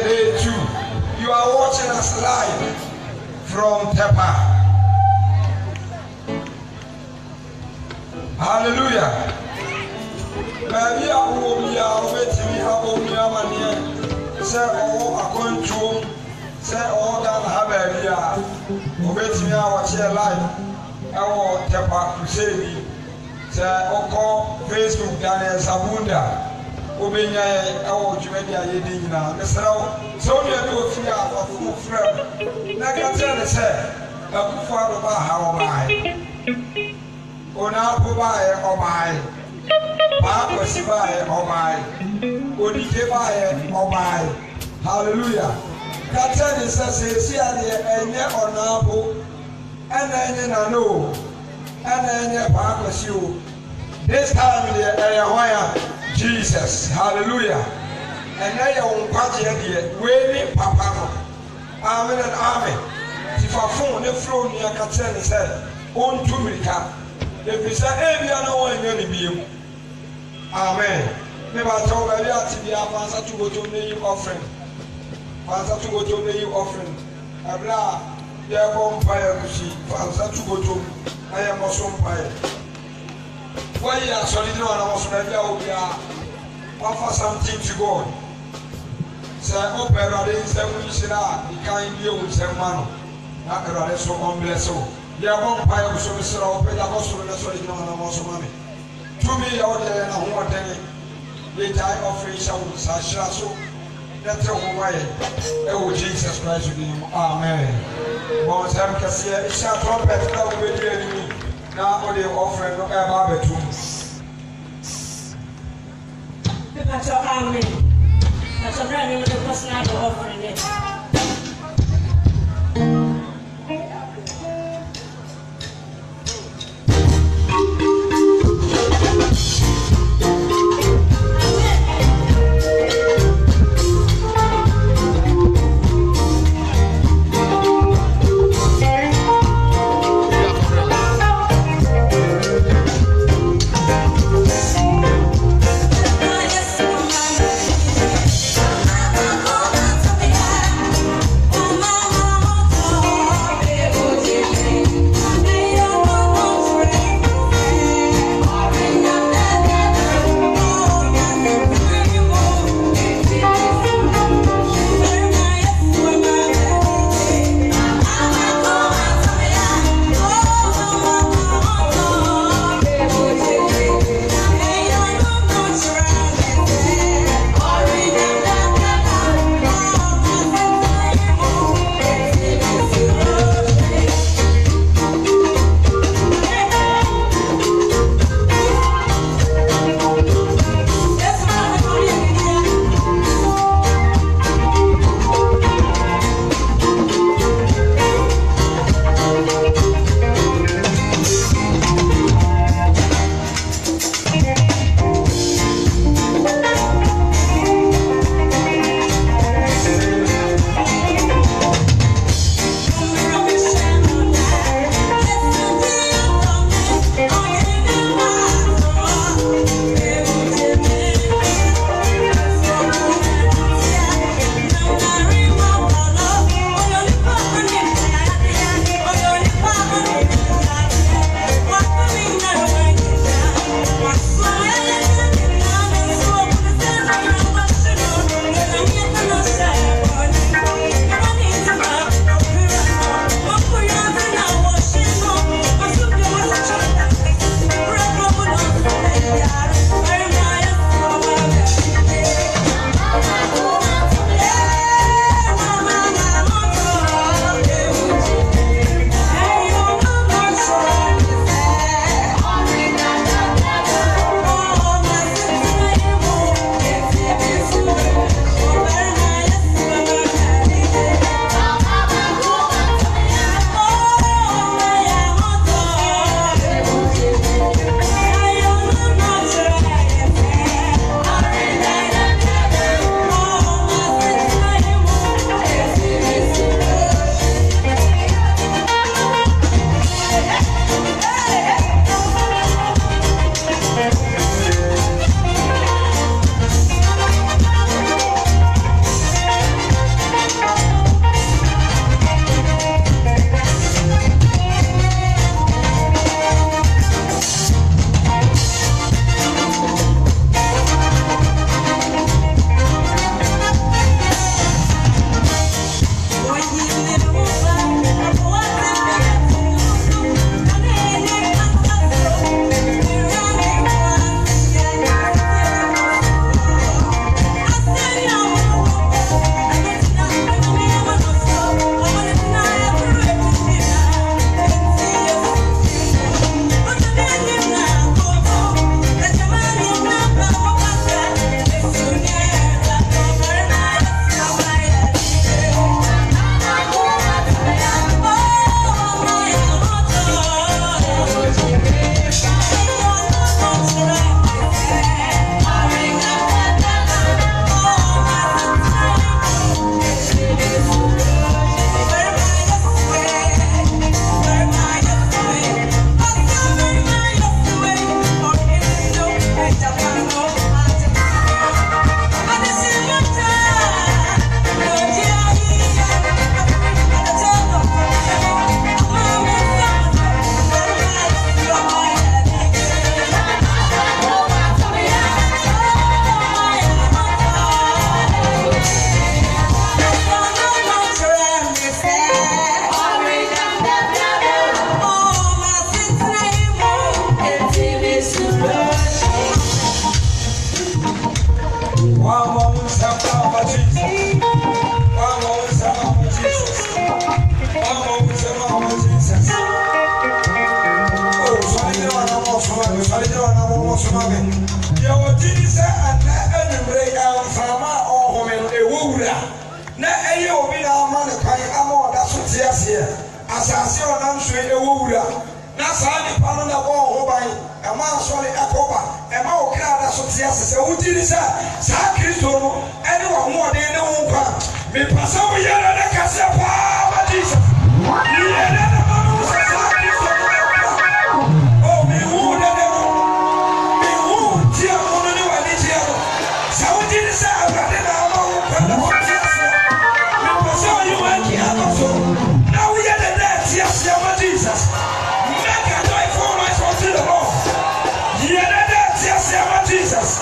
Day 2. You are watching us live from Tepa. Hallelujah. Baby, I will be waiting. I will be a man. Say, oh, I can't do. Say, oh, that have a year. Wait me, I watch here live. I will Tepa Crusade. Say, oh, call Facebook, Daniel Sabunda. Obenya awo dwumadi ayedi nyina mesrawo so ne do fi a afu frem na ka tell ne se akufu ado ba ha o bai ona po bai o bai ba ko si bai o bai onike bai o bai hallelujah ka tell ne se si ade enye ona po ana enye na no ana enye ba ko si o this time the area Jesus, hallelujah. And now you're on party here. Waiting, Papa. Amen and amen. If I phone the floor near Catherine said, on to America. If you say, hey, we are no one going to be you. Amen. Never told me that to be a fancy to go to the offering. Fancy to go to the offering. A blah, they are on fire to see. Fancy to go to. I am also on fire. Why you are solid on our Australia? Offer something to God. Say, opera is the Wishina, the kind you with some man. Not a so unblessed. They are one pile of service or opera, also in the solid on our money. To me, out there, and I want to they die of fish out of Sasha. So that's why, oh, Jesus Christ, amen. Bonds have Cassia, it's a trumpet that will be doing me. Now, the offering of a barbecue. That's your amen. That's a brand new personal offering it. Yeah. One more time, Jesus. One more time, Jesus. One more time, Jesus. Oh, sorry, I'm not smiling. Your Jesus and break out from my own a woura. Na eyi obi na ama ne kwan ama oda so tie ase asase ona nso e woura na saa ni pa no na bo ho ban e ma so le ekoba e ma okra da so tie ase se wuti ni saa Kristo no ene wo ho ode ne wo kwa me pasa wo yere na kase pa ma Jesus yere na ma no saa Kristo oh me hu de no me hu tie mo no ni wa ni tie no saa wuti ni awade na ama wo kwa na now we are the next, yes, Jesus. Make a joyful noise unto the Lord. You are the next, yes, Jesus.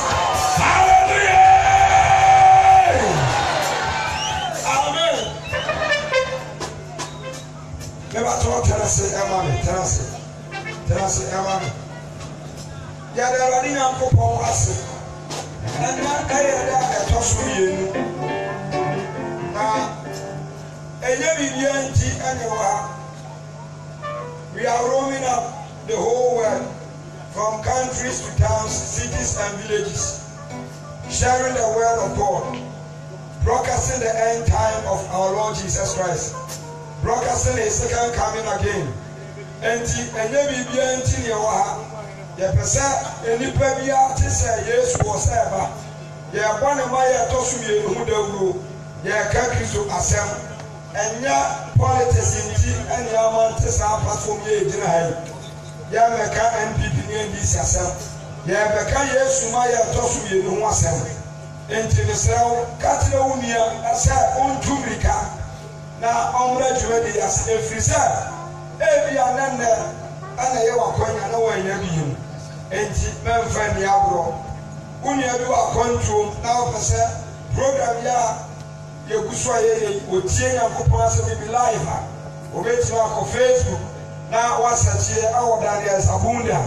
Hallelujah. Amen. Never talk, tell us, Emma. Yeah, there are no people who ask. And now I toss with you. We are roaming up the whole world, from countries to towns, cities and villages, sharing the word of God, broadcasting the end time of our Lord Jesus Christ, broadcasting His second coming again. And Enya politics inti eni amante sa platform ye ejina hai ya meka NPP ni NDC asem ya meka Yesu ma ya tosu ye no asem enti ne sew katire unia asa ontumrika na omra juwedi as efrisa ebi anenne ana ye wakonya na wanya biyim enti memfa ni agro unia bi wakontu na opese program ya Yeguswa ye otie Nyankopon asem bi live a obetima ko Facebook na wasache awodare asabunda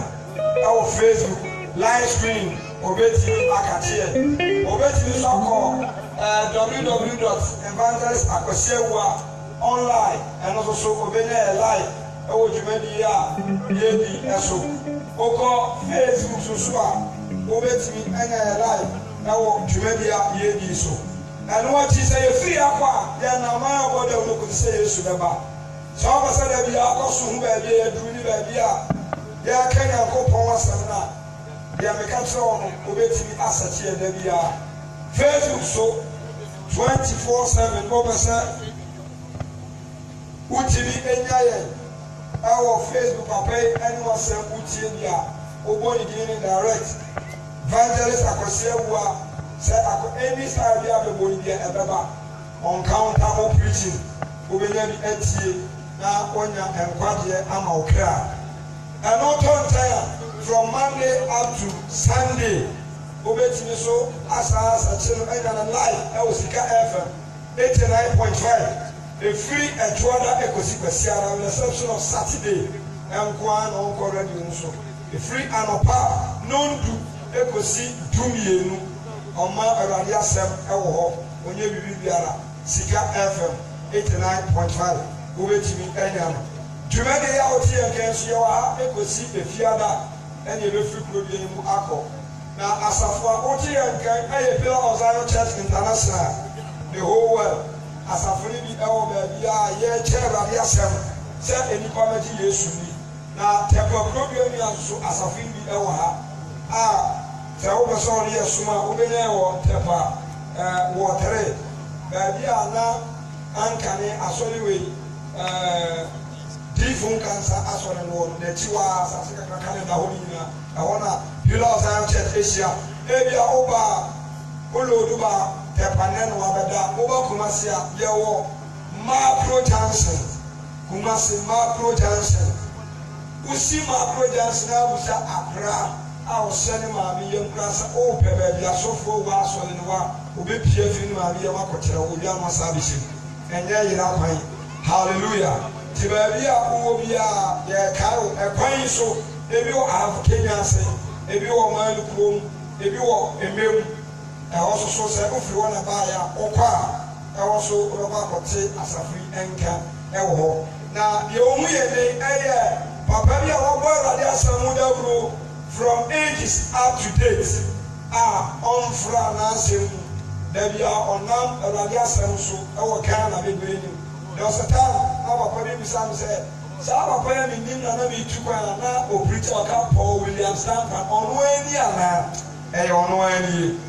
awo Facebook live stream obetimi akatie obetimi soko www.evangelistakosiewa online and also obenya live ewo jumedi ya yedi eso oko Facebook so a obetimi enya live ewo jumedi ya yedi so. And what is a free aqua, then a man of the look say you should have. So I said, I be a costume, baby, a dreamy baby. They are kind of coupons and that. They are making on obeying asset here, they are. Facebook so 24/7 over Utili Enyaye. Our Facebook, I pay anyone send Utilia, Oboni direct. Evangelist Akosiewa. Say any side we have a Bolivia ever on counter preaching. Ubenya bi etie na onya enkwaje ama okra. And not on time from Monday up to Sunday. Ubetimi so asa chelo ena live Osika FM 89.5. A free and tuada ekosikwasiara reception of Saturday. Enkwa na onko radio nso. A free anopa non do ekosi dumienu. Oma Aradia Sem Ewo, Onye Bibiara, Sika FM 89.5, Ubetimi Enyam. Jumedi out here against your Ecosi, the Fiada, and the free program Ako. Now, as a for Oti and a pillar of Zion Church International, the whole world, as a free El Babia, ye chair Radia Sem, said any comedy Yesuni. Now, Temple program so as a free Ewa. Sɛ wo bɛ sɔn yɛ suma wo bɛ nyɛ wɔ tɛpa wɔtere baabi a na ankane asɔre wei diifo nkansa asɔre no wɔ n'akyi wɔ asase kakraka ne da hɔ no nyinaa ɛhɔ na Pillar of Zion Church ahyia ebi a woba oloodu ba tɛpa ne no wabɛda woba Kumasi a yɛwɔ Macro Junction Kumasi Macro Junction wosi Macro Junction na abusa Accra I was sending my young class open baby, I saw for was on the one who be PF in my Yamakocha, who be almost savage. And there you are, hallelujah. Tibia, who be a cow, a pine so, if you have Kenya say, if you are my room, if you are a mill, ɛwɔ so sɛ ofiri hɔ na baayɛ a ɔkɔ a ɛwɔ so ɔbɛkɔ akɔte asafo yi ɛnka ɛwɔ hɔ na deɛ ɔmo yɛ de ɛyɛ papa bi a wɔbɔ Awurade asɛm mu dawuro from ages up to date a ɔmfra n'asɛm mu dabi a ɔnam Awurade asɛm so ɛwɔ Ghana bebree nim deɛ ɔsɛ taa na papa bi bisa mi sɛ saa papa yɛ mi nim na mi tu kwan na opirikyi ɔka Paul Williams Duncan ɔno ani anaa ɛyɛ ɔno ani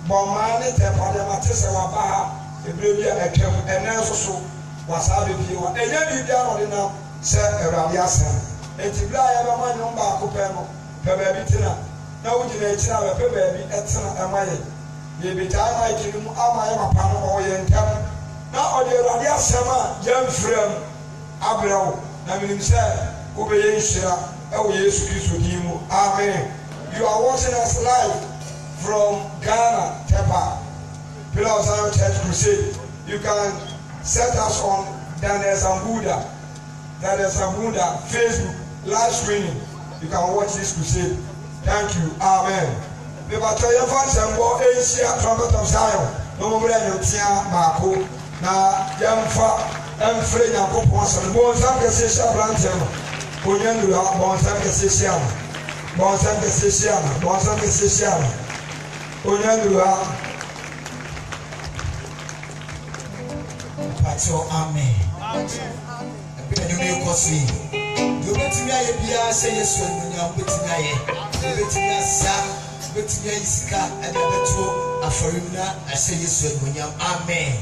bɔnmaa ne tɛpa deɛ ma te sɛ waba ha ebire bi a ɛtwam ɛnɛ nso so wasaa bebie wa ɛnyɛ biribi a ɔde nam sɛ Awurade asɛm eti bere a yɛbɛma nyɔm baako pɛ no pɛ baabi tena na wogyina akyire a bɛpɛ baabi ɛtena ɛma yɛ yɛbɛgyae maike no mu ama yɛ papa no ɔyɛ ntam na ɔde Awurade asɛm a yɛmfrɛ mu abrɛ wo na menim sɛ wobɛyɛ nhyira ɛwɔ Yesu Kristo din mu amen. You are watching us live from Ghana, Tepa, Pillar of Zion Church Crusade. You can set us on Daniel Zambuda Facebook live streaming. You can watch this crusade. Thank you. Amen. Bebato yɛfa nsɛmbɔ ɛnhyia Trumpet of Zion na ɔmommerɛ nyotea baako na yɛmfa ɛmfrɛ Nyankopɔn asɛm bɔnsam kɛseɛ hyɛ aberanteɛ no ɔnya nnura bɔnsam kɛseɛ hyia no bɔnsam kɛseɛ hyia no bɔnsam kɛseɛ hyia no ɔnya nnura Patio amen. Ɛbɛn ɛdɔm yɛ kɔ so yi deɛ obɛtumi ayɛ biara sɛ Yesu animuonyam obɛtumi ayɛ obɛtumi asa obɛtumi ayi sika ɛde abɛto afɔre mu na ahyɛ Yesu animuonyam amen.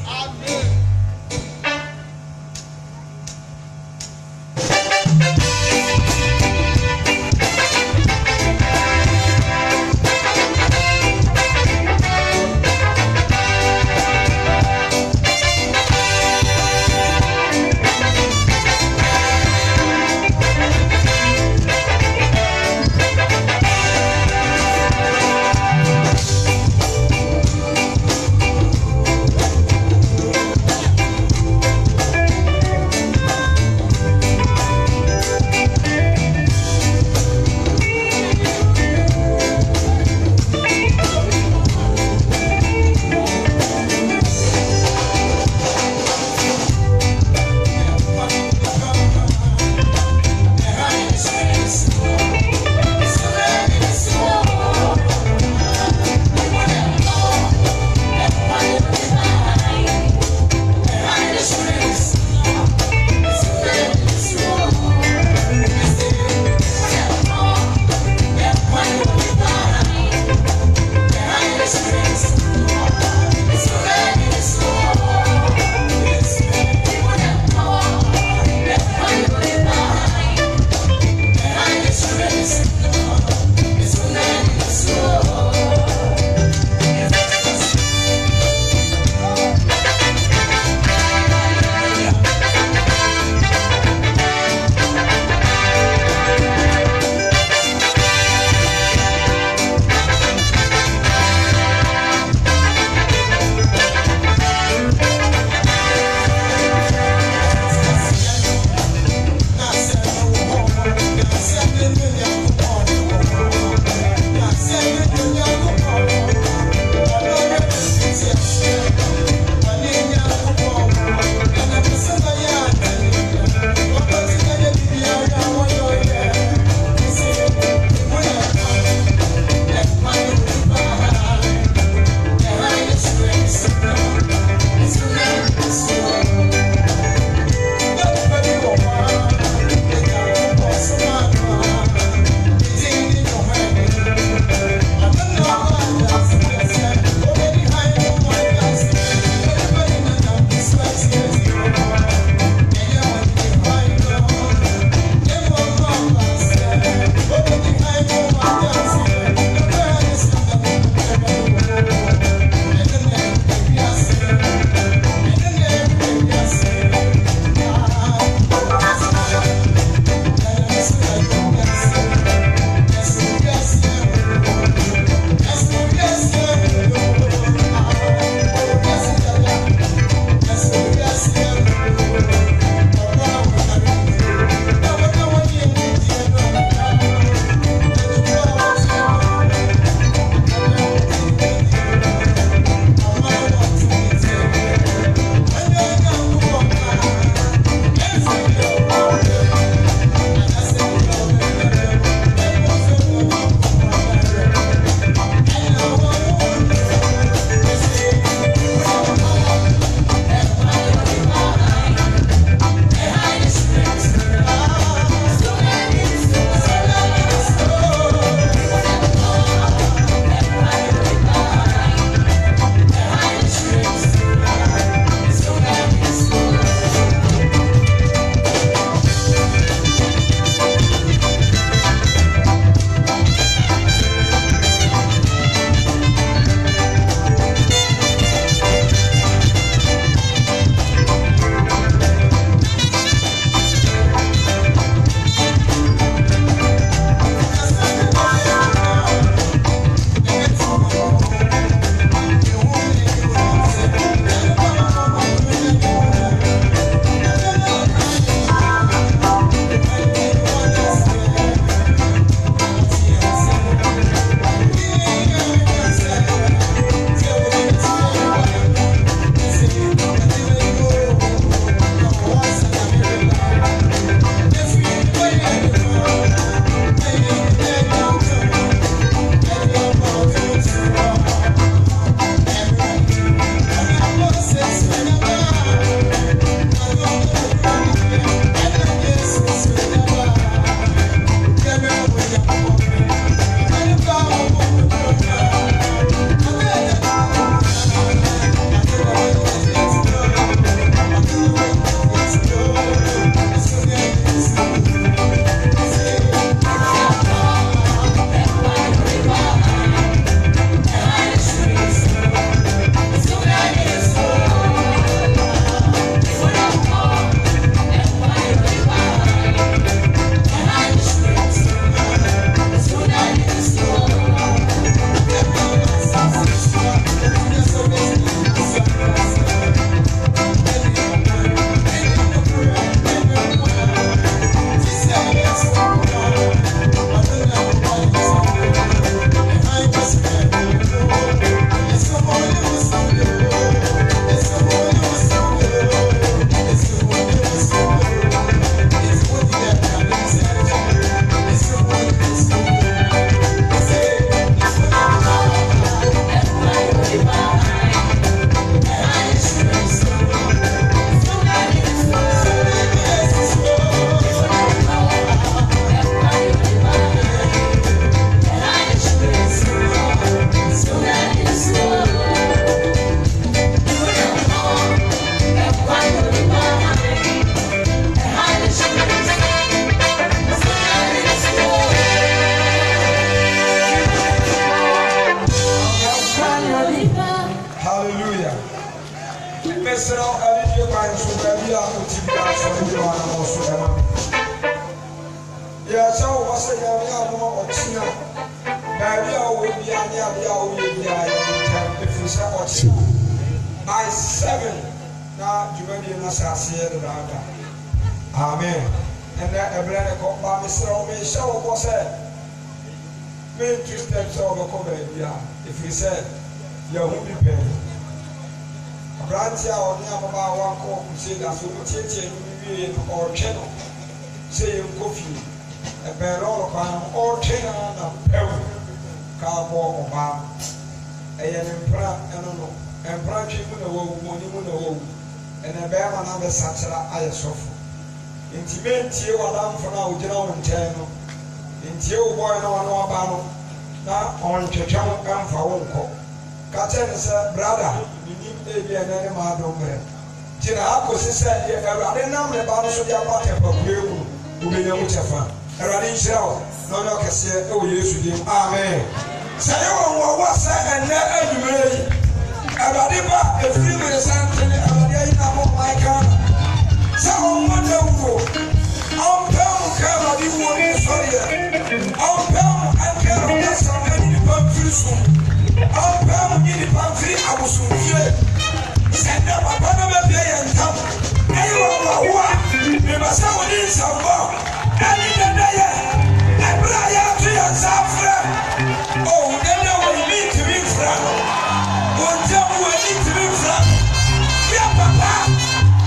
Mesra ali de pai so baby a utibia so de wana mo so ema. Ya sa o wase ya mi amo ochina. Baby a wo bia ni ade a wo bia ya efisa ochina. By 7 na jumadi na sase de dada. Amen. And that ebrane ko ba mesra o me sha wo ko say me 2 steps over ko baby a if we said ya hu bi pe. Brantia or near Baba Wako, say that's what you in or channel. Say you coffee, a barrel of or channel and pebble, cardboard or bar. A young emperor, and branching with a woe, and a bear another satchel I suffer. Intimate you alarm for now, general and channel. Into boy no one battle. Now on Chacham and for Catcher is a brother. Baby and any man don't wear. Tina Akos said, I didn't know about so your party for you who be your Muchafa. A running shell, no one can say, oh, yes, with him. Amen. Say, oh, what's that? And never you may. Abadiba, a few minutes and my car. Some wonderful. I'm bound, Carla, you won't be sorry. I'm bound, and Carla, that's how many people. I'm bound in the pantry, I was so here. Send up a banana play and come. Anyone who wants someone in some more. And in the day, I bring out to your Zafra. Oh, then we need to be from. One time we need to be from. Yeah, Papa.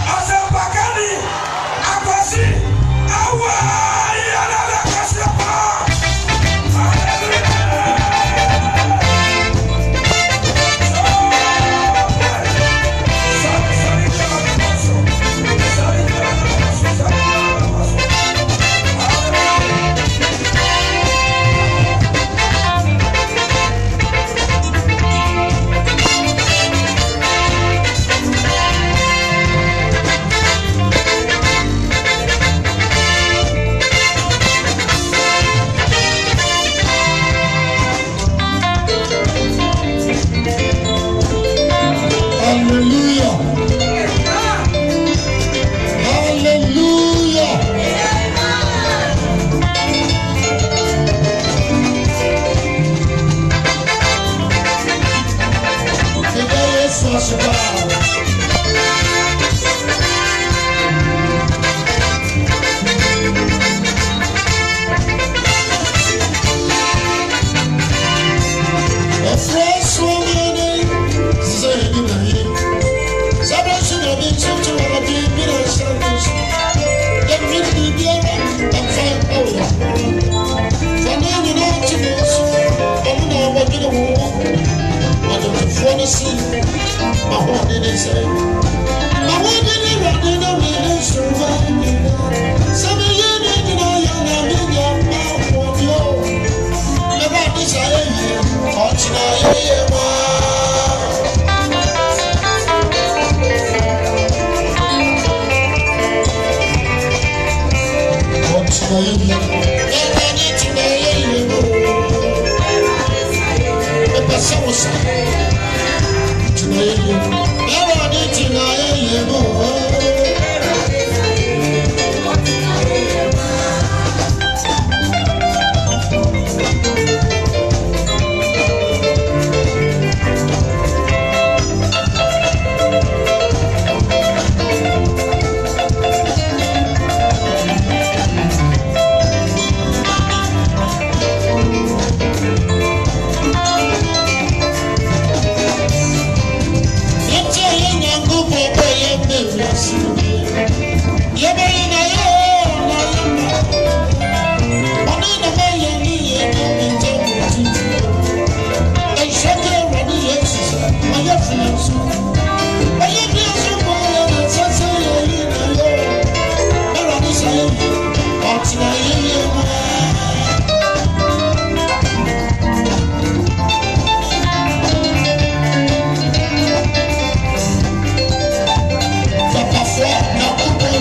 As a Bacani, Abasi, Awa.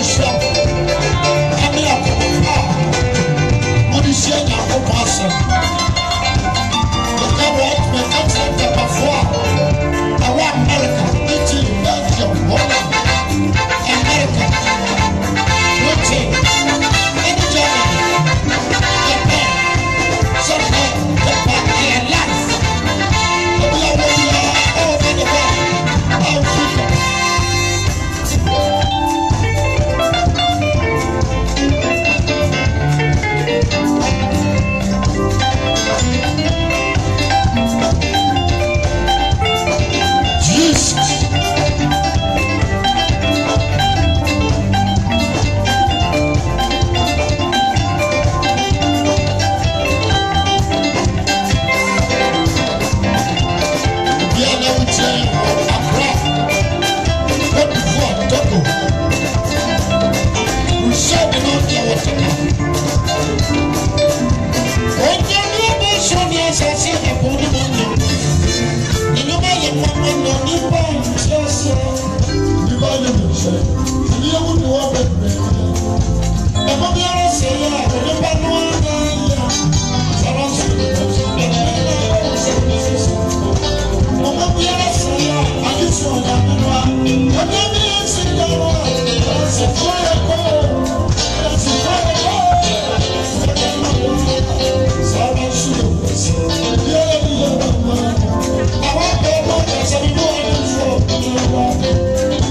Shop.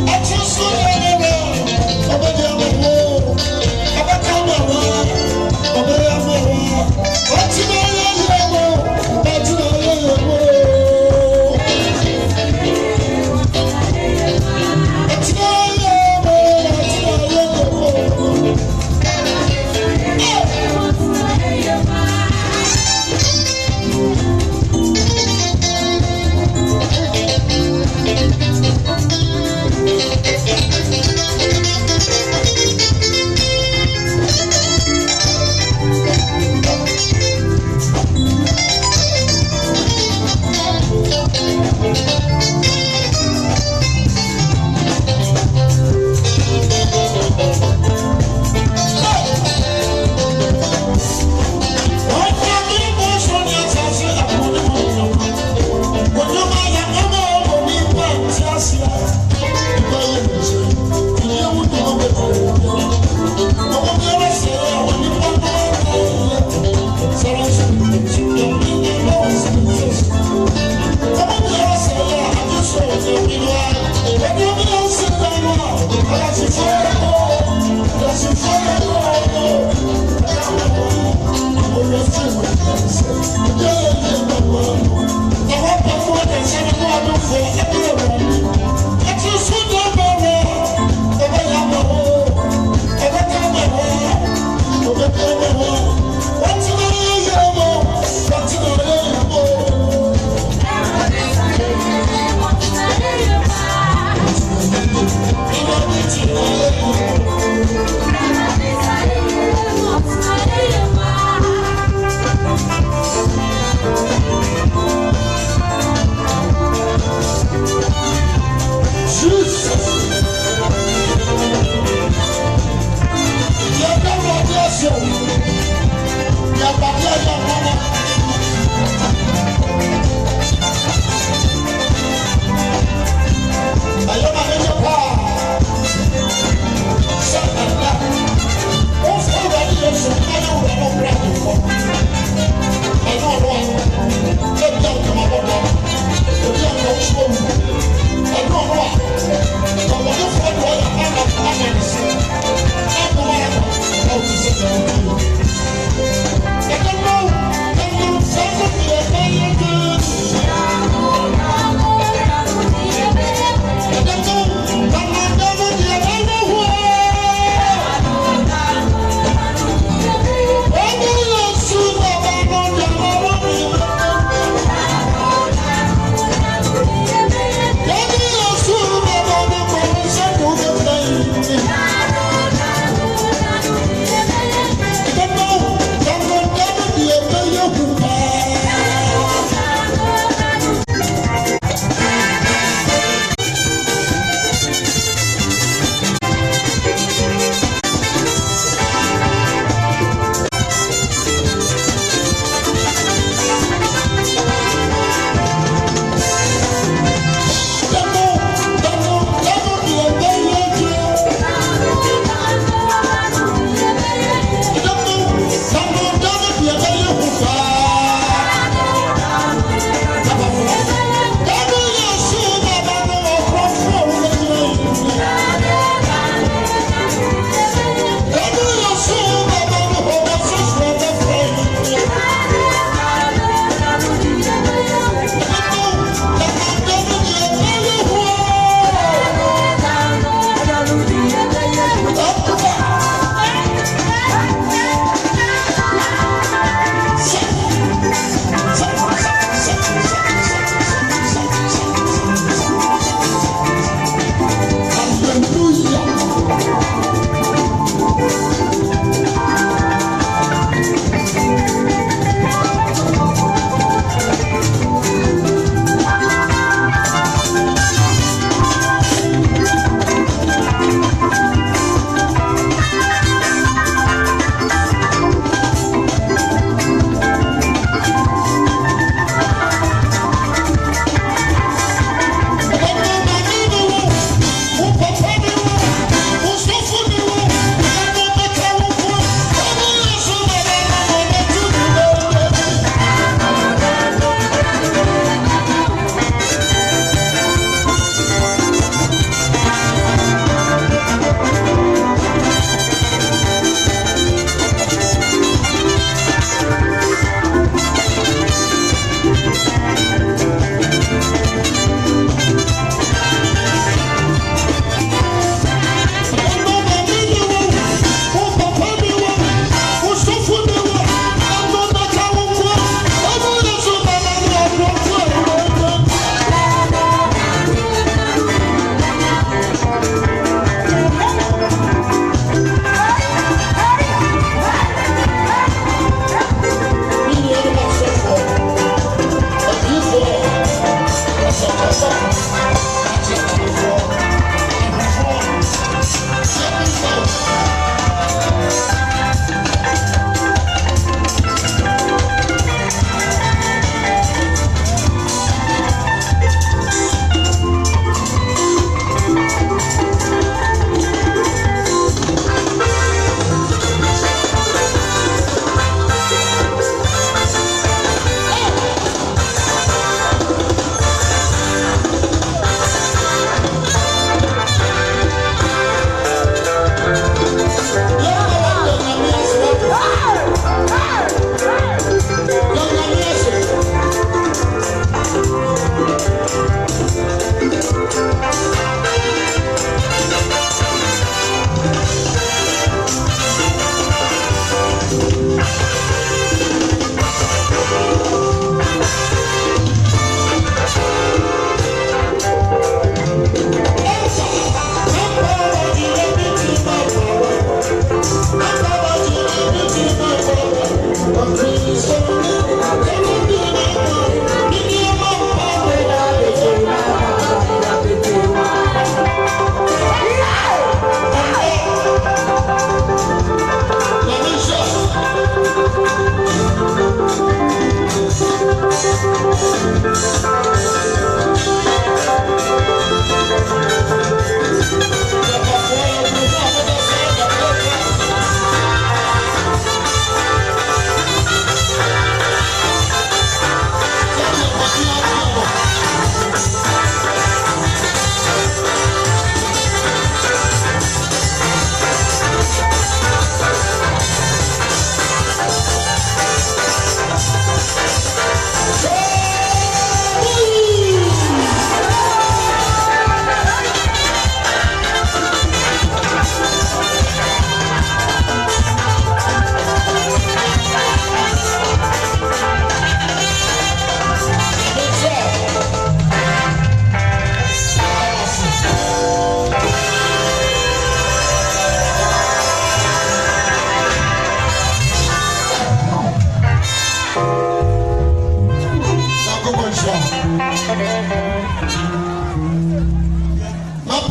I just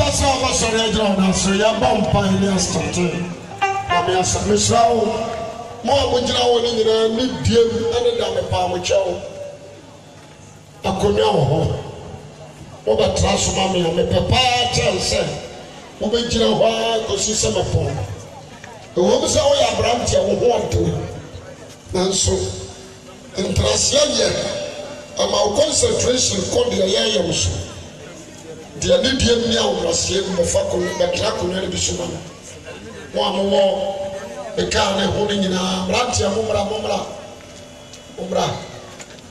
pastor of us on the ground, so you're bomb pioneer starting. I'm a Misrao. More would you know when you need dear and a palm with you. I could know. Over Trasumami and the papa tell said, Over Jina, because she's a phone. The woman said, oh, yeah, Branch, I will want to. And so, in Trasiania, and our concentration called the Ayams. The Anidian Yam was here, the Fakul, the Kraken, the Suman. One more, the carne holding in a Brantia Mumra,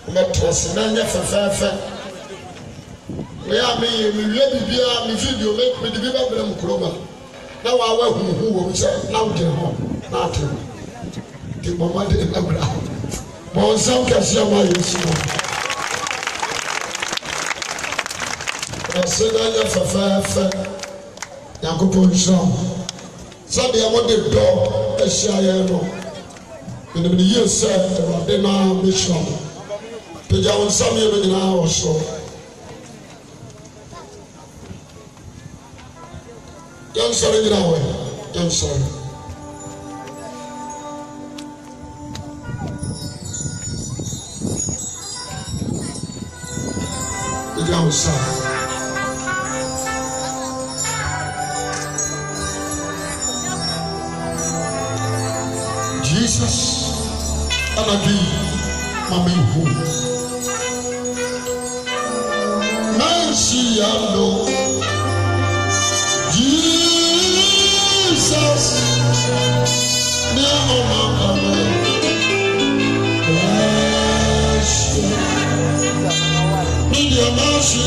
Metrosinania for fair. We are me, video make me the Viva Clover. Now I will who will say, now get home, not him. The moment in the ground. Monsan Cassiama is I said, I have a fair Yakupon Sham. Sunday I want the door, a Shayano. In the year said, they now mission. Pijawan Samuel in our house or so. I'm sorry, I'm sorry. I'm sorry. Jesus, Anadi, Mami Hu. Mercy, Ando. Jesus, never media mercy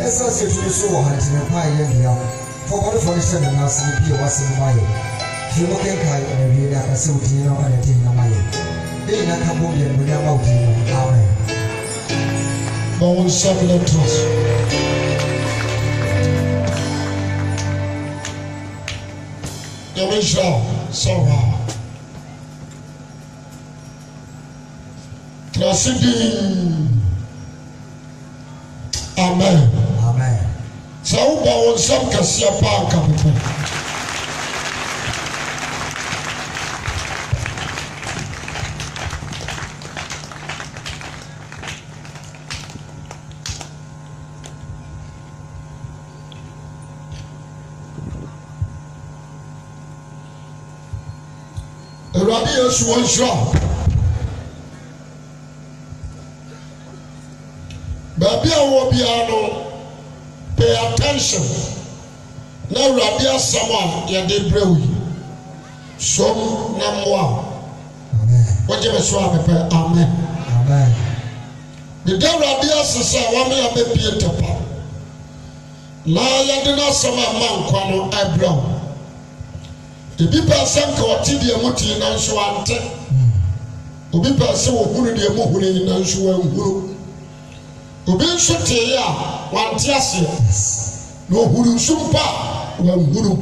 Essa se tu so wɔ ha tene kwa yɛ bia. For body for this and now see be was in my. You look at Kai and read that I see what you know and I didn't know my. They not come home yet without you. Amen. Bon secular trust. Yamisha, Sarah. Trasidi. Amen. Amen. So, bon, some Cassia Park. Rabbi Yeshua, Baby, I will be pay attention. Now, Rabbi Sama, ya de brewi. Some Namwa. Amen. What you swam, amen. Amen. The day Rabbi Sasa, one may have a Peter Papa. Now, ya did not some man, Quano, eyebrow. The people sank or TD Muti in Answante. Obi person will put the Mohuni in Anshu. Obi Sotia, one Tiasia. No Huru Sumpa, one Huru.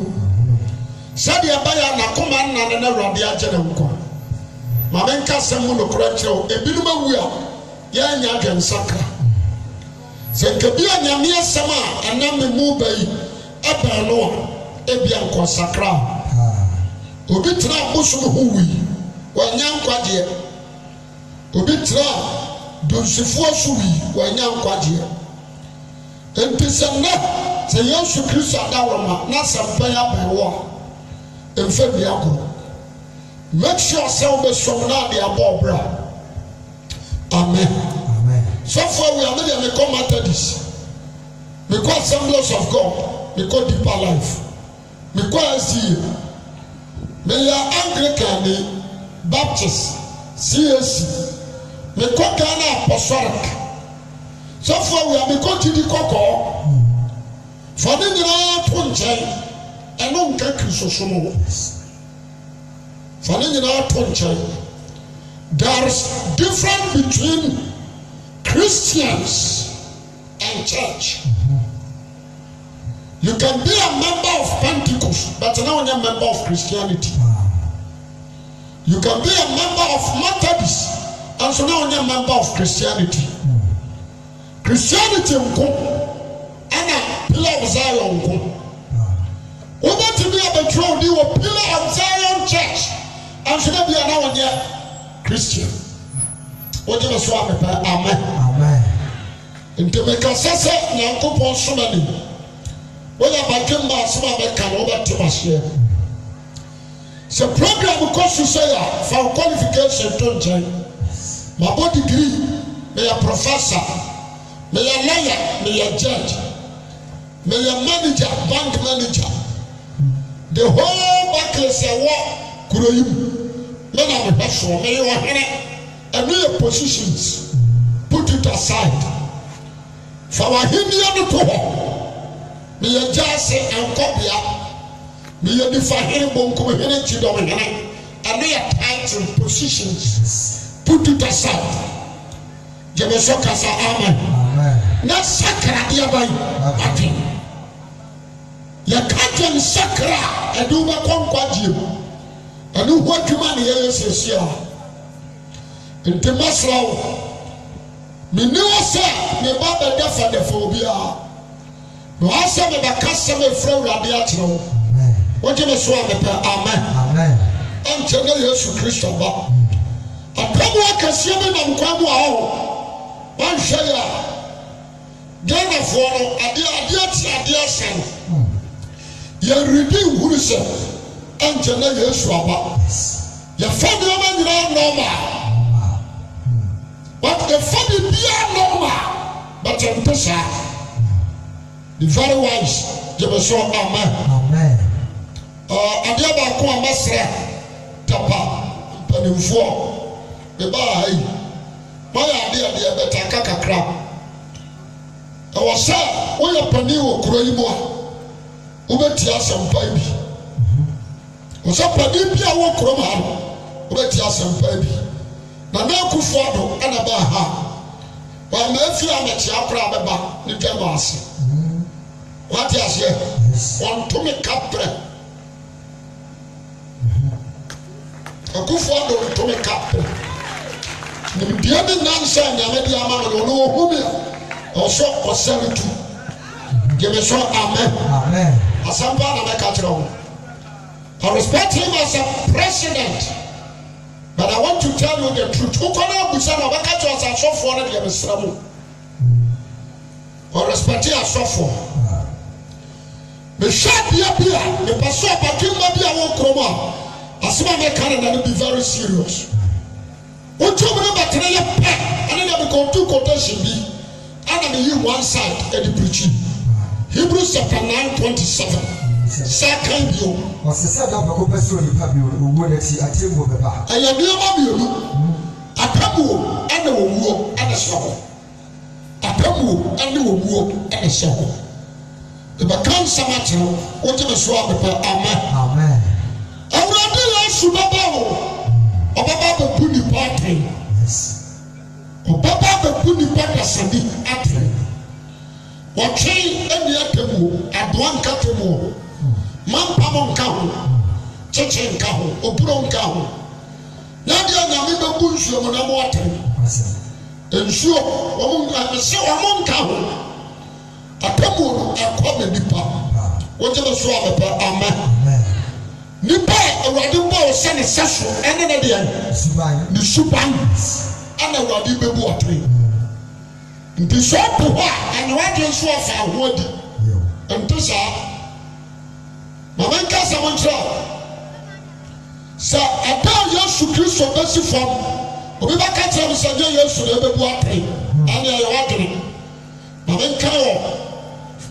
Sadia Baya Nakuman and a Radia Janamko. Mamenka Samuno Cracho, a Biluma Wia, Yan Yagan Saka. Senkabia Yamia Sama, and Nami Mubai, Abanoa, Ebianco Sacra. Obi tra bosom huwi wanya nkwaje obi tra donsifo suwi wanya nkwaje entisana se Yesu Kristo adawoma na sampan abewo emfa biako make sure say obesom na de abobra amen Amen. So far we are made a come after this because Assemblies of God because deeper life because see me ya Anglican Baptist CAC me ko Ghana Apostolic so far we are me ko tidi koko for the nyina to nchen eno nka kristoso no for the nyina to nchen there's difference between Christians and church. You can be a member of Pentecost, but now you're a member of Christianity. You can be a member of Methodist, and so now you're a member of Christianity. Christianity and a pillar of Zion. Over to be a betrothed, you a pillar of Zion church, and so now be a Christian. What do you swap? Amen. Amen. Into make a sessa, Yanko Ponsumani. When I became my small can over to my share. So, program because you say for qualification to join my body degree, may a professor, may a lawyer, may a judge, may a manager, bank manager. The whole back is a walk, could you? Men are the best for me, you are in it, and new positions. Put it aside. For our Hindian to me a jase and copia, me a define bonko hene chidom hene, and me a title positions. Put it aside. Jemesoka sa amen. Amen. Na sakra diabay ati. Ya kajen sakra eduma konkwaji. Anu hwadwuma ne yesesia. Enti masrawo. Me ne wose me baba defa obia. No answer me the customer from Radia Chino. What you must want, amen. Amen. And tell you, Christo. A problem can see me on Quamo. One share. Then of one, a dear son. You redeem who is and tell you, Swaba. Your family man, normal. But the family be normal. But in Pesa. The very wise, Jebeso, amen. Amen. Adiaba ko amasra tapa panimfo be bai. Maya ade beta kakakra. ɛwɔ sɛ woyɛ panin wɔ kuro yi mu a wobɛtie asɛmpa bi wɔsɛ panin bi a wɔ kurom ha no wobɛtie asɛmpa bi na na Akufo-Addo ɛna baa ha wɔama afiri amɛkyea koraa bɛba ne dwama ase wate aseɛ wɔntome kaprɛ Akufo-Addo ntome kaprɛ nimdeɛ ne nansa Nyame de ama no no wɔhumi a ɔsɔ ɔsɛre tu gyeme so amen asɛmpa na mɛka kyerɛ wo I respect him as a president, but I want to tell you the truth. Who can I be saying about as a software and the Israel? Or respect a software. The sharp beer, the pastor, but you may be a one chroma. As soon as I can, be very serious. What you remember today, and then I go to quotation B, and I mean one side at the preaching. Hebrews chapter 9:27. Second you. Was the set up a compassion in Pablo, who would see a table of the bar. I am near you. A pebble and a woo and a shovel. A pebble and a woo and a shovel. The Bakan Samato, whatever swab, amen. I will do less to Baba. Obaba Puni Party. Yes. Obaba Puni Party Sadi Atri. What train and the Atemu, at one catemu. Mampamon kaho, chechen kaho, oburon kaho. Nadia Nami Babunsu on a water. And sure, among kaho. A pebble, a common nipa. Whatever swab, amen. Nipa, a radical send a session, and then at the end, the suban, and a radical water. The shop to her, and what you saw for wood. And this Mama nka sa montra sa ada Yesu Kristo besi fam obi ba ka tell say Yesu na bebu atai ani ayo adere Mama nka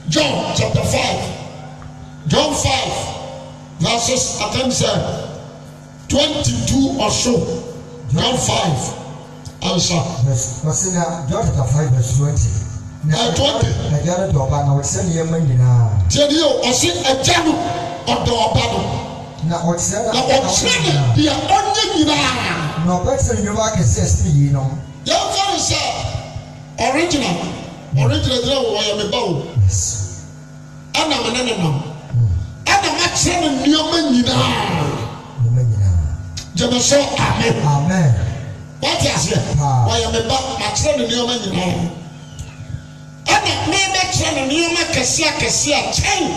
John chapter 5 John 5 verses I think say 22 or so John 5 answer was in John chapter 5 verse 20 na 20 na jara do ba na wose ne yema nyina tedi o ose ajanu odo obado na otsena dia onye nyina na obetse nyuma kese esti yi no ya fari say original there wo ya me bawo ana manene no ana ma kire no nyoma nyina jema so amen what is it wo ya me ba ma kire no nyoma nyina ana me be kire no nyoma kese chen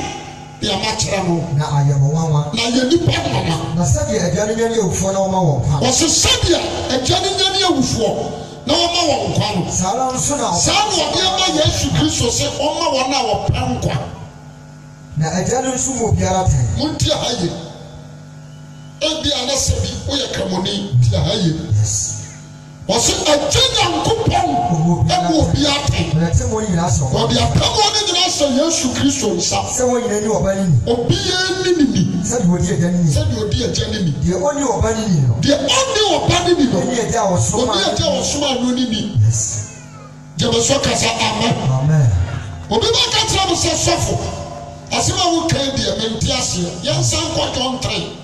ya matramo na ayamawa na yenipa mama na sabi adwane nyane ewufo na woma won kwa wose sabi adwane nyane ewufo na woma won kwa no sala nso na saa no de ma Yesu Kristo se woma won na wo pankwa na adwane nso mo biara tan munti haye ebi anasabi wo ye kamoni ti haye yes wose adwane nkopon ebo obi atan na temo nyina so wo de apamo ne nyina so Yesu Kristo nsa se wo nyina ni obani ni obi ni se wo di adwane ni se odi adwane ni de oni obani ni no de oni obani ni no ni eja wo so obi eja wo so ma no ni yes jebe so kasa amen obi ba ka tra mo se sofo asema wo kan de menti ase yansan ko John 3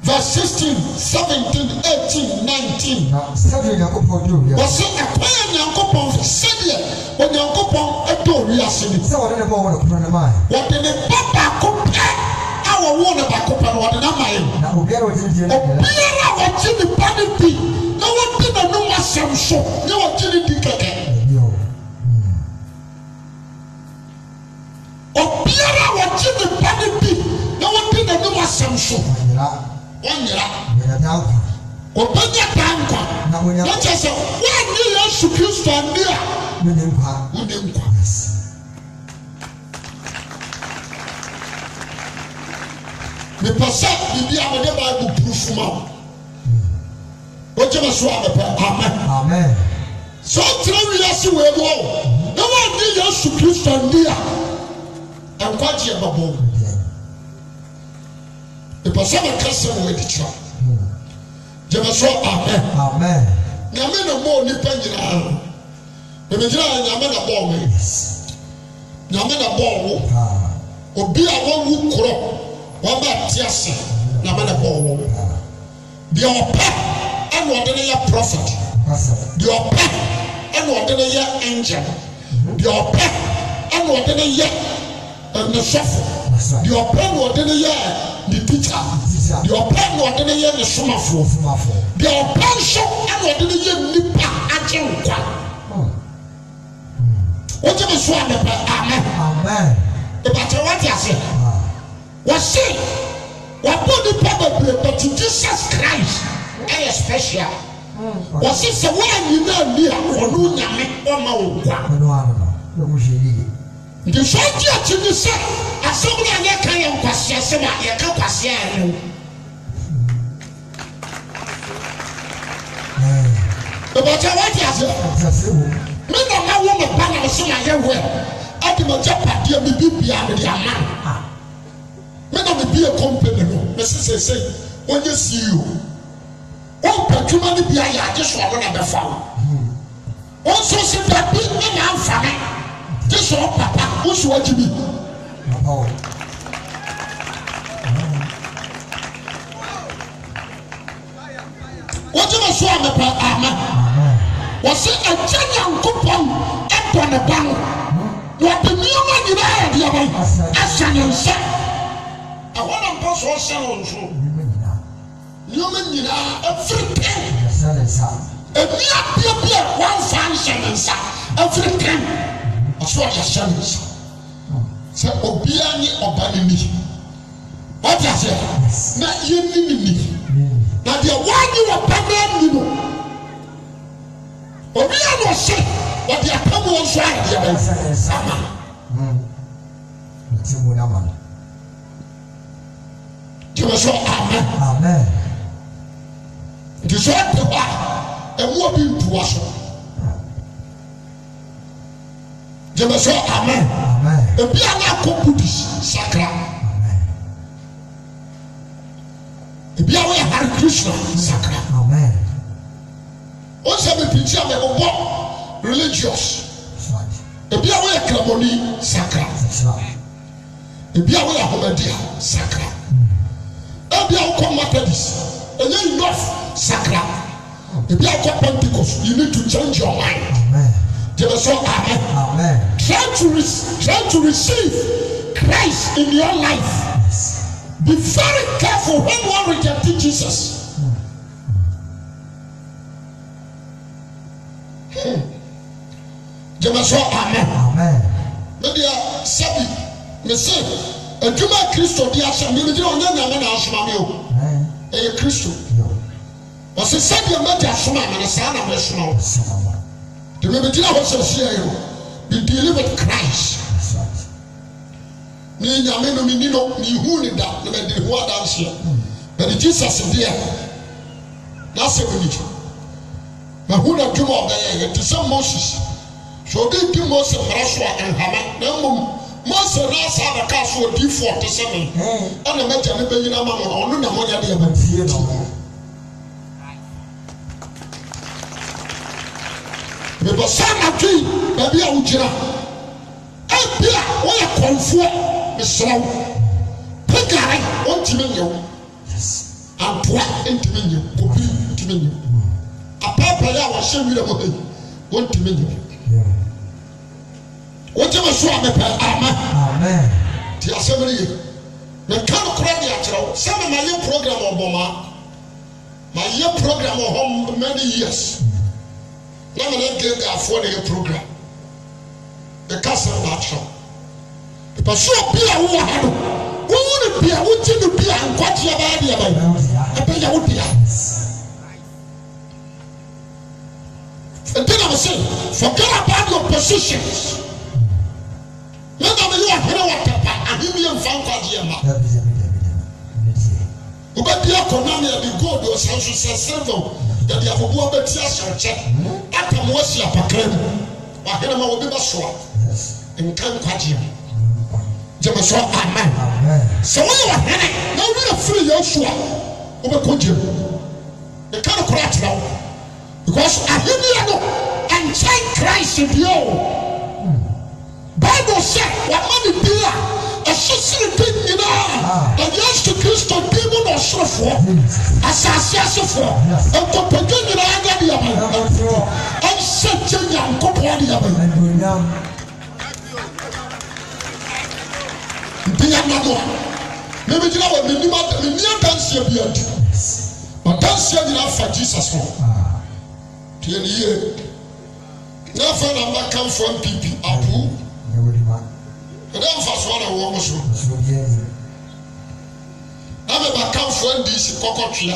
verse 16, 17, 18, 19. Study Yankopon do. Was it a plan Yankopon for Sadia when Yankopon adore Yasini? So what did want to put on the mind? What did the Papa compare? Our one about Copan, what did I mind? Now, get what you did. What Jimmy Panity? No one did a no some show. No one did it again. Oh, Pierre, what Jimmy Panity? No one did a no some show. Obanya tankwa na chese wa ni Yesu Kristo ndia unemkwa me pasa bibi amede Bible proof ma o jema so amen so tire wi yasi we bo na wa ni Yesu Kristo ndia enkwaje babo me pasa ma kase wo edicha jema so amen nyame na mo nipa nyina me nyina nyame na bo me nyame na bɔɔ wo obi a wawu korɔ waba te ase nyame na bɔɔ wo deɛ ɔpɛ ɛna ɔde ne yɛ prophet deɛ ɔpɛ ɛna ɔde ne yɛ angel deɛ ɔpɛ ɛna ɔde ne yɛ ne sɔfo deɛ ɔpɛ na ɔde ne yɛ ne teacher deɛ ɔpɛ na ɔde ne yɛ ne somafoɔ deɛ ɔpɛ nso ɛna ɔde ne yɛ nipa agye nkwa wogye me so a mepɛ amen ìbàtà wájú àṣẹ wọ́n ṣe wọ́n bó nípa bèbè but Jesus Christ ẹ̀yẹ special wọ́n ṣe sẹ wọ́n àyìn náà ní à ọ̀nù nyàmé wọ́n máa wò wá. nti sọ jí àti ní sẹ asẹ́mu náà yẹ ká yẹ nkwasi asẹ́mu à yẹ ká kwasi ẹ̀ lọ. ìbàtà wájú àṣẹ mi nà má wọ́n mi bá nà ọ̀sẹ̀ nà yẹ wẹ̀. Adi ma jẹ padeɛ mi bi bia mi di ama mi na mi bi yɛ company no mi sisese onye CEO wɔn pɛ dwuma ni bia yɛ adi so ɔmo na bɛ fa o wɔn nso si dabi ɛna anfa mi di so papa o so ɔgyi mi. Wɔgye ma so a mi pɛ ama wɔsi ɛgye nyankopɔn ɛbɔ ne ba no. Wɔde nneɛma nyinaa yɛ deɛ bɛn ahyɛ ne nsa ɛhɔ na mpa so ɔhyɛ no nso nneɛma nyinaa afiri pɛn ɛnua bia bia wɔmfa nhyɛ ne nsa afiri pɛn ɔso ɔde ahyɛ ne nsa sɛ obiara nye ɔba ne ni wɔte aseɛ na yɛnni ne ni na deɛ wɔanye wɔ pɛmɛ ni no obiara na ɔhyɛ wɔde apam wɔn nso ayɛ deɛ bɛn ama gyeme so amen nti so ɔte hɔ a ɛmu obi ntuwa so gyeme so amen ebi a na akɔ buddhist sakra ebi a wɔyɛ Hare Krishna sakra wɔn sɛ mi pirikyi a mɛ bɔ religious ebi a wɔyɛ kramoni sakra ebi a wɔyɛ ahomadia sakra ebi a wɔkɔ Methodist enye enough sakra ebi a wɔkɔ Pentecost you need to change your mind jẹbẹ sọ amen try to receive Christ in your life be very careful when one rejecting Jesus. Jẹ́mi sọ amen. Maybe a sabi me say edwuma Kristo di ahyɛ mi gyina ɔnyɛ nyame na asoma mi o. Ɛyɛ Kristo. Ɔsɛ sɛdeɛ mɛgye asoma mi na saa na mɛ soma o. The me gyina hɔ sɛ ɔsi ɛyɛ o. Be dealing with Christ. Mi nyame no mi ni no mi hu ni da na mɛ di hu adanseɛ. But Jesus deɛ n'asɛ mi ni. Na hu na dwuma ɔbɛyɛ yɛ te sɛ Moses. So obi di Mose mmara so a nhama na mmom Mose n'asa abaka so odi 47 ɛna mɛgya ne bɛyina ma no ɔno na mɔnya deɛ ba tie no mebɔ sa natwi baabi a wogyina ebi a wɔyɛ kɔnfoɔ mesrɛ wo pagare ɔntimi nyɛ wo ampoa ntimi nyɛ wo kobi ntimi nyɛ wo apaapaeɛ a wɔhyɛ nwira mu hɛ ɔntimi nyɛ wo wọ́n jẹ́ sọ àmì pẹ̀ àmà tí a sẹ́mi yẹ mẹ ká ló kúrẹ́ ní àkyerẹ́ o sẹ́mi ma yẹ program ọ̀bọ̀ ma yẹ program ọ̀họ́ many years náà mi ní gẹ́gẹ́ àfọ́ ní yẹ program ẹ ká sẹ́mi náà àkyerẹ́ o ìpàṣẹ bí a wọ́n ha no wọ́n wọ́n ní bí a wọ́n jí ní bí a nkwájí ẹ bá yẹ di ẹ bá yẹ ẹ bẹ yẹ wọ́n di a. And then I will say, forget about your positions. Let them know what I give you a fan card here. But the economy of the gold was also silver that they have a war bet check. After Mosia Pacam, or Henema will be a swap and can't catch him. Jamaso, amen. So we are now we are free your swap over Kujim. The kind of correct now because I hear you and check Christ in you. Bible Bible said, what money be a sister thing, you know, and yes to Christo demon or so for assassin for a competition in Agabia and such a young Copadia. Maybe you know what the near dance here be at. But dance here enough for Jesus for. Till the year. Now, friend, I'm not come from people. Apu. And then first one I walk so. I'm about come from this cockatoo.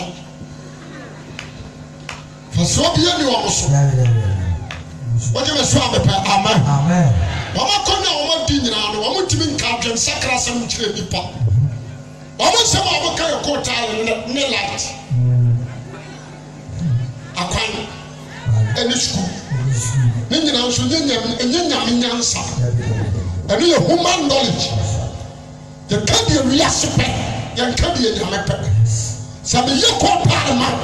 For so be any also. What you must have a pair. Amen. Amen. Mama come now, one dinner, and one to be captain, sacrament, people. Mama some of the court in the light. I can't any school. Nina should answer. And you human knowledge. You can't be a recipe, you can't be a yamape. Some of you call Parliament,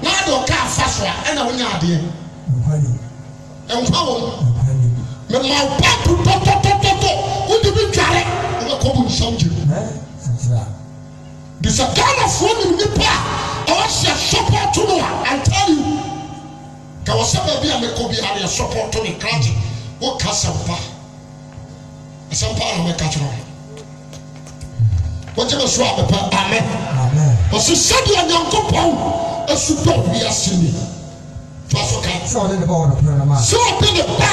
now don't care fast and I will not be. And how? My papa, would you be carried in a common subject? This a kind of one in the park. I want to support to know and tell you. Kawasaba bi amekobi hari a support to me crowd. Wo kasampa. Asampa na me ka tro. Wo je me so abepa. Amen. Amen. O se sabi Nyankopon asupo bi asini. Faso ka. So dey the ball on the man. So dey the ba.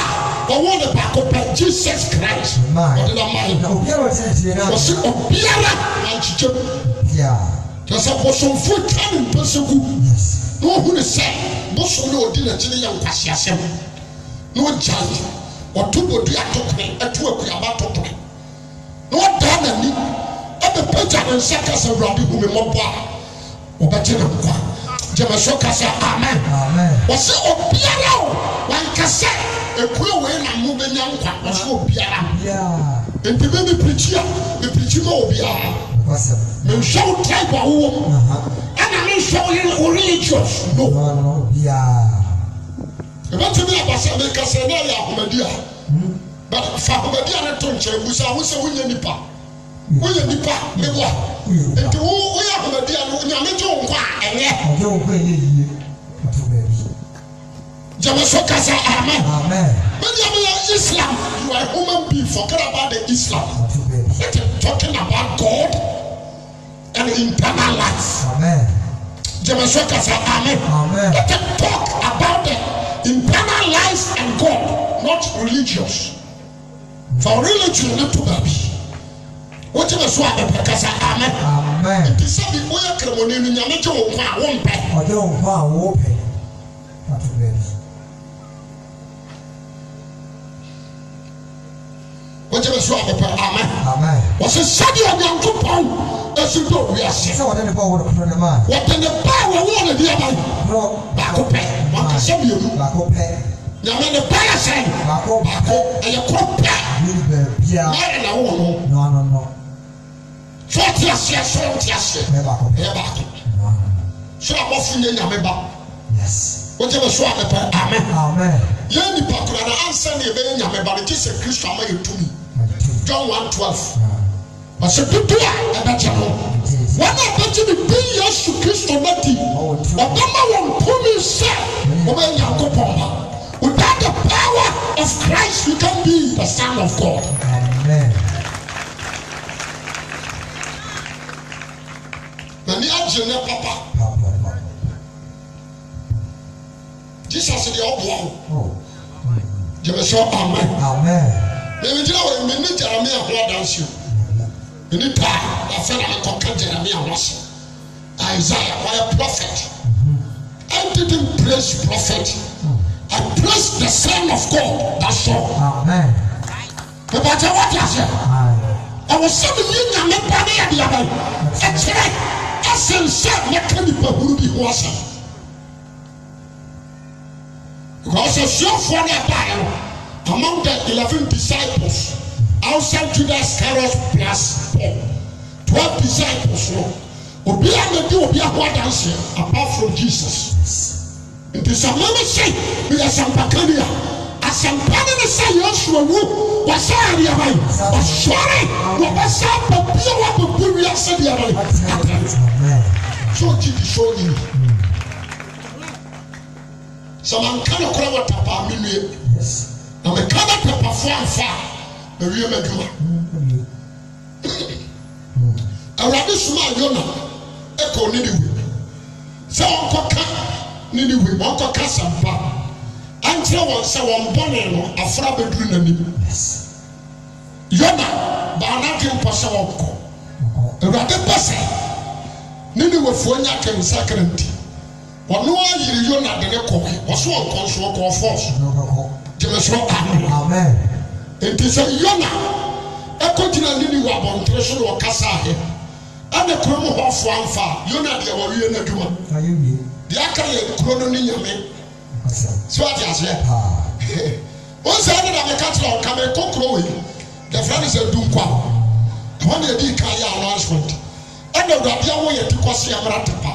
O won the back of Jesus Christ. O dey na man. Na obiara say na. O se obiara na chiche. Yeah. Just a person foot can person. Yes. No who the say. Most no dinner to the young Passiasem. No judge or two would be at talking at 2 o'clock about talking. No done and every page and suckers of Robbie whom in Mopa or Batina. Jamasoka said, Amen. Amen. Was it Opiano? One cassette, a queer way and moving young one was Opiana. Yeah. And the baby preacher, the preacher Opiana. Men show type of woman. And I mean, show you religious. No, yeah. About to be a Basilica Senaya, Homedia. But Fahomedia don't change. We saw William Nipa. William Nipa, Newa. And to who we are Homedia, Yamajo, and yet, Jamasoka said, Amen. Amen. When you are Islam, you are a human being. Forget about the Islam. Talking about God and internal life. Amen. Jamasoka said, Amen. Amen. Let them talk about the internal life and God, not religious. For religion, not to be. What you must want to say, Amen. Amen. It is something we are criminal in your nature. Won't pay. I don't want to pay. What you must want to pay. Amen. Amen. What's a study of young people? As you do, we are saying. What in the power of the man? What in the power of one of the other? Back up, what can some you do? Back up, now when the power saying, back up, and you crop back. Yeah, no. 40 years, 40 years. Never back up. So I'm offering you a member. Yes. What you must want to pay. Amen. Amen. Yenny Pakura, the answer the Benjamin, but it is a Christian man to me. John 1:12. I said, do I bet you know. When I bet you the years to Christo Mati, Obama won't pull me, sir. Without the power of Christ, you can be the Son of God. Amen. Papa. Jesus is the old one. You say Amen. Amen. Maybe you know when you Jeremiah who dance you. You need time. I feel like I conquer Jeremiah once. Isaiah, why a prophet? I didn't praise prophet. I praised the Son of God. That's all. Amen. But what I said, I was saying, you know, my body at the other. That's right. I said, what can you who be was? Because a show for that Bible among the 11 disciples outside Judas Iscariot plus 12 disciples. Obia do Obia what answer apart from Jesus. It is a moment say we are some Bacania. asɛmpa ne sɛ Yesu awu wɔsɛ adeɛ ban ɔsɔre wɔbɛsɛ apapia wɔabɛbɔ wiase deɛ ban so ɔgye di so ɔnyini sɛ manka no kora wɔ tapa menue na meka na tapafoɔ amfa a awie m'adwuma Awurade soma Yona ɛkɔ Ninewe sɛ ɔnkɔka Ninewe ɔnkɔka asɛmpa ankyerɛ wɔn sɛ wɔn bɔne no afra bɛduru n'anim Yona baa n'adwe mpɔ sɛ wɔnkɔ Awurade pɛ sɛ Ninewefoɔ nya kɛnsakra nti ɔno ayiri Yona de ne kɔɛ ɔso ɔnkɔ nso ɔkɔ fɔɔso gyeme so amen enti sɛ Yona ɛkɔgyina Ninewe abɔntere so na ɔkasa ahɛ ɛne kurom hɔfoɔ amfa Yona deɛ wɔwie n'adwuma deɛ aka yɛ kuro no ne nyame so ate aseɛ wɔn sɛ ɛne na meka kyerɛ ɔka mekɔ kuro wei yɛfrɛ ne sɛ Dunkwa ɛhɔ ne yɛdi ka yɛ announcement ɛna Awurade awo yɛ ti kɔse amara tepa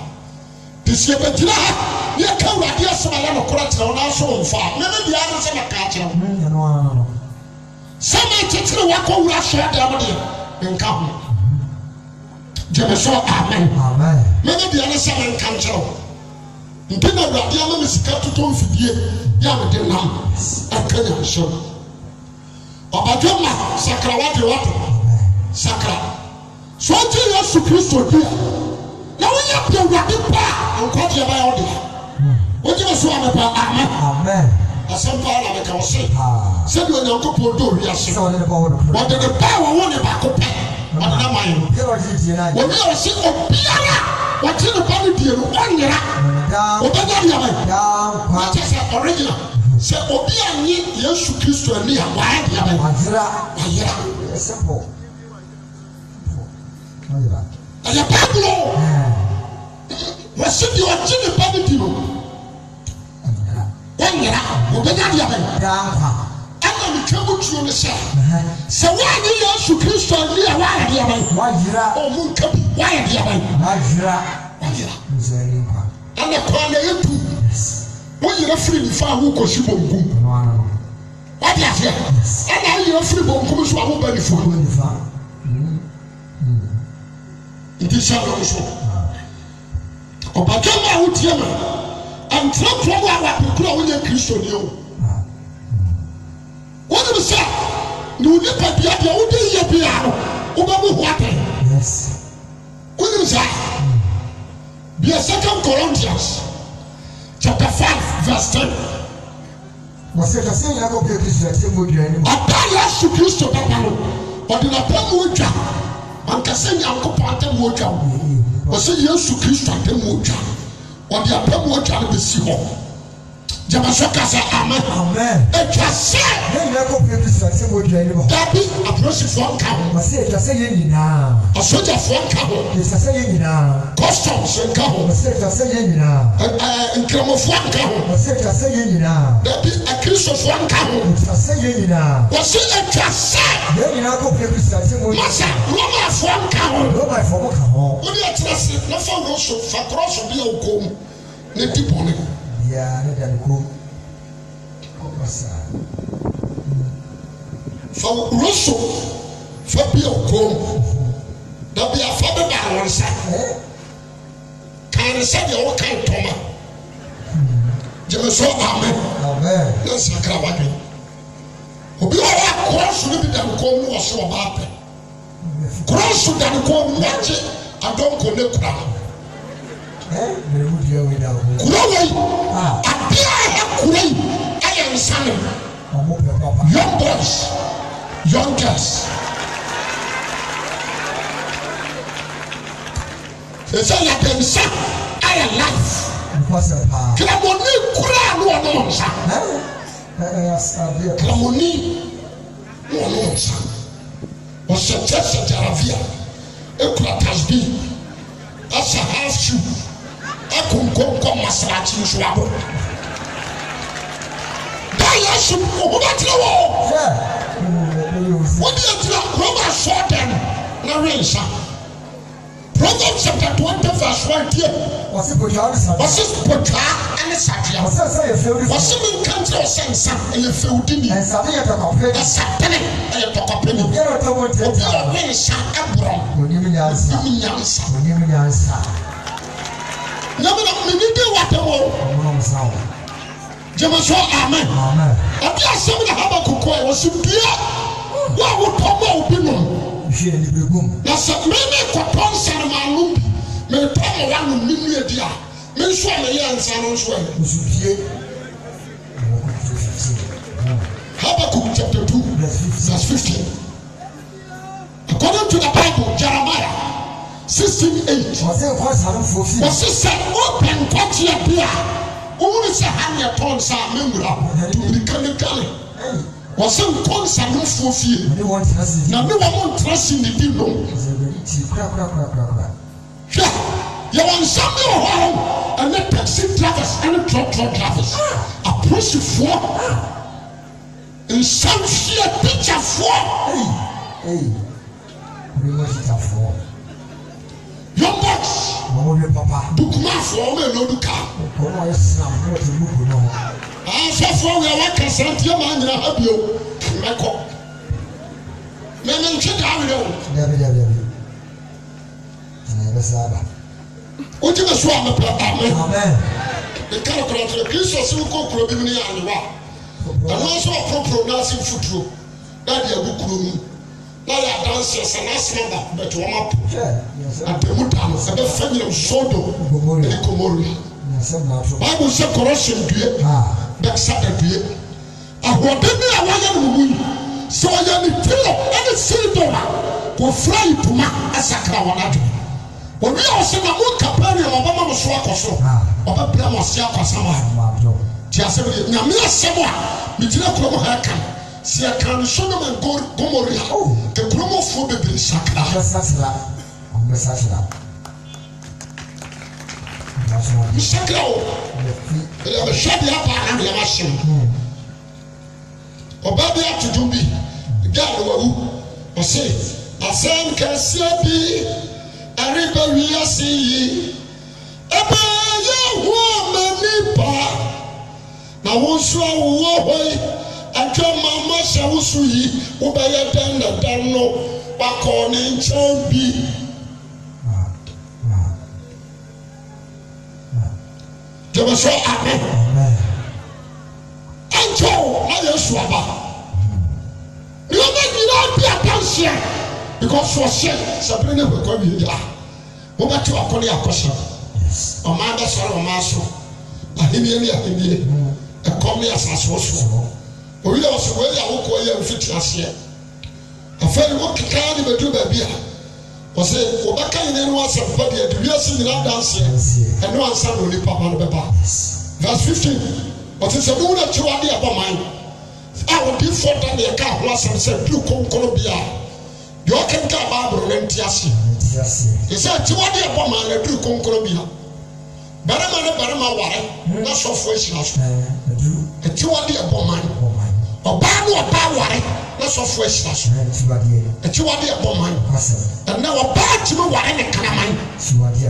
te sie bɛgyina ha ne yɛka Awurade asɛm a yɛ nokora kyerɛ wo nanso womfa a mene deɛ ane sɛ meka kyerɛ wo sɛ menkyekyere wakɔ wura sɔɔ deɛ mo deɛ menka ho gyeme so amen mene deɛ ne sɛ menka nkyerɛ wo nti na Awurade ama me sika totɔ mfidie yɛ a mede nam aka nyanhyɛm ɔbadwo ma sakra wade wate sakra so ɔgye Yesu Kristo di a na wonyɛ pɛ Awurade pa a nkwagyeɛ bɛyɛ wo deɛ wogye me so amepɛ amen asɛm paa na meka wo se sɛdeɛ Onyankopɔn dɔ wiase wɔde ne paa wɔwo ne baako pɛ wɔde na ma yɛ no wɔne a wɔse obiara wɔte ne ba no die no ɔnyera wɔbɛnya deɛ bɛn wakyɛ sɛ original sɛ obi anye Yesu Kristo ani a waayɛ deɛ bɛn wayera ɛyɛ Bible wɔse deɛ ɔgye ne ba no di no ɔnyera wɔbɛnya deɛ bɛn ɛna metwa mu tuo no sɛ woanye Yesu Kristo ani a waayɛ deɛ bɛn ɔmo nka bi waayɛ deɛ bɛn wayera ɛna kwan na yɛtu woyera firi nifa a wokɔsi bonkum wade aseɛ ɛna ayera firi bonkum so a woba nifa nti sɛ no so ɔbadwa ma a wotie ma ɛntena kurom a wapekuro a wonyɛ Kristoni o wonem sɛ ne wo nipa bia deɛ wode yɛ bia no wobɛmu ho atɛn wonem sɛ bia 2 Corinthians chapter 5 verse 10 wɔsɛ kɛsɛ nyina kɔ pɛ Kristo ate mu dua ni aba Yesu Kristo bɛba no ɔde na pɛ mu odwa ankasɛ Nyankopɔn ate mu odwa wɔsɛ Yesu Kristo ate mu odwa ɔde apɛ mu odwa no bɛsi hɔ gyama so ka sɛ amen atwa sɛ nyina kɔ pɛ Kristo ate mu dua ni dabi apolisifoɔ nka ho wɔsɛ atwa sɛ yɛ nyinaa asogyafoɔ nka ho atwa sɛ yɛ nyinaa customs nka ho wɔsɛ atwa sɛ yɛ nyinaa nkramofoɔ nka ho wɔsɛ atwa sɛ yɛ nyinaa dabi akristofoɔ nka ho atwa sɛ yɛ nyinaa wɔsɛ atwa sɛ nyina kɔ pɛ Kristo ate mu masa Romafoɔ nka ho Romafoɔ mo ka ho wode akyerɛ se na fa wuro fa korɔ so bi a wokɔ mu ne di bɔne ya ne da ko kɔsa fa wuro so fa bi a wokɔ mu da bi a fa bɛba wɔn nsa kan ne sɛdeɛ wokan tɔma gyeme so amen na nsakra wadwen obi wɔ hɔ a korɔ so no bi da ne kɔn mu wɔ sɛ ɔbaa pɛ korɔ so da ne kɔn mu wagye adɔnkɔ ne kura kura wei adeɛ a ɛhɛ kura yi ɛyɛ nsa no young boys young girls ɛsɛ yɛde nsa ayɛ life kramoni kura a ne ɔno nsa kramoni ne ɔno nsa ɔhyɛ kyɛ sɛ gyaravia ɛkura tasbi asa half shoe akonkonkɔ masrakye nso abo da Yesu wobɛtena wɔ wode agyina Roma sɔɔdan na rensa Proverbs chapter 20 verse 1 dear. What's it put you on the side? What's it put and it's at you? What's it say? What's it mean country or sense and you feel didn't and something at a company? That's happening. I talk up in the You're not about to win shot abroad. When you mean answer. When you mean answer. No, we need what the world. Jamaso, amen. Amen. I guess some of the Habakkuk was in dear. What would come out in them? You should be boom. That's a many coupons and my room. May tell one million dear. May show me answer on swell. Habakkuk chapter 2, verse 15. According to the Bible, Jeremiah 16:8. Was it said, open touch your beer? Only say hang your tongues are memorable to the Canadian. Was some concern for fear. Now, no one trust in the deal. You want some home and let taxi drivers and truck drivers approach you for in some sheer picture for. Hey, we must have for your box. Bookmark for me, no duka. I saw for we are working something man in a hobby. Meko. Men check how we do. What you must want to amen. The character of Jesus who go pro bimini anwa. And also a pro pronouncing footro. That they are book. Now they are dancers and that's number, but warm up. And the Mutam, the family of Sodo, and Comoria. Bible said corruption, that's Saturday. I want to be a woman. So I am a pillow and a silver. Go fly to my Asakawanadu. When we are saying a good companion of Obama Swako, or a Brahma Siaka Sama. Just Namia Sama, Mijina Kromo Hakan. Si a can show them and go Gomoria. The Kromo for the Saka. Sakao, they have a shabby up and the machine. Obabia to do be the guy who say, I say, Cassidy, a river we are seeing. About your woman, now once you are away. And your mama shall see who by a tender than no back on in champi. There was so amen. And Joe, I just swabba. You may not be a pension because for shame, Sabrina will come here. Over to a colleague question. Amanda Sorrow Maso, a Himian, a comely as a we also wear our coy and fit last year. A fair walk can't even do baby. Was it for back in any one somebody at the real singing out dance here, and no answer only papa on the papa. Verse 15. But it's a rule that you are there about mine. I will give for that the car was and said, Blue Colombia. You can get Barbara and Tiasi. He said, you are there about mine, a Blue Colombia. Barama, that's of which last. A 2 are there about mine. Obano power, that's of fresh. A 2 are there about mine. And now a bad to know what any kind of mine.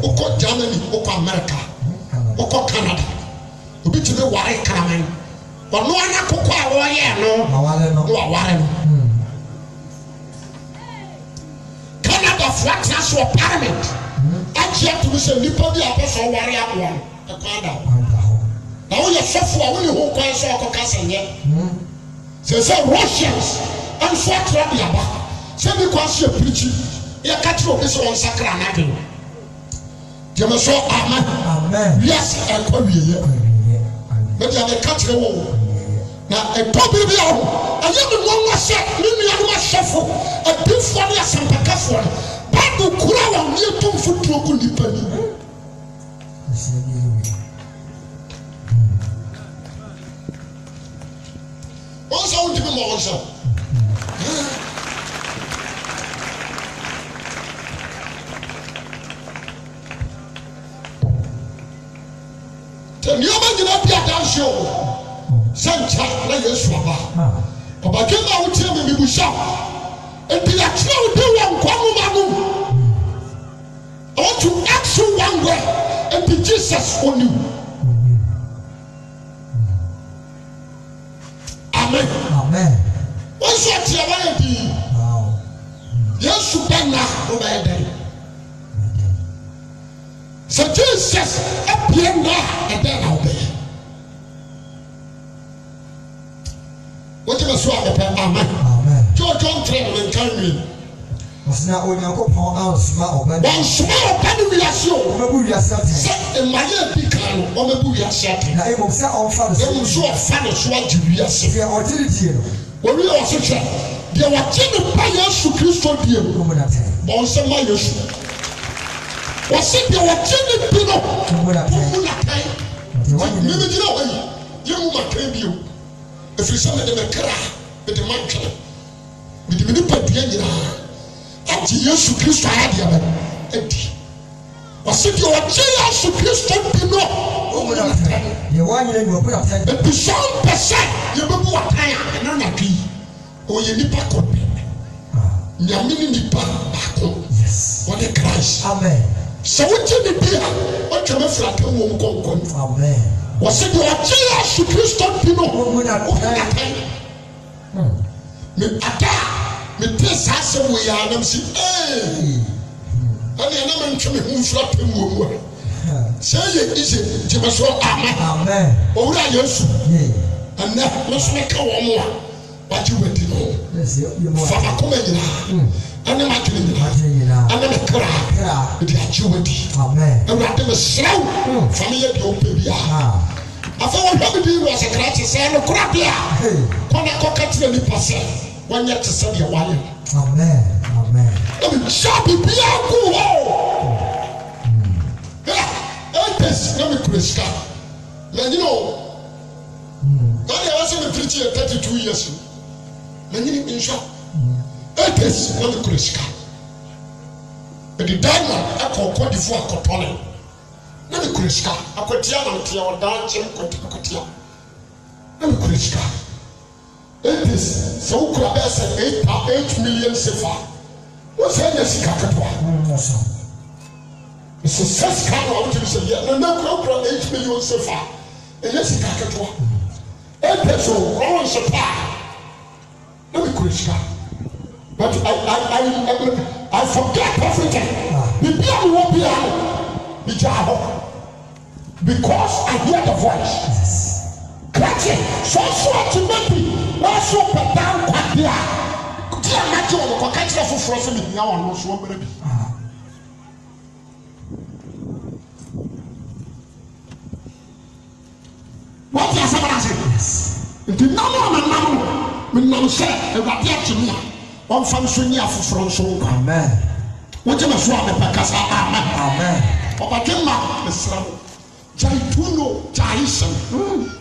Oko Germany, Oko America, Oko Canada. You be to know what I can mine. But no one could call no. Canada flat national parliament. I can't to say Nipodi Apostle Warrior one. A Canada. Now you're so for only who calls Oko Castle yet. Say Russians and swat Rabiaba. Say because you're preaching, you're catching up this one sacrament. You must show amen. Yes, and come here. But you have a catch the wall. Now, a probably be out. I never know what said, Mimi and my shuffle, a big funny as some Pacafon. But the Kura near 2 foot to a good penny. What's on to be more so? Tell you about the dance show. Santa, like a swabba. But I came out to me, we shall. And the actual do one, I want to ask you somewhere and Jesus on you. Amen. Amen. What's your theory? Wow. Yes, you can now over there. So Jesus appeared now and then I'll be. What you must swap the Amen. Amen. John train and carry me. Was not only a couple of small, but one small penny we are so. we are something. Set in my ear, become on the booty. I will set on fire. am so funny, so what you are saying. Or did it? When we are such a there were 10 players to Christo dear woman at on some minus. Was it there were 10 people who would have time? You woman came you. If you send them a cry with the mantra with the minute. Ati Yesu Kristo ayade edi wasi di oje Yesu Kristo bino ye wanyere ni obu atan e some percent ye bebu atan na na twi o ye nipa ko nyame ni nipa bako yes what a Christ amen so what you be here o tweme frata wo mkonkon amen wasi di oje Yesu Kristo bino o na atan me ata me test as we are and see eh and the man to me who flap him wo say is it so amen o ra yesu and na let's make a woman what you went to know yes you more fa come nyina and ma tuni nyina and me kra the achiwedi amen and ra dem slow family be open bia afa wo hwa bi was a kra say no kra bia kona kokati ni pase when you to say your wife. Amen. Amen. Shall be cool. Let me Christa. Then you know, God has been preaching 32 years. Then you need shop. Let me Christa. But the diamond, I call quite before Cotton. Let me Christa. I could tell them to your dancing. Let me Christa. It is so close at 8 million sefa. What's that? Yes, Kakatwa. It's a first kind of to say, yeah, no, 8 million sefa. And yes, Kakatwa. It is so wrong, Sapa. Let me quit. But I forget everything. The people won't be out. Because I hear the voice. So to me. What's up and down quite there? Dear Matthew, what kind of frozen in now and was one baby? What is somebody? It did not know my mom said, and what yet to me. One function here for so. Amen. What you must want the Pacasa? Amen. Or I came out, Miss Ram. Jaituno, Jaison,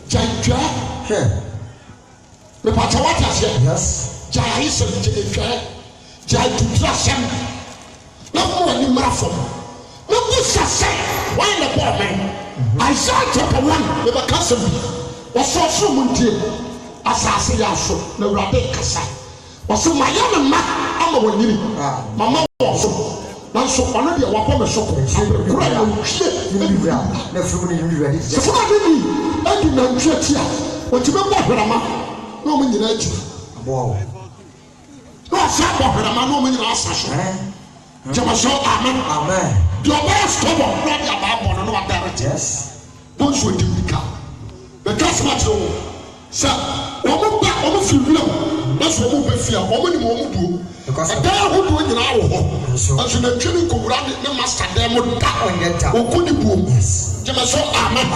Jaitra. The Pata what I said, yes, Jaison, Jai to trust him. No more than Marathon. No good say, why the poor man? I saw chapter 1 with a cousin. Was so soon, as I say, also, no rabbit cassa. Was so my young man, I'm a winning. Mamma also. Now, so one of your wapama shop, shit, you live there. Never really ready. So, I did not church here. What you remember, no one in it. Wow. No, somebody, I'm no one in our session. Jamasho, amen. Your best trouble, not your bad one, no matter. Yes. Don't show you the car. The gas matter, sir. Almost you know. That's what we fear. How many more do? Because I don't know in our home. As in the training could run the master them on that. Or could you boom? Yes. Jamasho, amen.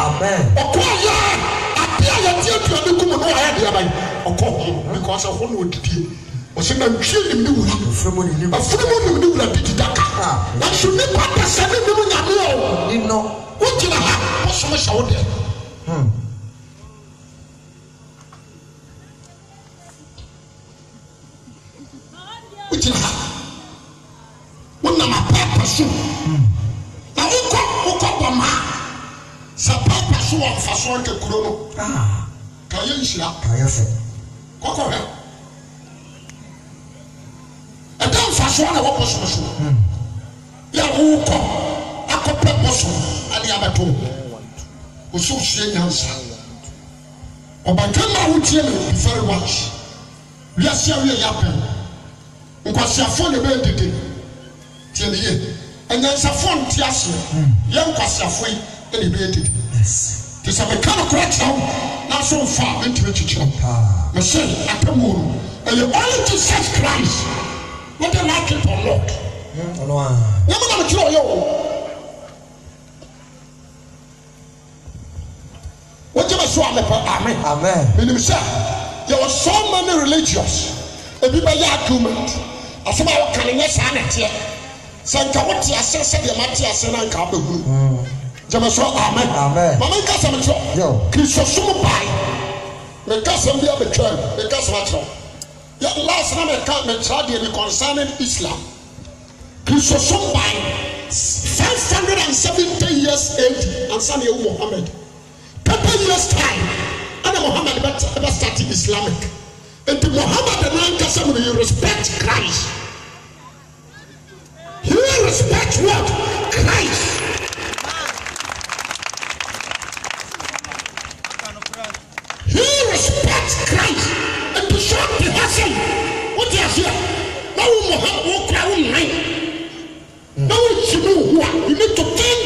Because of one would be. Was in a chilling new from when you knew that did that. That should be part of 7 million. You know, what did I have? What's so much out there? Which is one of my purpose. Now, who come on my purpose of Fasson to Kurono? Kayan, Coco. And then Fasson, I was so. Ya who come? I could put so ani abeto osu hye nyansa obadwema wotie me very much wiase awie yapen nkwasiafo ne be dede tie ne ye enyansafo ntiase ye nkwasiafo yi ne be dede to say me can correct now na so far into it chicho me say atamuru and you only Jesus Christ whether like it or not no na me kiro yo what you so amen amen meaning say there were so many religions everybody argument asoma wo kan nya sa na tie sanka wo tie asese de ma tie asese na nka abegu Jamaso amen amen mama nka samcho yo Kristo sumu pai me ka sam bia betwa me ka samcho ya last na me ka me try dey concerning Islam Kristo sumu pai 570 years AD and son you Muhammad 30 years time and Muhammad ever started Islamic and Muhammad and nka sam you respect Christ you respect what Christ Christ and to show the hustle. What is here? Now Muhammad will crown mine. Now you know what you need to think.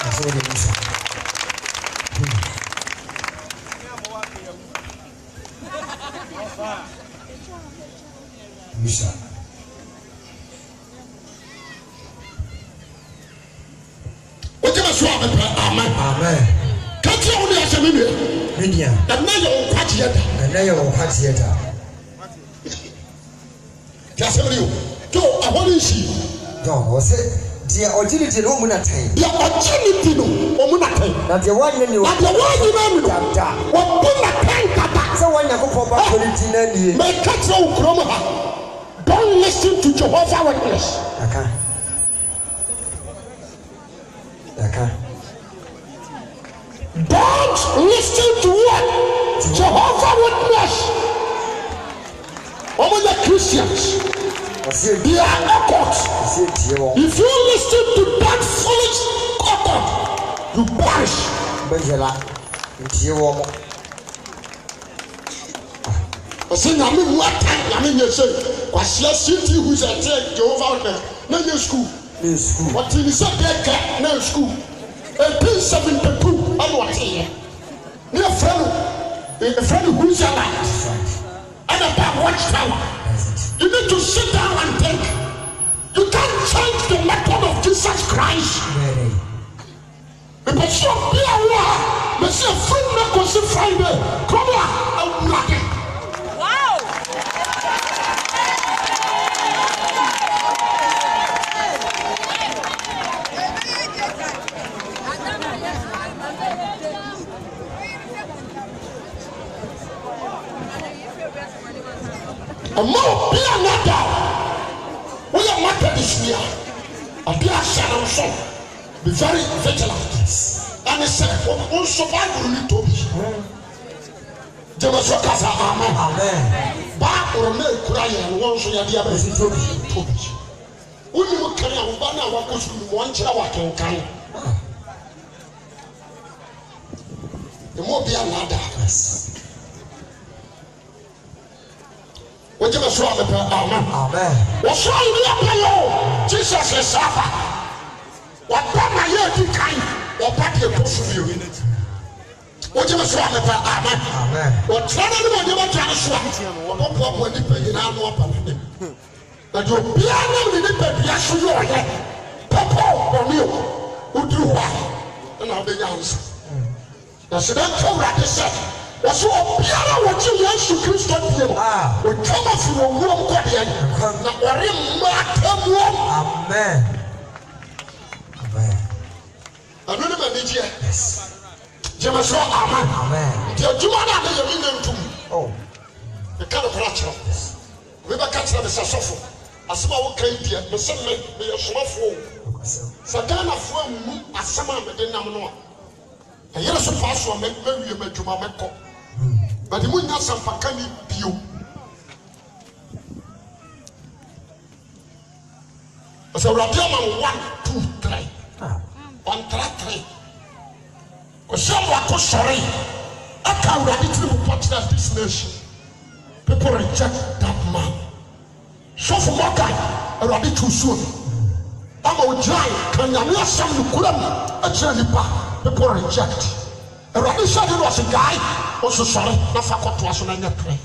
That's what it is. Musa. What do you say? Amen. Amen. Kati oni asemini media na yo kwati yeda na yo kwati yeda kasemini yo to ahori shi don o se dia ogility no mu na tan dia ogility no o mu na tan na dia wanye ni o na dia wanye na mi da o bu na tan kata se wanya ko po ba quality na nie me kati o krom ha don't listen to Jehovah Witness aka don't listen to what? Jehovah Witness. All the Christians, they are occults. If you listen to that foolish occult, you perish. I say, I mean, what time? I mean, you say, Kwasia City, who's a Jehovah Witness, no new school. What is that? No school. 1872, I want to hear. Near friend who's your life. And about watchtower. You need to sit down and think. You can't change the method of Jesus Christ. Because you're here, but you're free not to see Friday. Come on, I'm nothing. Wow. A more be another. We are not this year. A dear shadow son. Be very vigilant. And it's on survival you told me. Demonstrate amen. Amen. Back or no crying once you are the other told me. When you carry a banner, what goes from one chair, what can kind. The more be another. What you must run the amen. Amen. What's wrong with you? Jesus is Sapa. What Papa you kind? What Papa push you in it? What you must run the amen. Amen. What trying to do what you swap? What Papa depend in our no Papa. But you piano in the baby, I show you. Papa or you who do what? And I'll be answer. That's the answer that is said. That's what piano what you want to Christian people. We come up from a warm guardian. Amen. Amen. I don't know the year. Yes. James amen. Amen. The Jumana is a million to me. Oh. The kind of natural. We were catching the Sasofo. As well, okay, dear, the same may be a small fool. Sagana from a summer, but then I'm not. And you're so fast to make me a Jumameko. But the moon has some Pakani Pio. So Radium 1, 2, 3. 1, 3. Because sorry. I can't ready to report this nation. People reject that man. So for more time, ready too soon. I'm a giant. Can you hear some Kuram? People reject. Ready said it was a guy. Also sorry, not for what was on a pray.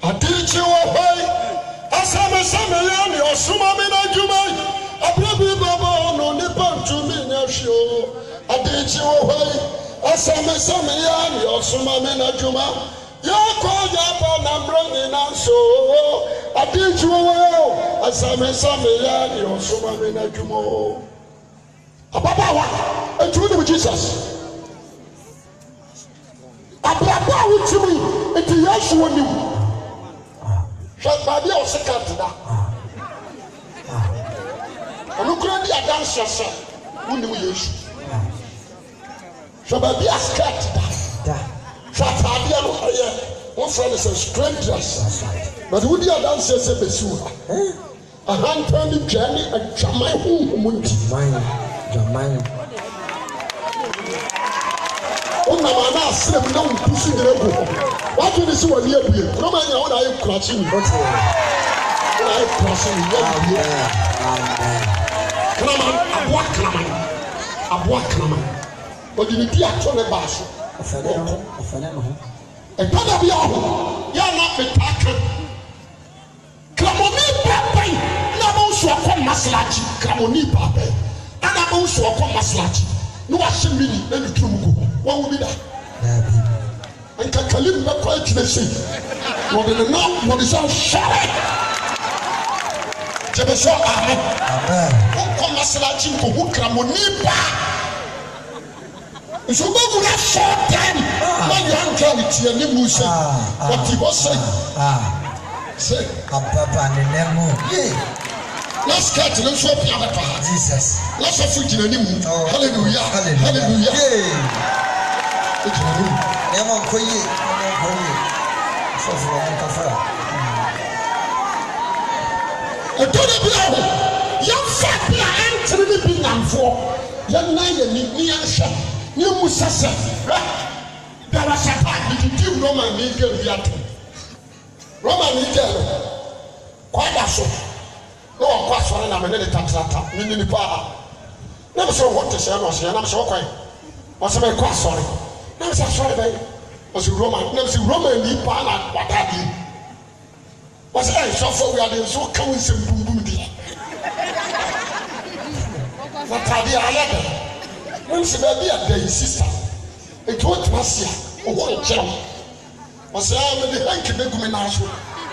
I did you away. Asamesame or Sumamina Jumai. A baby baba no nippon to me now show. I did you away. Asamesame or Sumamina Juma. Yako Yapa Nambrang in Anso. I did you away. Asamesame or Sumamina Jumo. A Baba, and true with Jesus. A Baba with me, and the Yashua knew. Baby, I was a cat to that. I'm not going to be a dancer, sir. Who knew you? So, baby, I scared to that. So, I don't know. One friend is a stranger. But who did I dance as a besura? A hand turning journey and Jamai who Jamai. Oh, no, I'm not saying no pushing the level. What do you see what you're doing? No man, I am crushing. I am crushing. I'm walking. But you need to actually bash. And part of you're not the tacker. Clamoni Papa, Namos or come Maslachi, Clamoni Papa, and Amos or come Maslachi. No, I should really let the true go. What will be that? And Kakalim not quite the same. What in the north, what is our shot? Jebeso, amen. Come Maslachi, who Clamoni Papa. So go to that short time. My young quality and you say what he was saying. Say, Papa, let's get to the shop. Jesus, let's have food in the moon. Hallelujah, hallelujah. I don't know. Young fat, I am telling you, I'm for young night and me and shop. You must say, there was a time you give Roman Miguel Viato. Roman Miguel, quite a so. No, of course, I'm a little tax, meaning the power. Never saw what to say, I was here, and I'm so quiet. Was a quite sorry. Never said sorry, baby. Was a Roman, never see Roman in Pana, what I did. Was I so for we are the so coming some boom dear. What I did, once baby at the sister, it won't pass here, or one gem. Was I with the hanky beguminage?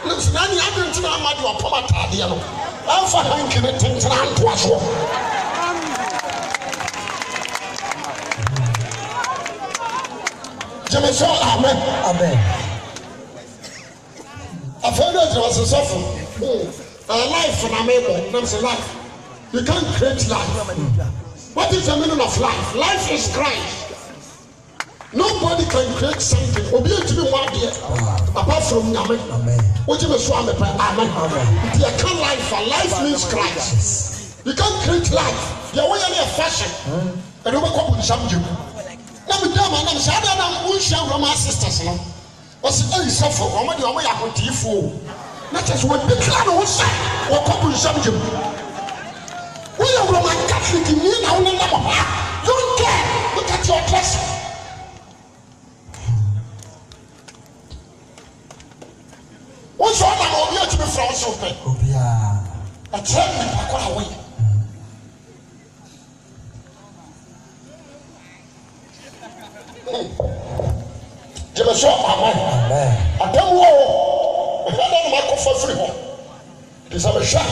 Looks none other than I'm at your pomata. I'm for hanky the things around to us. Jimmy saw amen. I've heard that was a suffering. A life and a mabel, that's a life. You can't create life. What is the meaning of life? Life is Christ. Nobody can create something. Obey to be one day. Apart from Amen. What you must want Amen. You can't life. Life means Christ. You can't create life. You're way in a fashion. And you wake up with some Jew. Now we damn and I'm sad that I'm going to share from my sisters. What's it very suffer? Or when you're way up with you for. Not just what the clan will say. Or couple some Jew. We are Roman Catholic in you now. You don't care. Look at your dress. What's all I'm over to be from so bad? I tell you, I got away. Jimmy Shaw, amen. I don't know. I don't know my for free. This is a shot.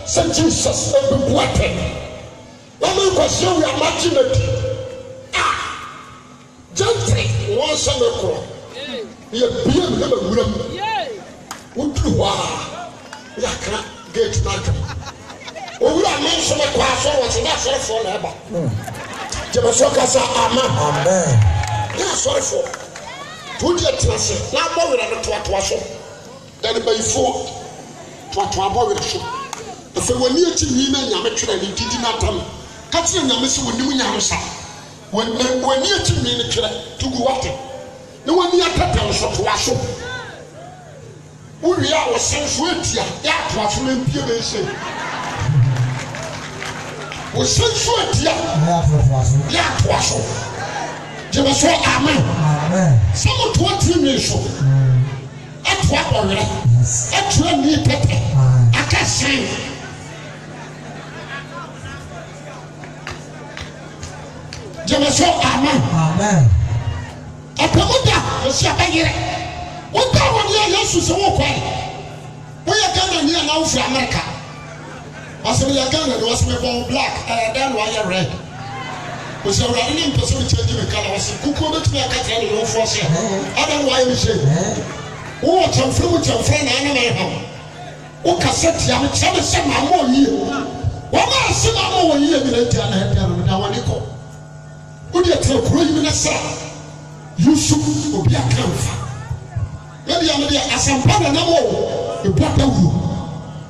Saint Jesus and be blessed. Let me question we are matching it. Gentry, one Sunday. He had been a woman. Wow, Yaka, get Malcolm. Oh, we are mentioning a class or what's not sorry for ever. Jamasoka, amen. Amen. Yeah, sorry for. to di atrase na abɔwere no toatoa so dan bayifo toatoa abɔwere so efe wani ati nyi na nyame twere ne didi na tam ka kyerɛ nyame se woni mu nyame sa wani ati nyi ne twere tugu wate ne wani atata so toa so uwi a wosen so atia ya toa so na mpie be se wosen so atia ya toa so jeba so amen some to what me so atwa ore atwa ni tete akasan jeba so amen apamuda osi abayire wonta woni ya Yesu se wo kwai wo ya Ghana ni na wo fra America waseme ya Ghana ni waseme bon black then wa ya red osi awurade ne mpese bi change me kala wase kuko betumi akatra ne wo force adam wa ya mi she wo chamfre mu chamfre na ana me ha wo cassette ya me chame se ma mo yi wo ma se ma mo yi e mi na tia na he pia no da wani ko wo dia tra kuro yi na sa Yusuf obi akanfa maybe I'm there as I'm part of the whole. The black of you.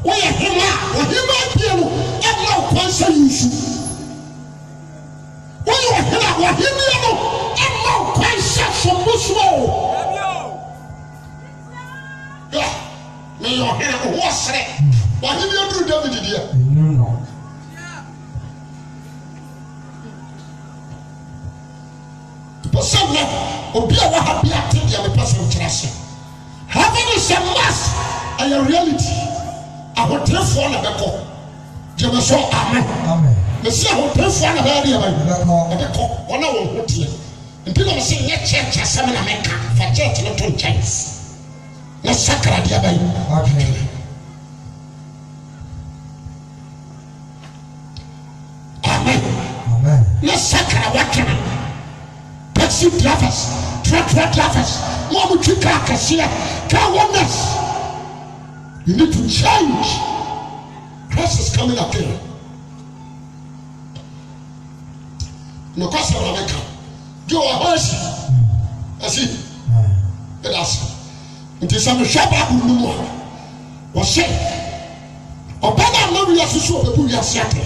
Why a hima, piano, and now Pansa Yusuf. Why you are here, what him, and now Pansa from Musmo. Yeah, may your hair was it. What did you do, David? Dear? But some will be a happy activity of a person trust. Heaven is a must and a reality. I will tell for the Beko. Jemaso, amen. The sea will tell for the area by the Beko. 1 hour, what year? And people are saying, yet church has 7 America for church not on chance. Let's sacra the Abbey. Amen. Let's sacra what can taxi drivers, truck drivers. Mom, you can't cashier, can't wonders. You need to change. Christ is coming again. No question of America. You are mercy. I see. That's it. Is some shop up with no more. Was said. Obama, no, we are so the Buya Sate.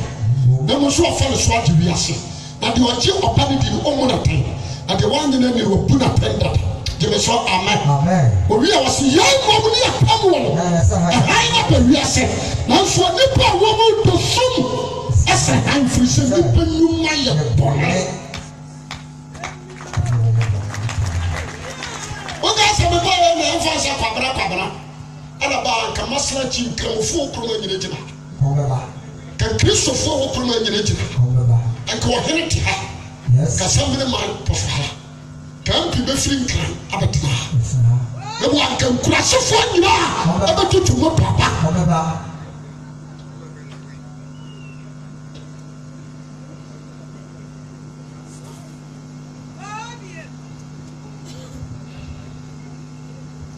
There was so far as what we are saying. And you are chill upon it in almost a time. And the one in the name of Puna Penda. Jemaso amen. We are was young woman here come a high up we are saying. Now for nipa woman to sum as a hand for some nipa you my bonnet. What guys have a boy and fancy Pabra and about Kamasla Chin come full criminal in the Can Christopher criminal in the and go ahead to her. Yes, Cassandra man of her. Can't be free can abatina. The one can crash a phone now. About you to go, Papa.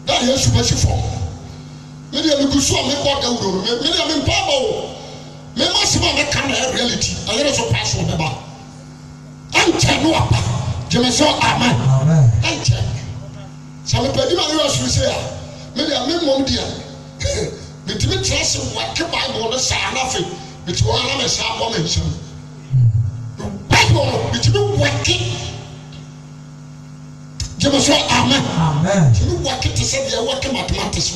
That is what you for. Many of the good song, many of them power. Many must have a reality. I also pass on the bar. I'm telling you. Jemaso amen. Enter. Some people do say, "Maybe I mean one dear." But me trust what the Bible say nothing. But one am a sample mention. Bible, but you work it. Jemaso amen. You work it to say you work mathematics.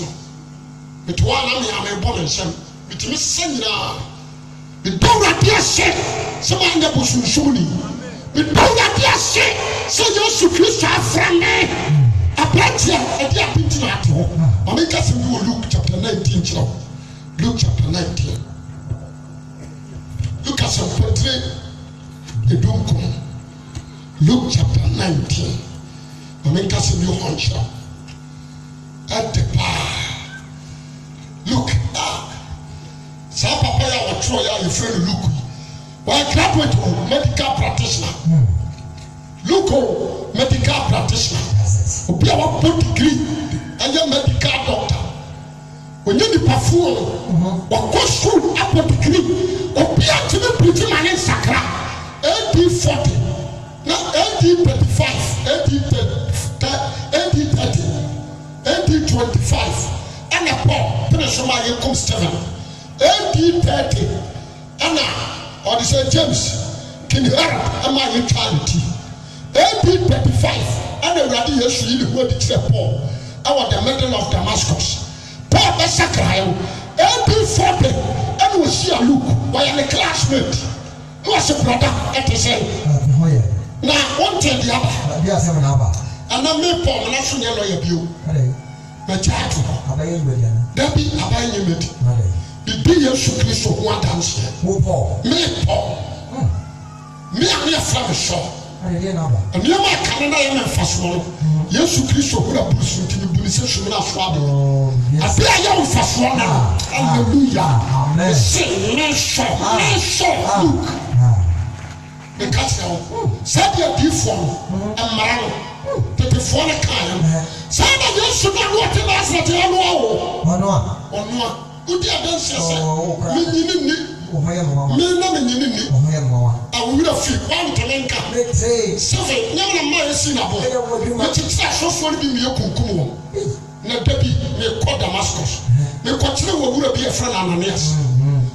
But one am a born mention. But me send now. The door at your set. Someone that was showing. The power of say, so you Christ from me. A plenty of the appeal at home. I make us do Luke chapter 19. Luke chapter 19. Look at some portrait. The Dunkum. Luke chapter 19. I make us do hunch at the bar. Look, some papa or Troy are your friend Luke. Why graduate medical practitioner? Local medical practitioner. Obi a wa put degree and a medical doctor. When you perform, wa go school up degree. Obi a to be pretty man in Sakra. AD 40, now AD 35, AD 25 and Paul finish my come Stephen. AD 30 and or the St. James King Herod and my eternity. AD 35 and the Radi Yesu who declare Paul our the middle of Damascus. Paul Besakrai AD 40 and we see a look while a classmate who was a brother at the same. Now one thing the other. And I made Paul and I should not lawyer view. My child, that be a buying unit. The dear Christ of one dance here. Me, Paul. Me, I'm a flower shop. And you are Canada and fast one. Yes, Christ of one person to the Buddhist of Swab. I feel a young fast one. Hallelujah. Say, no shop, look. The castle said your deform and Marano. The phone kind. Say that you should not want to last at your law. Or no, good dear dancer. I would have feel one to link up. Seven, never mind, Sinabo. But it's so for me, your Kunkumo. No, Debbie, may call Damascus. May continue would be a friend Ananias.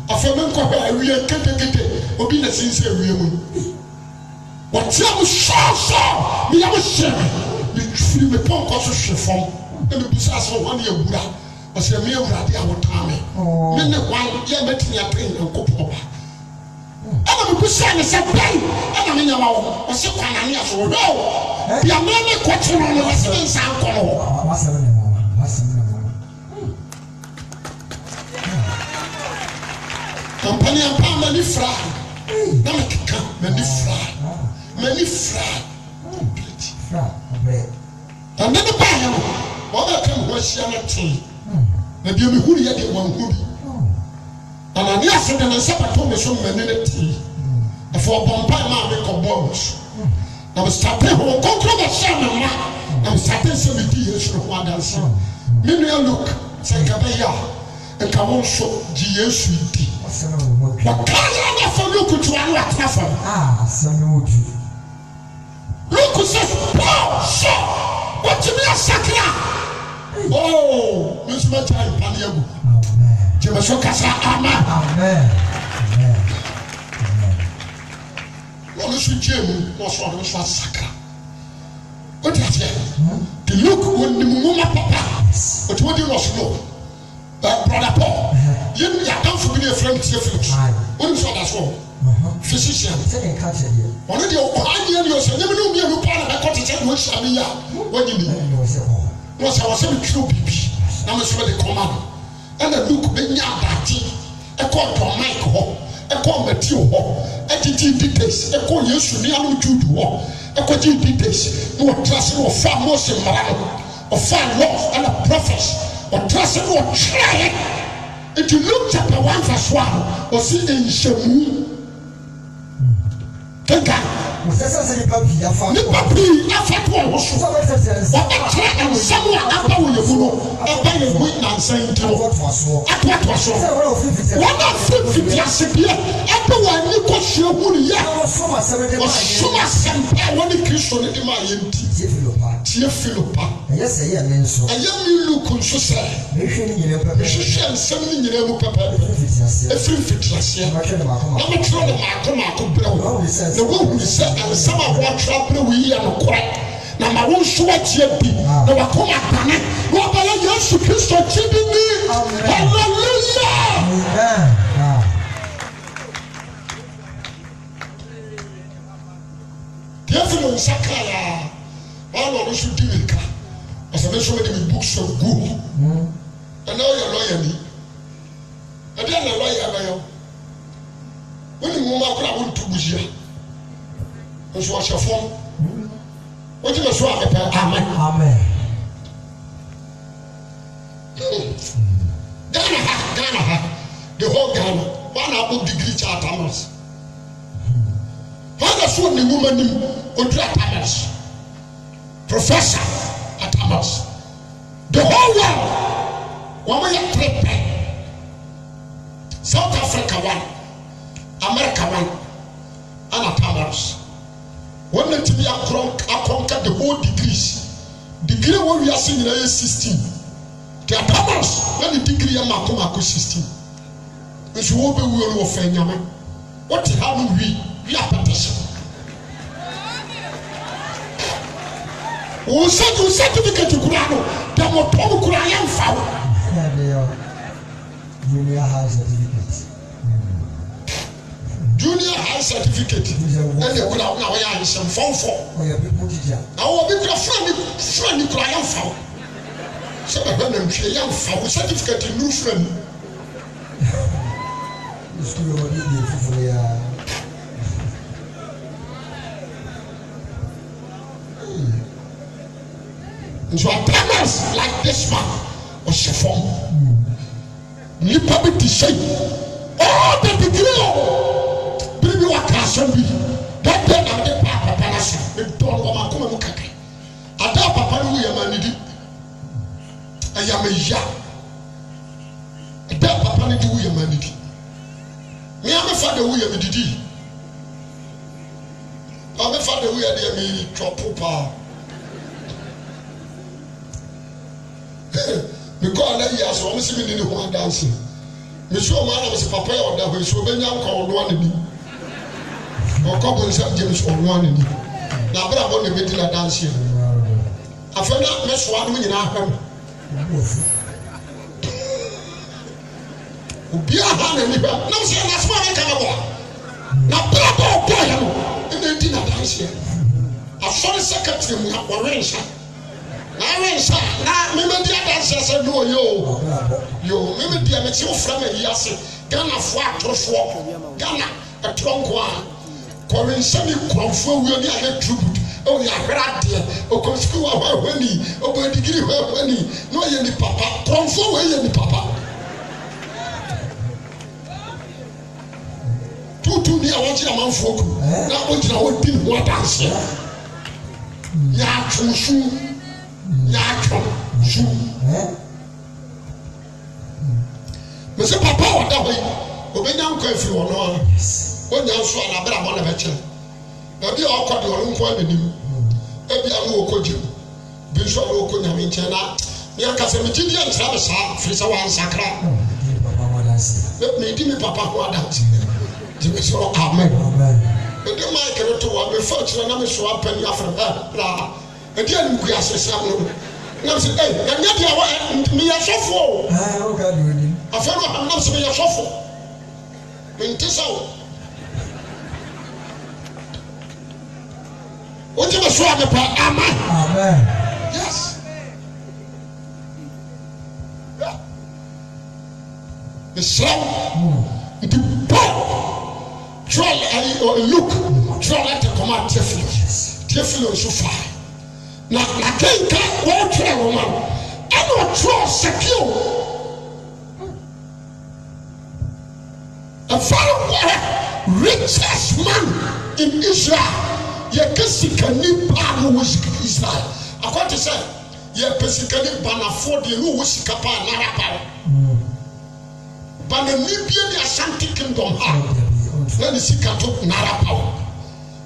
A feminine, we are getting or be a sincere woman. What you saw, me, I was sharing. You feel the punk also from the business of 1 year. Was a mere radi our time. Then the one year met me a train and cook. I'm a person is a play. I'm in your mouth. Or sit on a year or no. You are merely question on the residence. Company and family fry. Many fry. Many fry. And then the buyer, what I can wash your tea. Maybe you will get one good. And I never said that I suffered from some tea. For Bombay, my bones. I was starting home, go to the shaman. I was starting 70 years from one dance. Many look, say Cabaya, and come on, show GSUD. What can I never look at one like nothing? Ah, some look who says, oh, so, what you mean, Sakra? Oh, Miss Matai Paniabu. Jimasokasa, amen. Amen. What is your Jim? What's wrong with Sakra? What is it? The look when the Mumma Papa, but what do you not know? Brother Paul, you don't for me a friend to your Phillips. What is that so? Physician. One of your ideas, you never knew me a part of a cottage and which I mean, when you know. Was I was a true baby. I was ready to command. And I look at Yabati, a call to Michael, a call Matthew, a details, a call Yasunia to do, a call details, no trust or far more than Marano, or far love and a prophet, or trust or try. If you look chapter 1 verse 1, or see in Shamu, thank God. And some of what trouble we are correct. Now, my own sweat yet be. Now, I come at Panic. What are you used to Christ or chipping me? Hallelujah! Definitely, Sakaya. All of us should do it. As I mentioned in books of good. And now you're lawyer. And then a lawyer. When the woman want to be nso ɔhyɛ fam wɔgye me so a mepɛ amen Ghana ha the whole Ghana one above degree chart amas one of so ne woman nim odura amas professor at amas the whole world wɔn yɛ triple South Africa one America one and at amas. One to be a conquer the whole degrees. Degree what we are seeing is 16. The Thomas, when the degree of Makomako 16, if you will be will of Fanyama, what have we are petition. Who said you certificate to Kurano, the Motomo Kurayan found. Junior high certificate. Junior high certificate. And they will have now some phone for. Our big friend Kurayan found. So I went and say, young found certificate in new friend. And so Thomas like this man was a form. You probably say, oh, the degree, baby, what can be? That day, I'm the Papa Palace, the door of Makumaka. I doubt Papa Louis, I am a ya. I doubt Papa Louis, humanity. Me, I'm a father who am a didi. I'm a father who had me drop power. Because I hear so I'm seeing the one dancing. Monsieur Man was a papa or that way, so when you call one in me. Or couple James or one in me. Now, but I want to be a dance here. I found out Miss One in our home. Be a hand and no, sir, that's why I come over. Now, Papa, boy, in the dinner dance here. I saw the secretary we have arranged. Now, maybe the other says, no, yo, maybe the amateur from a yes, Ghana flat to swap, Ghana, a trunk one, calling semi conform will be a tribute. Oh, yeah, right there, or come school about money, or go to give her money. No, any papa, conform way any papa. Two near what you among folk, now what you know, what didn't want us here. Ya, true. Nyatro ju me se papa o da hoyi obenya nko afiri wono a onya nso na bra mo na beche na bi o kode o nko ananim e bi anu okoje bi so anu okonya me nche na me aka se me gidi an tra be sa firi sa wan sakra papa mo danse me di me papa ho adanse di me so amen e de mai kero to wa me fa kira na me so apani afra bra e di anu ku asesa no na say hey na nya dia wa me ya sofo o ka do ni afero am say me ya sofo me ntisa o ti me so amepa amen yes yeah the slow it try look try let the command tefilo so far na kenka wo try woman and what trust secure a fellow richest man in Israel ye kesikani pa no Israel according to say ye kesikani banafo de no wosikapa na rapa bana nibia the Ashanti kingdom ha na the sikato na rapa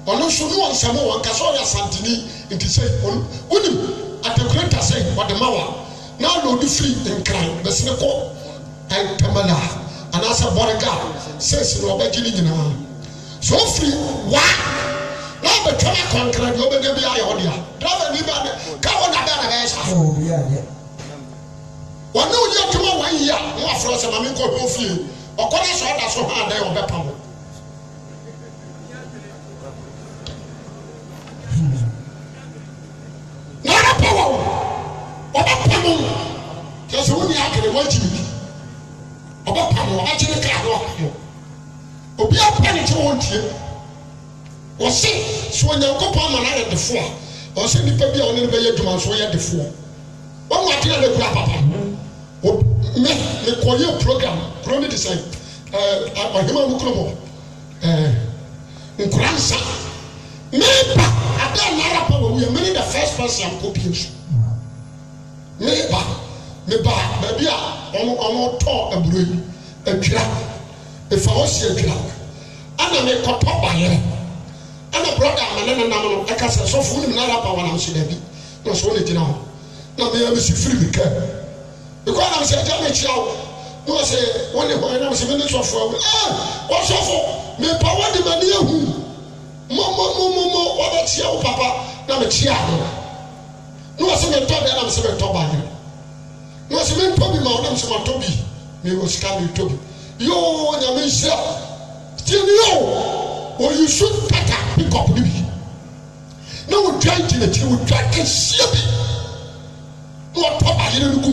ono so no onsamo won kaso ya santini nti say onim atekreta say wademawa na no do free in crime besne ko ay tamala anasa borga says no obagini nyina so free wa na be twa konkra do be bi ayo dia driver ni ba ka wona da na be sa oh yeah wona odi atuma wan ya no afro se mame ko do fie okona so da so ha da yo be pam nara power oba pam just woni akere wajibi oba pam oba chine ka do obi apani che wontie o se so nyankopon ma na de fo a o se nipa bia oni be yaduma so ye de fo won wa tire le kura papa o me koye program promise to say ahima mu krobo nkuransa meba ada na rapa wo ye me the first person am copying meba baby a omo to aburo atwira efa o se atwira ana me koto baye ana brother amana na no eka se so fu ni na rapa wana so da bi no so ne gina ho na me am si free ka because I'm saying jam chiao no say when the boy am say me so for what so for me power the money hu mo what chiao papa na me chiao no say me to be na me say me to ba no say me to be ma na me say ma to bi me go scan me to bi yo nya me share still yo or you should pick up the no we try to let you try to share bi no papa you no go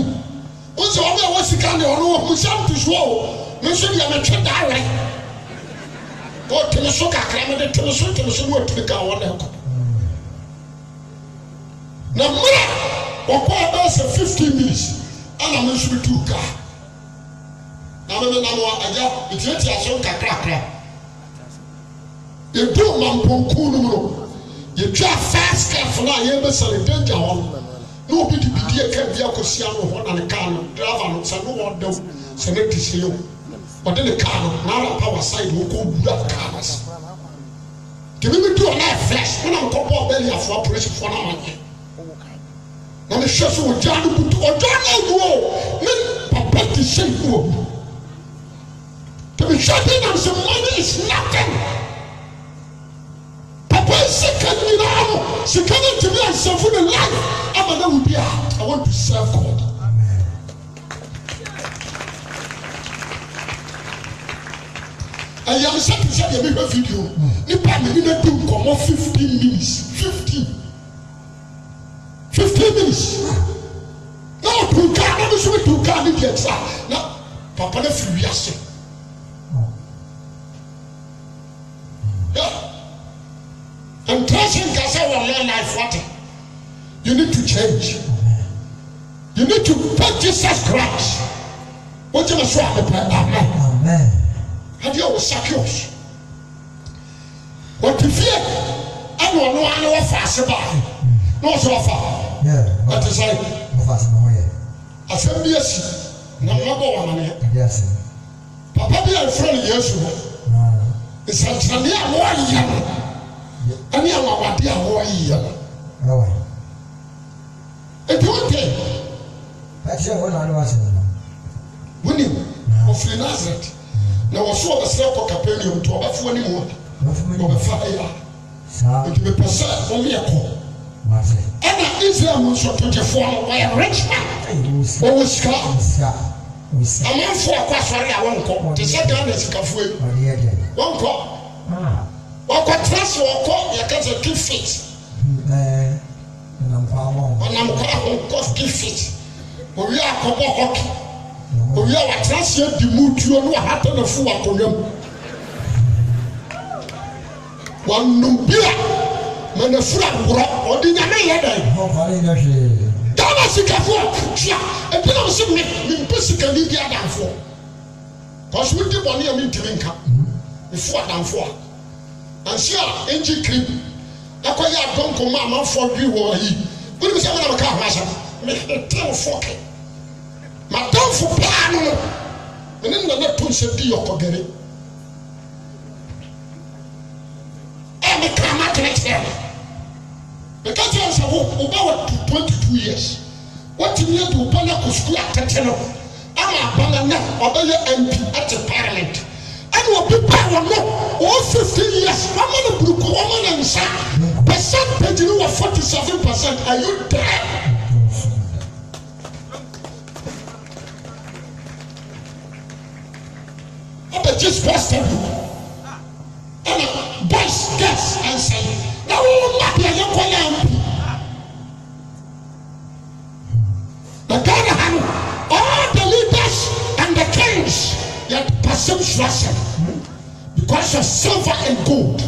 once you are what scan the no we sham to show me should be a trade direct go to the soka kra me to the so no to the ka one na mara okwa about 15 minutes and I'm should to car na me na mo aja itiati aso kakra you do mamponku no you try fast careful na you be sell danger one no be the bidie ka bia kosia no ho na car no driver no say no one down say na tisi yo but the car no na power side wo ko buda cars give me do na flash when am ko bo belly afọ operation for na man na me hwe so wo jadu butu ojo na wo me papa ti say wo to be shouting and some money is nothing. Papa is sick and you know, she coming to me and say for the life, I'm going to be out. I want to serve God. Amen. And you have said to say you make a video. You pay me in a do come on 15 minutes. 15 minutes. No, to God, I'm sure to God it gets out. Now, Papa the furious. And trusting Kasa will learn life what? You need to change. You need to put Jesus Christ. What you must swap the prayer. Amen. Have you always sacrificed? What if you? I don't know. I know what fast about. No so far. Yeah. What is I? No fast no way. I said yes. No more one. Yes. Papa be a friend yes. It's a Chania warrior. And you are what they are warrior. Oh. And you take. That's what I was winning of Nazareth. Now, I saw the circle Capernaum to about 20 more. Over fire. It will be preserved for me a call. And Israel was 24 by a rich man. Always come. A man for a question, I won't come. The second is a cafe. One call. What trust or call your cousin keep fit? And I'm called keep fit. We are couple hockey. We are trust you the mood you know happen to fool upon them. One no beer, when the front or the Yamay. Damasika for and then I was me basically the other for. Because we keep on here meeting before down for. And sure, engine cream. I call you a don't come out for you or he. When we say I'm a car, Master, make a tail fork. My dog for plan. And then the net push a deal for getting. And the car next year. Because you are about 22 years. What you need to Bana school at Teno? I'm a Bana or MP at the Parliament. And what people will know, all 15 years, how many blue woman and son, percentage you are 47%. Are you there? What the just best of you? And boys, girls, and say, now will not be a young MP. The God all the leaders and the kings. Yet perception because of silver and gold,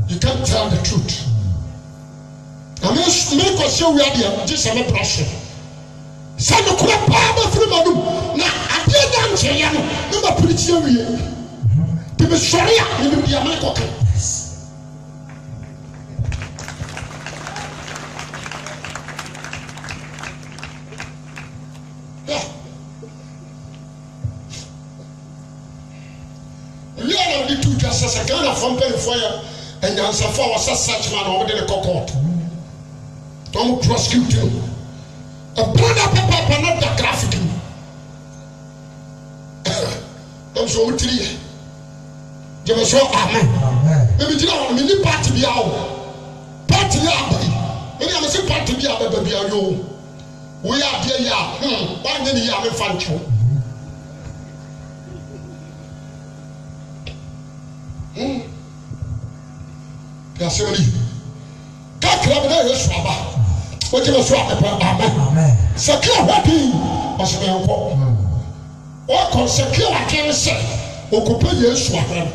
you can't tell the truth. I mean, make us show we are there. Just a pressure. Some of the power from Madu. Now, I didn't say, no, but pretty we to be sorry, you will be a Michael. As a kind of company fire and answer for was such man over the court. Don't prosecute you. A brother papa not the graphic. nso o tiri jẹmẹ sọ amen ebi gyina hɔ mi ni party bi awo party yɛ aba yi ɛni a mi si party bi aba baabi ayo wo yɛ adeɛ yɛ a wanyɛ ni yɛ a mi fa nkyɛn yasɛm ni kakra bi na yɛ su aba o jẹmẹ sọ amen sɛkɛ ɔhɔ di ɔsɛ mi nkɔ ɔkɔ sɛkɛ ɔkɛ sɛ okope Yesu ahɛn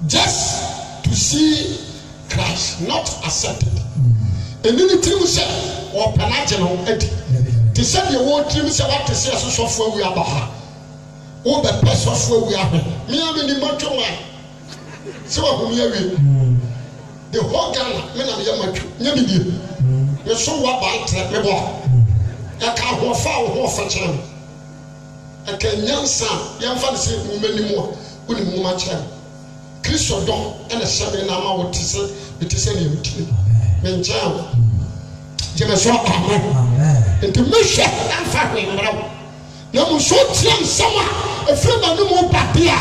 just to see Christ not accepted ɛnini tirim sɛ ɔpɛnagye no adi te sɛ deɛ wɔtirim sɛ wate sɛ ɛsosɔfo awi aba ha wobɛpɛ sɔfo awi ahwɛ mea me ni matwo ma sɛ wahome awie the whole Ghana me na meyɛ matwo nyɛ me die meso woaba ntrɛ mebɔ ɛka ahoɔfa a wo ho ɔfa kyerɛ me ɛka nyansa yɛmfa ne sɛ nwoma ni mu a wonim nwoma kyerɛ Kristo dɔn ɛna hyɛ me na ama wo te sɛ mete sɛ ne yɛmtiri me nkyɛn wo gyeme so amen nti mehwɛ ɛmfa hwee mmara wo na mu nso tia nsɛm a ɛfiri ma no mu bade a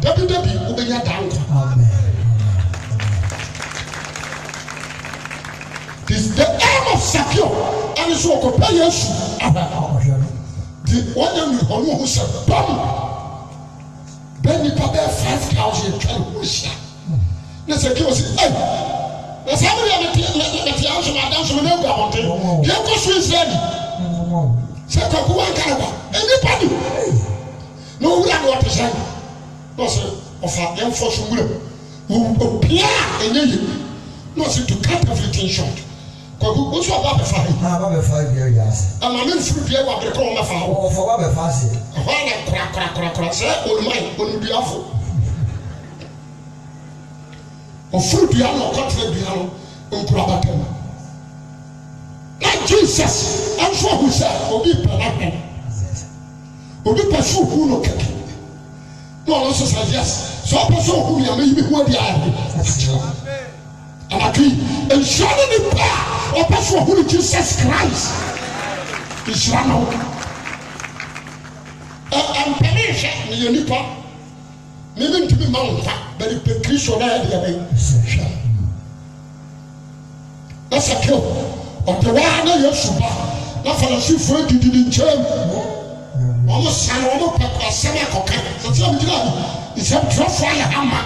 dabi wobɛnya da nkwa this the aim of secure ɛne so ɔkɔpɛ Yesu di wɔnyɛ mi ɔno ho sɛ bam bɛn nipa bɛɛ 5,000 twɛn ho hyia ne sɛ kí o si ɛy na sáà mi yɛ mɛti ansom adansom ne egu abɔnten deɛ kɔ so Israeli sɛ kɔkɔ wɔn kan wa enipa di na owura na ɔte sɛ na ɔsɛ ɔfa yɛn fɔ so wura opia enye yi na ɔsɛ to cut everything short. Kɔkɔ o sɔ ɔba bɛ fa yi. Aba bɛ fa yi bi ɛyɛ ase. Ama mi nfiri bi ɛwɔ abiri kɔ wɔn bɛ fa o. Ɔfɔ wa bɛ fa ase. Ɛhɔ ana kora sɛ onuman onuduafo. Ɔfuru dua na ɔkɔtara dua no nkura bata mu. Na Jesus ɛnso ɔhu sɛ obi pɛ n'ahwɛ. Obi pɛ so ohu no kɛkɛ. Na ɔno nso sɛ yes sɛ ɔpɛ so ohu yɛ mi yi mi hu adi ayɛ. Anaki nhyira ne nipa a ɔpɛ so ɔhuru Jesus Christ nhyira no mpɛne hwɛ ne yɛ nipa ne ne ntumi ma wo nkwa bɛde pɛ Kristo na yɛde yɛbɛyɛ hwɛ na sɛkew ɔde waa na Yesu ba na Farisifoɔ adidi ne nkyɛn ɔmo sane ɔmo pɛ asɛm akɔka sɛ sɛ megyina nsɛmtwerɛfoɔ ayɛ ama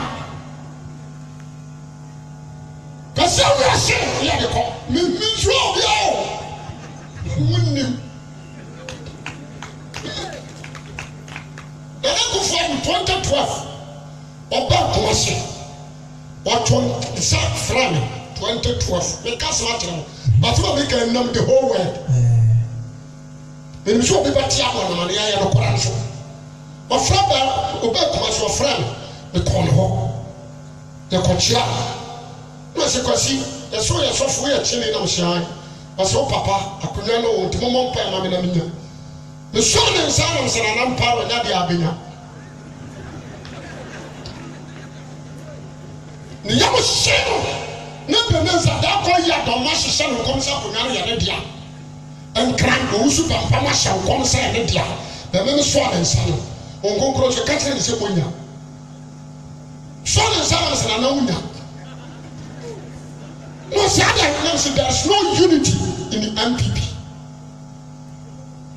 kasi awo ase yɛ de kɔ mi nsúlɔ obi awo wunnim ɛna kofo awo 2012 ɔba Kumasi ɔtɔn nsa fira mi 2012 mi kasa akyerɛ mo bàtí ma mi ka nam the whole world mɛnum sɛ obi bɛ ti abɔ namani ayɛ no kora nso ɔfra bɛ ɔba Kumasi ɔfra mi kɔn ne hɔ yɛ kɔ kyia. Na se kwasi eso yɛ sɔfo yɛ kyele na ɔhyɛ ɔsɛ wo papa akonnwa no wo ntimo mɔ mpa ma me na menya me so ne nsa na nsana na mpa ro nya de abenya ne yam hyɛ no na bɛnɛ nsa da kɔ yɛ dɔma hyehyɛ no nkɔm sɛ akonnwa no yɛ ne dea nkran owusu pampa ma hyɛ nkɔm sɛ yɛ ne dea bɛmɛ no so ne nsa no nkonkoro so ka kyerɛ ne sɛ monya so ne nsa na nsana na wonya. No, there's no unity in the MPP.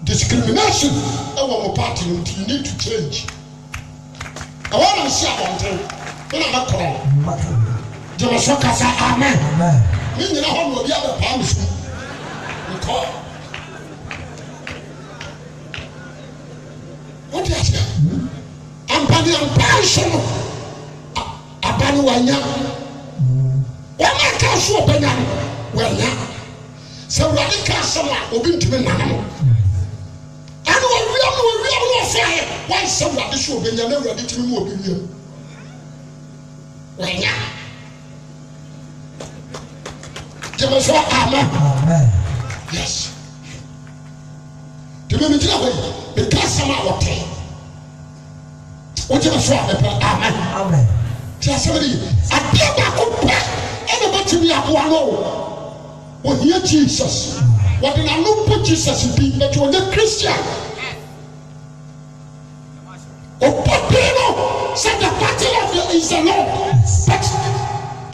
Discrimination our party, you need to change. I want to see about them. When I'm a call, Jamasoka say amen. Me, you know, will be other palms. We call. What is that? I'm banning on passion. I'm banning wɔn aka so ɔbɛnya no wɔnya sɛ wurade ka asɛm a obi ntumi nana no ɛna wɔwia no ɔfa yɛ wɔn sɛ wurade so ɔbɛnya na wurade tumi mu obi wiem wɔnya gyeme so amen yes tumi mi gyina hɔ yi mi ka asɛm a wɔtɛ wogyeme so a mepɛ amen ti asɛm de yi adeɛ baako pɛ. ɛna bɛtumi aboa no ohia Jesus wɔde n'ano bɔ Jesus bi bɛtɛ wɔnyɛ Christian Opopino said the battle is the Lord. But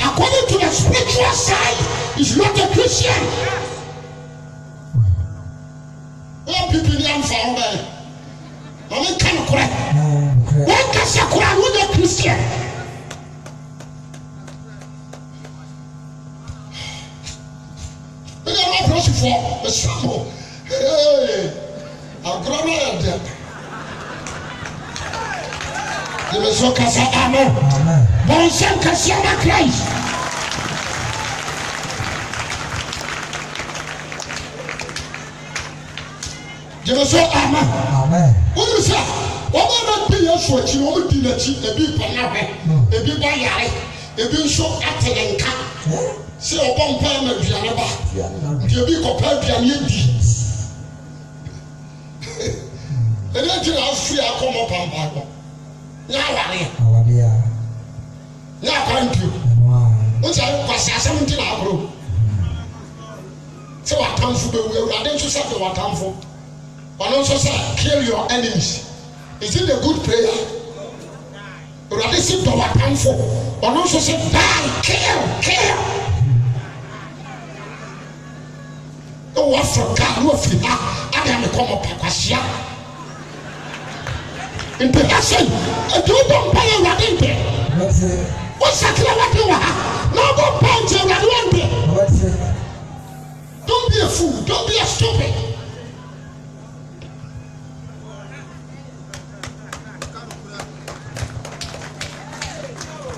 according to the spiritual side, he's not a Christian. All people in the found there. I mean, kind of correct. What does a Quran with a Christian? We are not pressing for the sample. Hey, I'm going to you will so cast amen. Bonjour, Cassiana Christ. You will so amen. Amen. What you say? What about the years for you? What did you be Panahe? A big boy, a big show at the camp. See a bomb payment, Yanaba. You be compared to your deeds. And then you ask free, I come up on Bible. Now, thank you. What's I was 17 hours. So I come for the will. I didn't say what I'm for. But also say, kill your enemies. Is it a good prayer? But I didn't say what I'm for. But also say, die, kill. No one from God, no fear. I am a come up a in the action, a double pay a radente. What's that? No more points a radente. Don't be a fool, don't be a stupid.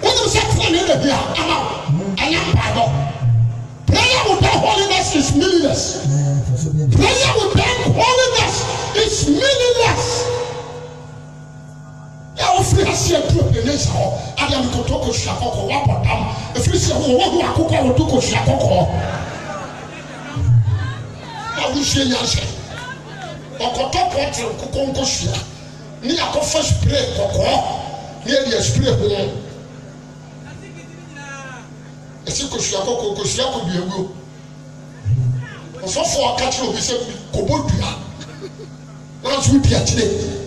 What is that for you here? I am Bible. Prayer without holiness is meaningless. Prayer without holiness is meaningless. Free as you do the nation, I am going to go to Shakoko. If you say, "What I cook, I will do Shakoko." I will say, "Yes." Okotopo Kukongo Shia. Ni a first spray Koko. Near the spray home. A secret Shakoko could be a will. So for a catcher, we said, Kobodia. That's what we are today.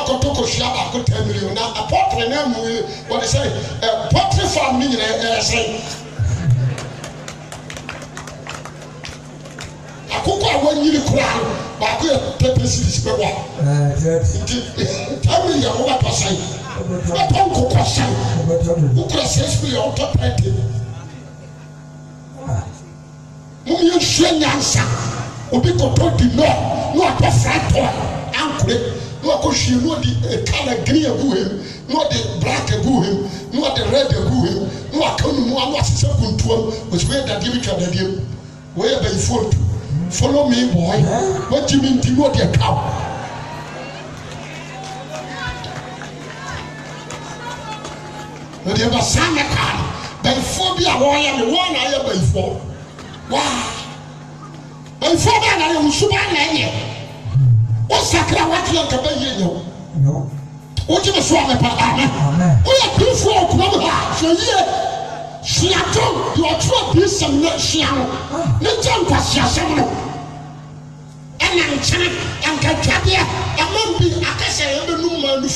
Toko Shaba could 10 million. Now, a portrait name, what they say, a portrait farm million, say. I cook when you cry, but I could take this paper. Tell me what I say. What Uncle Question? Who could say, we are top 20? Mumu Shenyansa, Ubiko told the law, not a flat toy, Uncle. No, she know the color green who him, not the black who him, not the red who him, no, I can't know what is happened to him, which way that give it to the where they follow me, boy. What do you mean to know the cow? But there was some car, by phobia, and one I am by four. Wow! By 4 men, I am super. What's that? What you can be? No. What you saw me, Amen. We are two folk, no, so yeah. She had told you are true, this and not Shiano. No jump as Yasano. And I'm China and Katia, and won't be a case of the new man.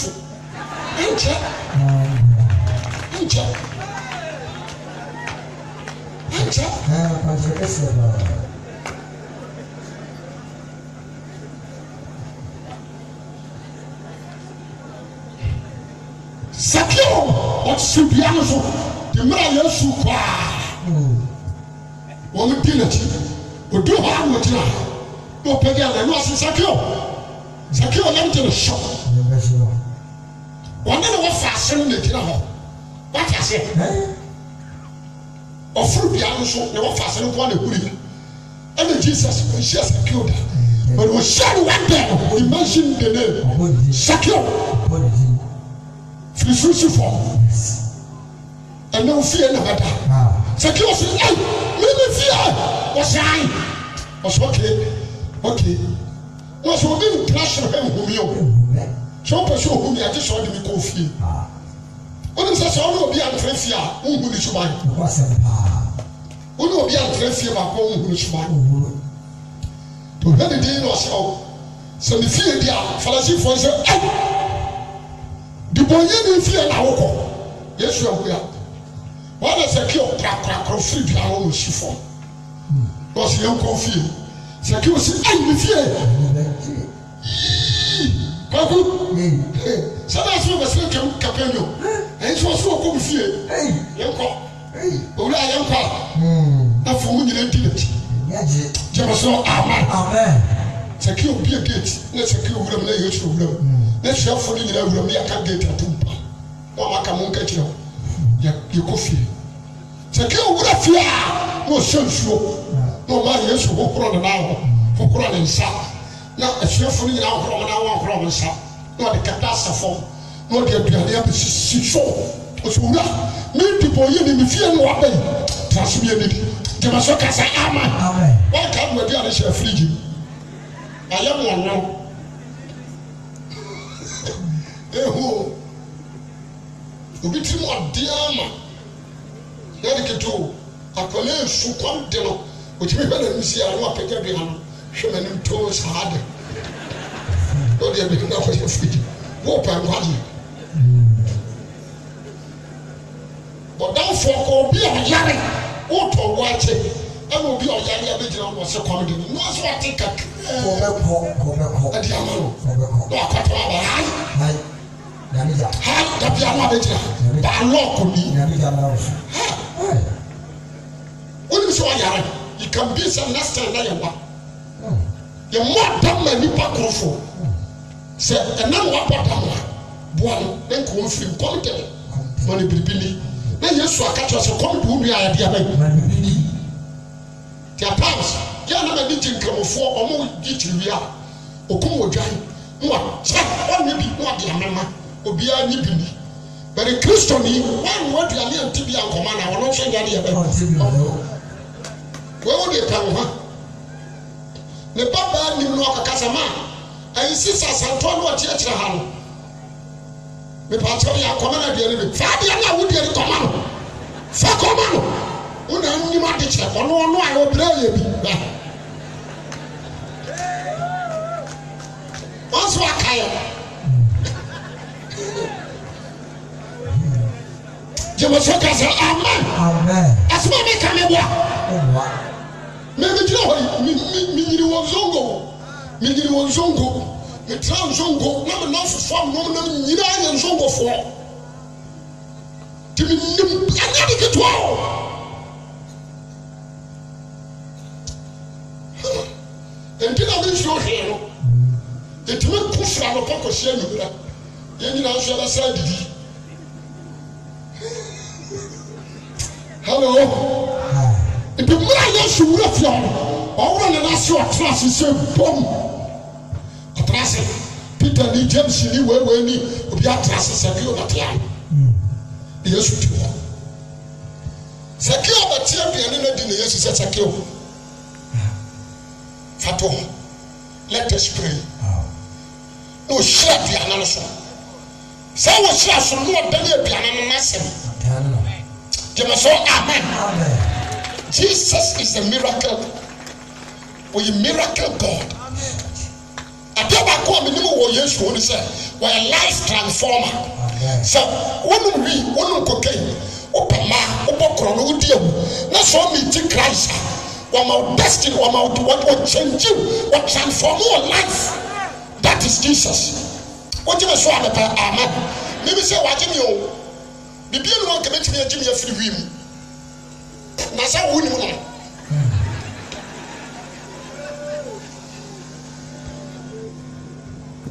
Sakio, what should be answered? The man you should cry. One dignity. We do harm with you. No pagan and was Sakio. Sakio went to the shop. One day was fastened in the hall. What I said? Or fruit the answer, they were fastened upon the wood. And Jesus was just Sakio. But it was said one day, we mentioned the name Sakio. Free and no fear no matter. Sakio said, "Hey, maybe fear was I was okay. Was within clash of him whom you so pursue whom I just saw me coffee. What is that? All be unfair, who will you buy? Who will be unfair about home who is mine? To have a day or so, sɛ ne fie di a Farisifoɔ sɛ de bɔnyɛ ne fie na wokɔ Yesu awuya wɔn na Sakeo krakrakra firi dua no wɔ si fam na ɔsi yɛn kɔ fie Sakeo si ne fie kwaku sɛdeɛ asɛ wɔbɛsɛ twam kapanyo ɛnso ɔso ɔkɔ me fie yɛnkɔ owura yɛnkɔ na fo mu nyina di n'akyi gyama so amen Sakeo bie gate na Sakeo wuram na Yesu wuram na hyiafo no nyina wuram na yɛaka gate atompa na ɔmaka mo nka kyerɛ yɛkɔ fie Sakeo wura fie a na ɔhyɛ nsuo na ɔma Yesu hohoro ne nan ho hohoro ne nsa na ahyiafo no nyina hohoro mo na wɔhohoro mo nsa na ɔde kata asa fam na ɔde aduane abɛsisi so ɔsɛ wura medi bɔnyɛ ne me fie no wabɛyi traso bi anidi gyama so kasa amen wɔnka no aduane hyɛ afirigyi ayɛ mo ɔno ehu obi tiri mu ɔde ama yɛde keto akɔla esu kwan de no otumi hwɛ n'anim si ara na wapagya aduane no hwɛ m'anim too saa de ɔde aduane no akɔhyɛ afirigyi wɔpɛ nkwagye ɔdanfoɔ kɔ obi a ɔyare wotɔ wo akye ɛna obi a ɔyare abɛgyina wo sɛ kɔm de no na ɔso ate kakra kɔbɛkɔ ade ama no na wakɔtɔ aba hai dabia no abɛgyina baalɔɔko ni wonim sɛ ɔyare you can be some next time na yɛwa yɛmmɔ adam ma nnipa korofo sɛ ɛnam wabɔ dam a boa no na nka wɔmfiri nkɔm de ma no biribi ni na Yesu aka kyerɛ sɛ kɔm de wo nua ayɛdeɛ bɛyi the times yɛn na mɛde gye nkramofoɔ ɔmo gye kyiri a okum wɔ dwan na wakyɛ ɔnyɛ bi na ɔde amema obiara nye bi ni bɛrɛ Kristo ni wɔn wɔ aduane anti bi ankɔma na wɔn nso nyɛ deɛ bɛyi wɔn de ka ho ha ne baba nim no ɔkakasa ma ayi sisa santoɔ no ɔkyeɛkyerɛ ha no mepakyɛw yɛ akɔma no aduane bi fa adeɛ no a wodeɛ no kɔma no fa kɔma no wona nnim ade kyerɛ ɔno a ɔbrɛ yɛ bi ɔnso akaeɛ gyeme so ka sɛ amen asɛm a meka meboa memegyina hɔ yi menyini wɔ nzongo metra nzongo na menam fofoa mnom nam nyinaa yɛ nzongofoɔ nti menim anyɛ de ketewa o enti na mensuo hwee no ɛtumi ko fra no pɔkɔhyia nwumera yɛn nyinaa nso yɛbɛsa adidi hello nti mmara Yesu wura fie hɔ ɔworo ne n'ase ɔtena ase sɛ bom ɔtena ase Peter ni James ni wewe ni obi atena ase Sakeo bɛtea ne Yesu ti hɔ Sakeo bɛtea aduane no di ne Yesu sɛ Sakeo fato let us pray no hyɛ aduane no so sɛ wɔhyɛ so no ɔda ne aduane no n'asɛm gyeme so amen Jesus is a miracle or a miracle God adeɛ baako a menim wɔ Yesu hɔ ne sɛ wɔyɛ life transformer sɛ wonom kokai wopɛ ma wobɔ korɔ no wodi awu na sɛ ɔmeeti Christ a wɔma wo destiny wɔma wo change wo transform your life that is Jesus wogyeme so abɛpɛ amen mebi sɛ wagye me o bibia no wanka bɛtumi agye me afiri wiem na sɛ wonim no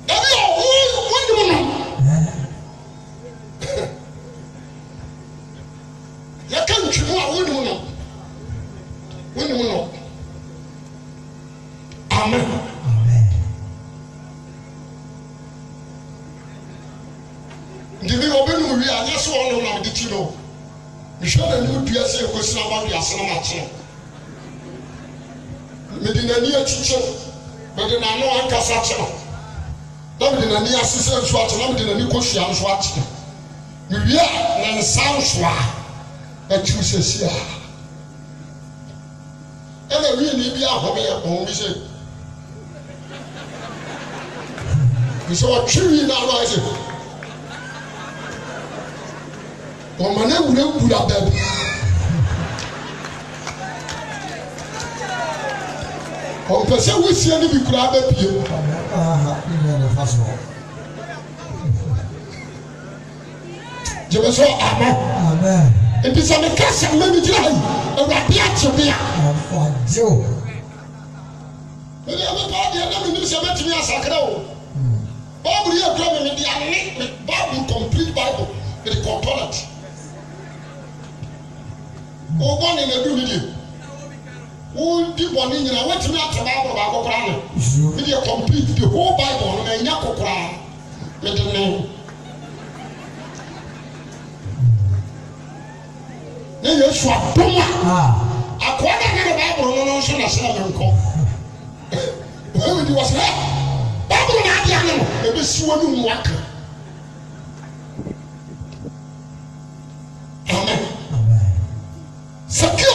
dabi a wonim no yɛka ntwimu a wonim no amen ndimi ɔbɛnum wie anyɛ sɛ ɔno na ɔde ti no mehwɛ n'anim dua sɛ ɛkɔsina ba wiase no makyerɛ mede n'ani akyikyere mede n'ano ankasa kyerɛ na mede n'ani asesɛ nso akyerɛ na mede n'ani kɔhyia nso akyerɛ mewie a ne nsa nso a akyiri sɛsi a ɛna wie ne bi ahome yɛ ɔho bi sɛ so what tree na rise o mane wura baby o pese wusie ni bi kura ba pie ni na faso je so amen et puis ça me casse même dire et va bien tibia afajo ele aba pa dia na me se betimi asakra o Bible here come me the Bible complete Bible with the component o born in a do ni o di born in na wetimi ataba Bible ba kokora ne me the complete the whole Bible na nya kokora me the name ne Yesu adoma akwa na the Bible no so na se na nko when we was there Bible na dia no e be siwo ni nwaka amen sakio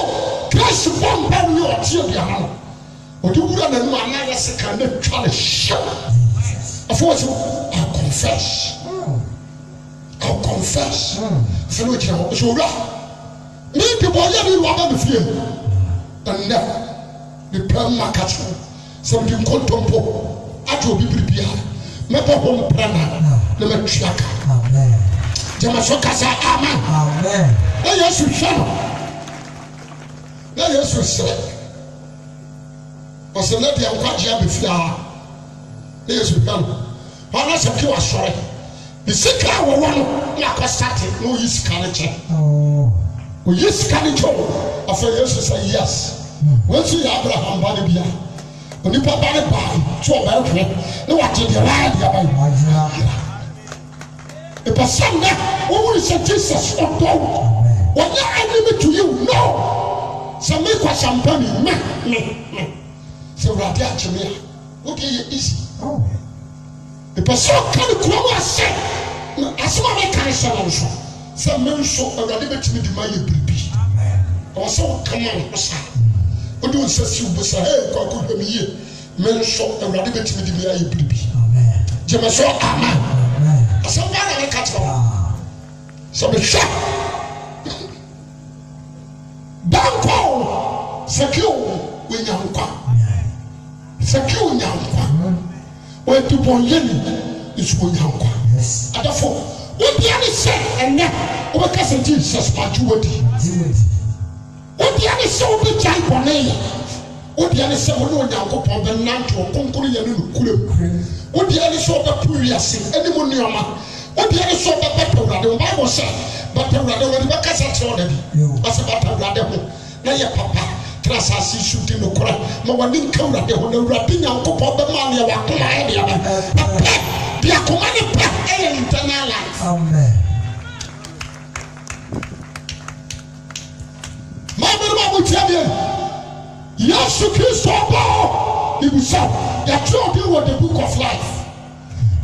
Christ bomb ba ni o tie bia no o di wura na nu ana ya seka na twa na show afo so I confess so no kira so wura me de boy ya ni wa ba me fie and na the plan market something contempo ato bibiribia me bo hom prana na me twiaka amen jama so kasa amen na Yesu hwa na Yesu sere o se na dia nkwaje abefia na Yesu hwa wana se ki wa sore the sika wo no na ko start no yisika ne che o yisika ne cho afa Yesu say yes when see Abraham ba bia oni papa ne ba so ba hwe ne wa te de wa dia ba e person na wo will say Jesus odo what na enemy to you no so me kwa champagne me so radi a chimia what dey easy e person kan ko ma se asoma me kan se no so me so radi betimi di ma ye bibi o so come on osa o do nsasi ubusa hey kwa ko hwemi ye men so awurade betimi di mi aye bibi amen jema so amen asem ba na ka tro so be sha banko sekio we nyankwa sekio nyankwa we tu bon yeni isu nyankwa adafo we bia ni se enne o be ka se Jesus pa juwodi o bia ni se o be jai boneye o dia ne se wo no Nyankopon be nanto konkoro ye no kure o dia ne so be puriase eni mo nioma o dia ne so be petawrade o Bible say petawrade wo be kasa tro da bi o se petawrade ho na ye papa trasasi shuti no kora ma wani nkawrade ho na urade Nyankopon be ma ne wa koma e dia ba dia koma ne pa e internal life amen ma be ma bu tia bien Yesu Christ obo ibusa ya tro dey with the book of life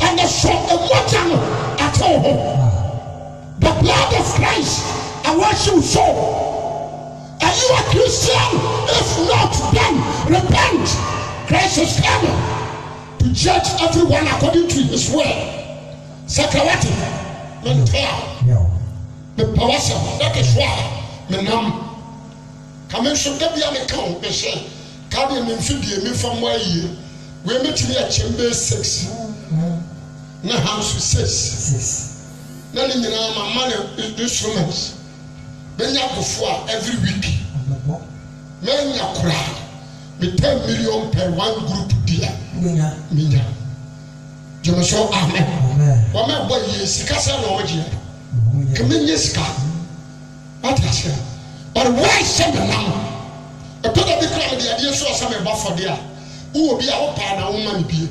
and the so emotion at home the blood of Christ I want you so are you a Christian if not then repent Christ is coming to judge everyone according to his word sakawati mental the power that is why menam Kamen so da bia me kan be hye ka de me mfidie me fam aye we metiri a chembe 6 na house 6 na ni nyina mama na instruments benya kofo a every week menya kura me 10 million per one group dia menya jema so amen wa me boy sika sa na oje kamenye sika atasha but why send the now a to the crowd the idea so some ba for there who be a pa na woman bi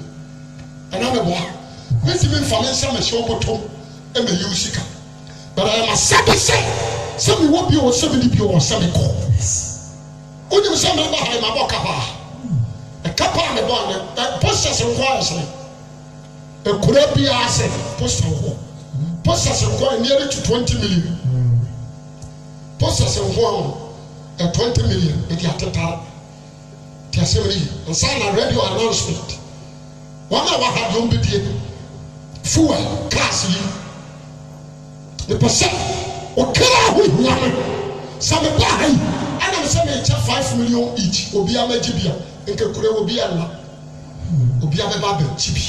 and I'm a boy this even for me some show bottom e me usika but I am say some will be or 70 bi or some call only some ba ha ma boka ba e kapa me bon e posters nko say e kura bi ase posters nko nearly to 20 million posters nko 20 million it ya total the assembly and sign a radio announcement one of our home bidie fuel cars yi the percent okara ho hiame some ba hai ana se me cha 5 million each obi amagibia nke kure obi anna obi abeba ba chibi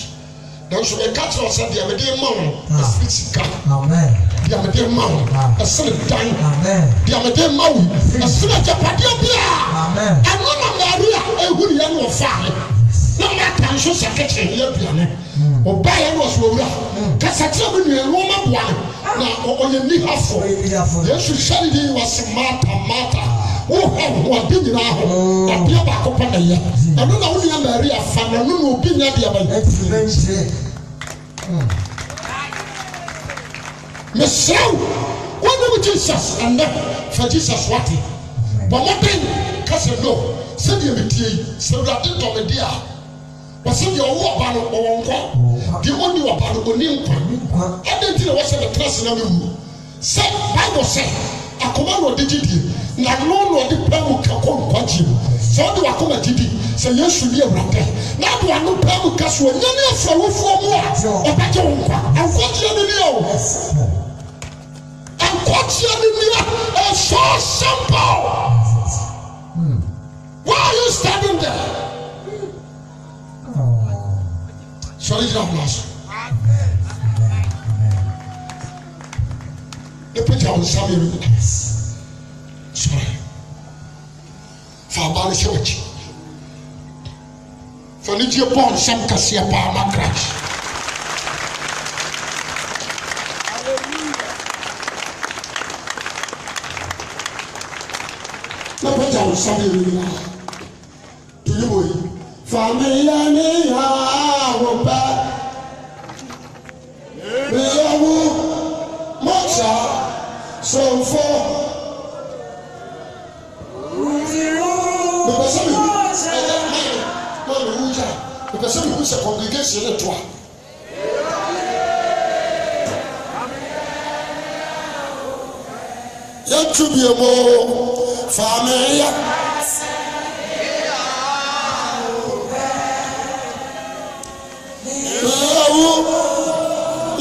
dan so me catch us dia me dey ma wo sika amen dia me dey ma wo asene dan amen dia me dey ma wo asene japade bia amen anona maria ehuri ya no fa na ma tan so sekete ya biane oba ya no so wura kasati obi nu ero ma boa na oye ni hafo yesu shari di was mata what did you know? A dear back up on the year. I don't know who Maria found a new opinion. Michelle, what do Jesus and then for Jesus what? But what then? Cousin, no, send you with you, so that didn't come a dear. But send your war battle or the only one battle on him. I didn't know what's the class in a room. Say, Bible say, I command what did you? Na no no de pamu kakon kwaji so de wakoma didi se yesu bi ewrate na do anu pamu kaso nyane afawofo mu a obaje wonkwa ankoje ni ni o ankoje ni ni is so simple. Why are you standing there? Sorry, Jesus. The picture on Samuel. Sorry. Fabali church. For need you born some cassia palma crash. The picture on Samuel. Do you family Hopa Mocha so for the person who is a congregation at one. Yet to be a more family.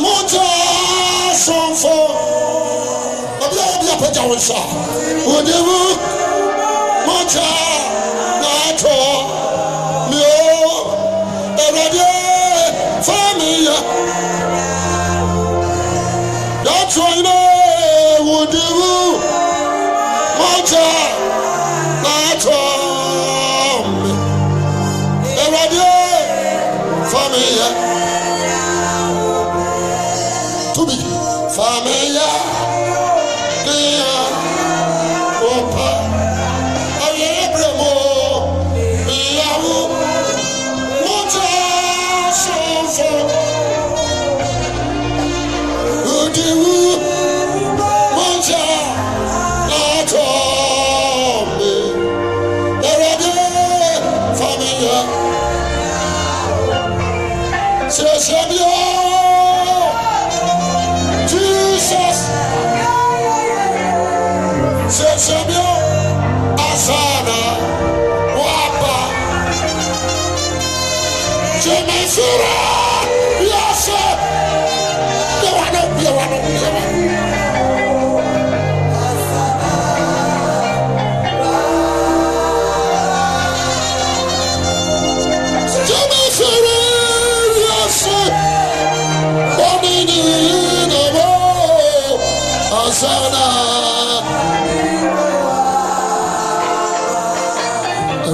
Mocha so for a Petawansa. Would you Mocha not all? That's why I would do much not to be familiar.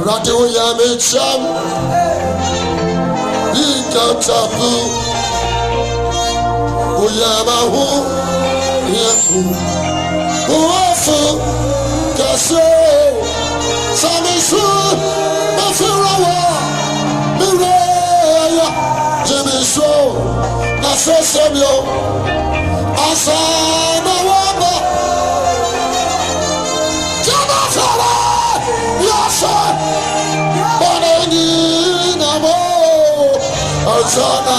Radio Yamecham Ikatapu Uyamahu Yaku Uafu Kaso Samisu Mafirawa Mireya Jemiso Nasesemyo Asana Wamba Jamafara Yasa Azana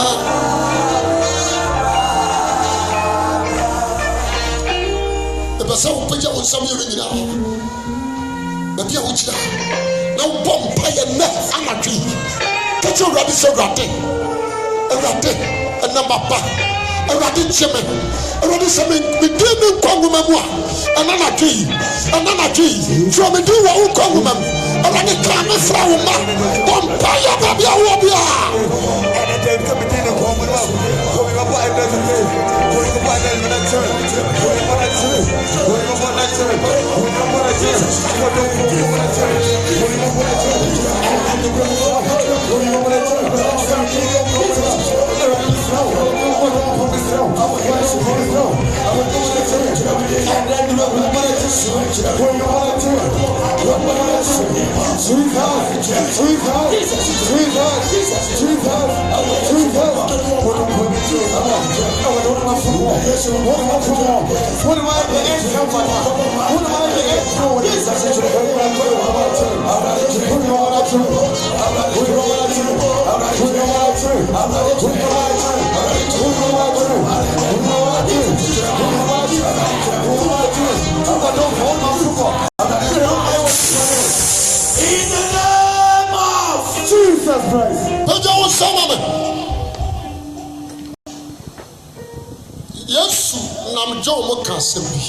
the person who put you on some year in the dear which now bomb pay enough amateur. Catch your rabbit so ratty. A ratty, number ba awurade kyeme awurade sɛ me di me nkwa nwoma mu a ɛna na dwe so me di wo nkwa nwoma mu awurade ka me fra wo ma bompa ya ba bia wo bia Yesu nam John mo ka asɛm bi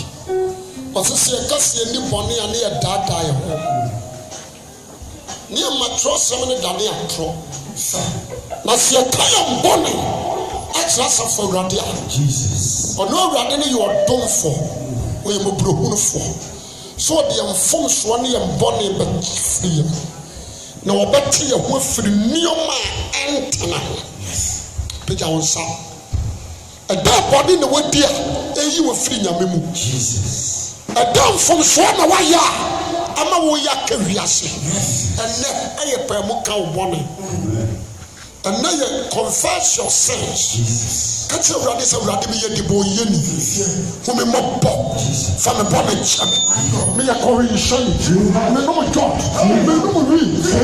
ɔsɛ yɛkasa ni bɔne a ne yɛ daadaa yɛ ho ne yɛ matrɔ sɛm ne dane atorɔ na sɛ yɛka yɛ mbɔne akyerɛ asafo awurade a ɔno awurade ne yɛ ɔdomfo ɔyɛ mmɔborɔhunufoɔ sɛ ɔde yɛ mfomsoɔ ne yɛ mbɔne bɛfiri yɛ na wɔbɛte yɛ ho afiri nneɛma a ɛntena ho pagya wo nsa ɛda bɔne na wadi a ɛyi wɔ firi nyame mu ɛda mfomsoɔ na wayɛ a ama woyɛ aka wiase ɛnɛ ɛyɛ pɛɛ mu ka wo bɔne ɛnɛ yɛ confess your sins ka kyerɛ awurade sɛ awurade meyɛ de bɔnyɛ ni ho me mmɔbɔ fa me bɔne kyɛ me meyɛ kɔrehyɛne menom dɔt menom wi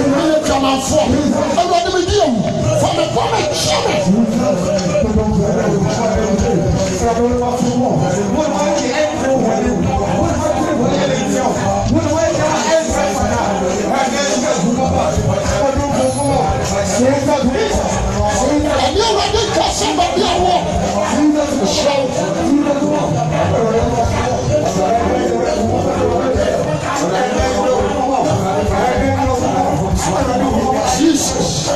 meyɛ dwamanfoɔ awurade medi awu fa me bɔne kyɛ me and you already got somebody at war. Jesus.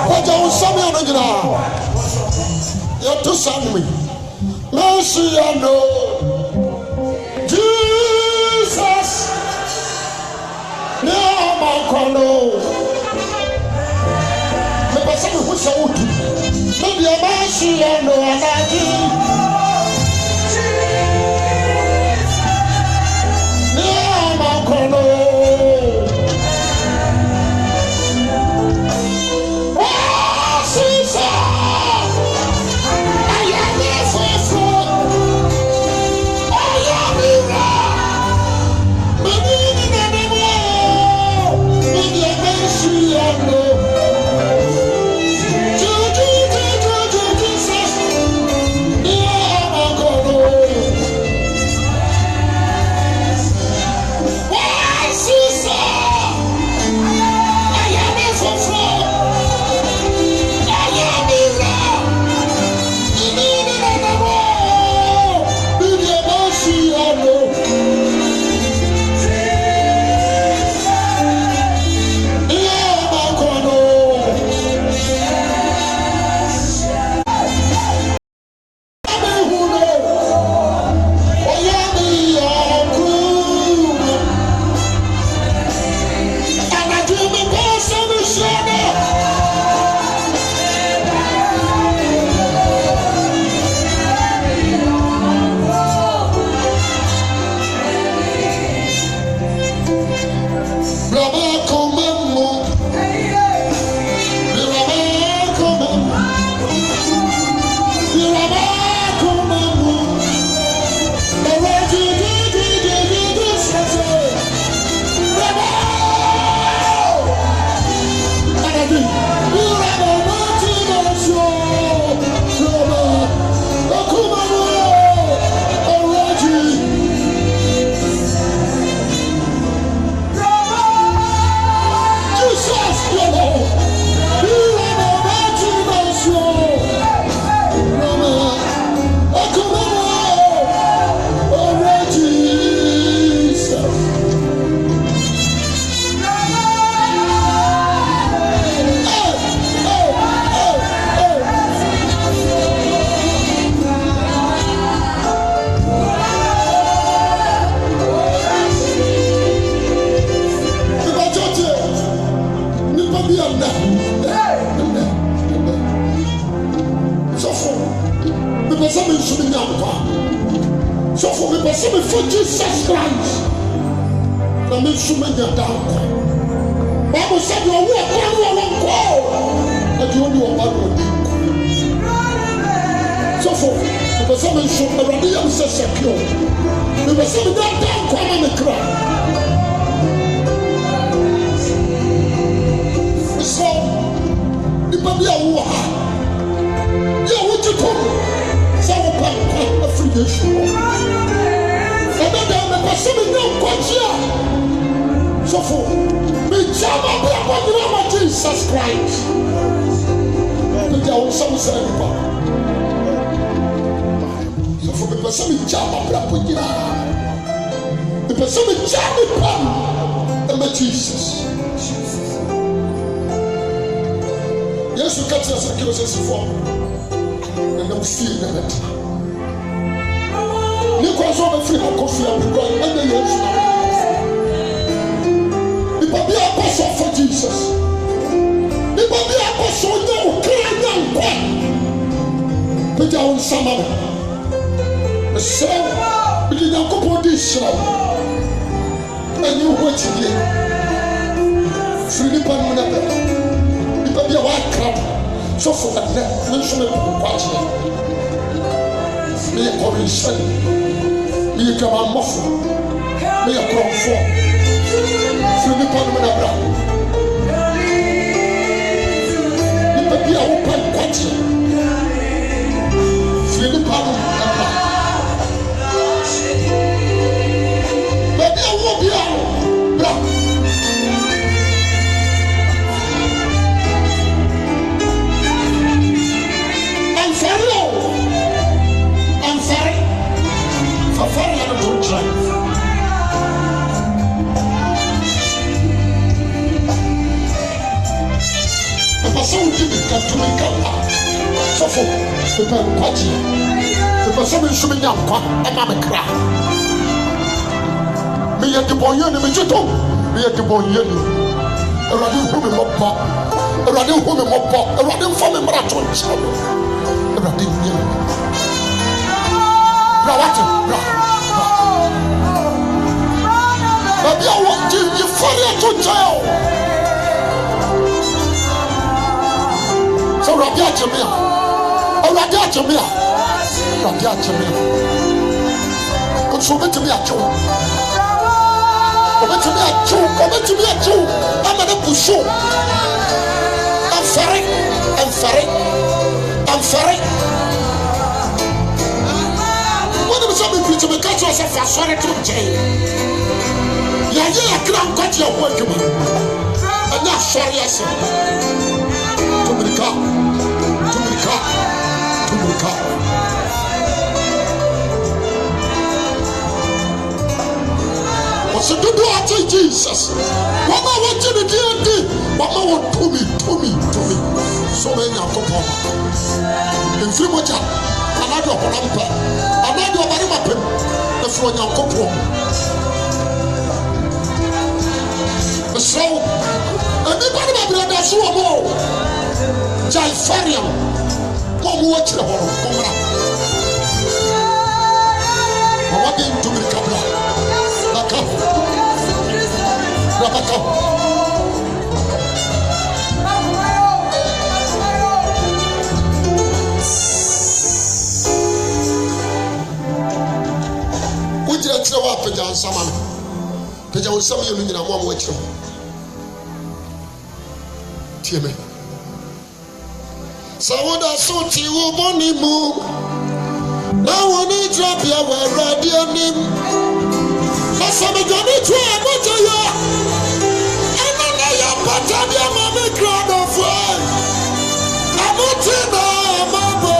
What do you say? You're too sorry. Mercy, I know. Jesus. Now, my condo. The person who showed you. Maybe a mercy, I know. And I did. Now, my condo. Yeah. person before Jesus Christ. Na me nso menya danko. Bible said you are one call. And you only one. So for the person nso already am secure. The person that danko am me cry. So the baby awu ha. Ya wuti ko. So pa affiliation. And then the person no kwachia. So for me jama bra Jesus Christ. The jaw some say so for the person me jama bra the person me jama pam and Jesus. Yes, you catch us and for and I'm still in it. You cross over free coffee and then yes. Be a apostle for Jesus. Be a apostle now, cry down, put down some of the same, but you don't go this show. And you watch it. Free Panama. Be a white crowd. So for that, mention it watch it. Be a correction. Be a come on muffle. Be a crowd for. Free Panama. Be a open quatch. Free Panama. But there won't be out. I'm sorry. For very good try. So we give it to me. So for the party, the person is showing up. I'm a cry. Me at the boy, me juto. Me at the boy, a radio home moppa, a radio home moppa, a radio from a marathon. A radio. Maybe I want you for to jail. So Rabia Jamia, so to me a Jew. I'm gonna push you. I'm sorry. When I'm something preaching, I catch yourself for sorry to jail. Yeah, I can't cut your work. I'm not sorry, yes. To the car. What's the do to Jesus? What I want you to do, what I want to me. So many are come home. In few much, another Honampa, another Barimapim, the front of Copo. So, anybody that so more. Jaifariam, come watch the horror. What did to me, Cabra? Rabaka. Would you let your up and someone? Because I will some you in a one with you. Timmy. So what I saw to you, Bonnie Moo. Now, when you drop your radio name, that's a big one. What are you? And then I am but I am a big crowd of fun. I'm not in a mabo.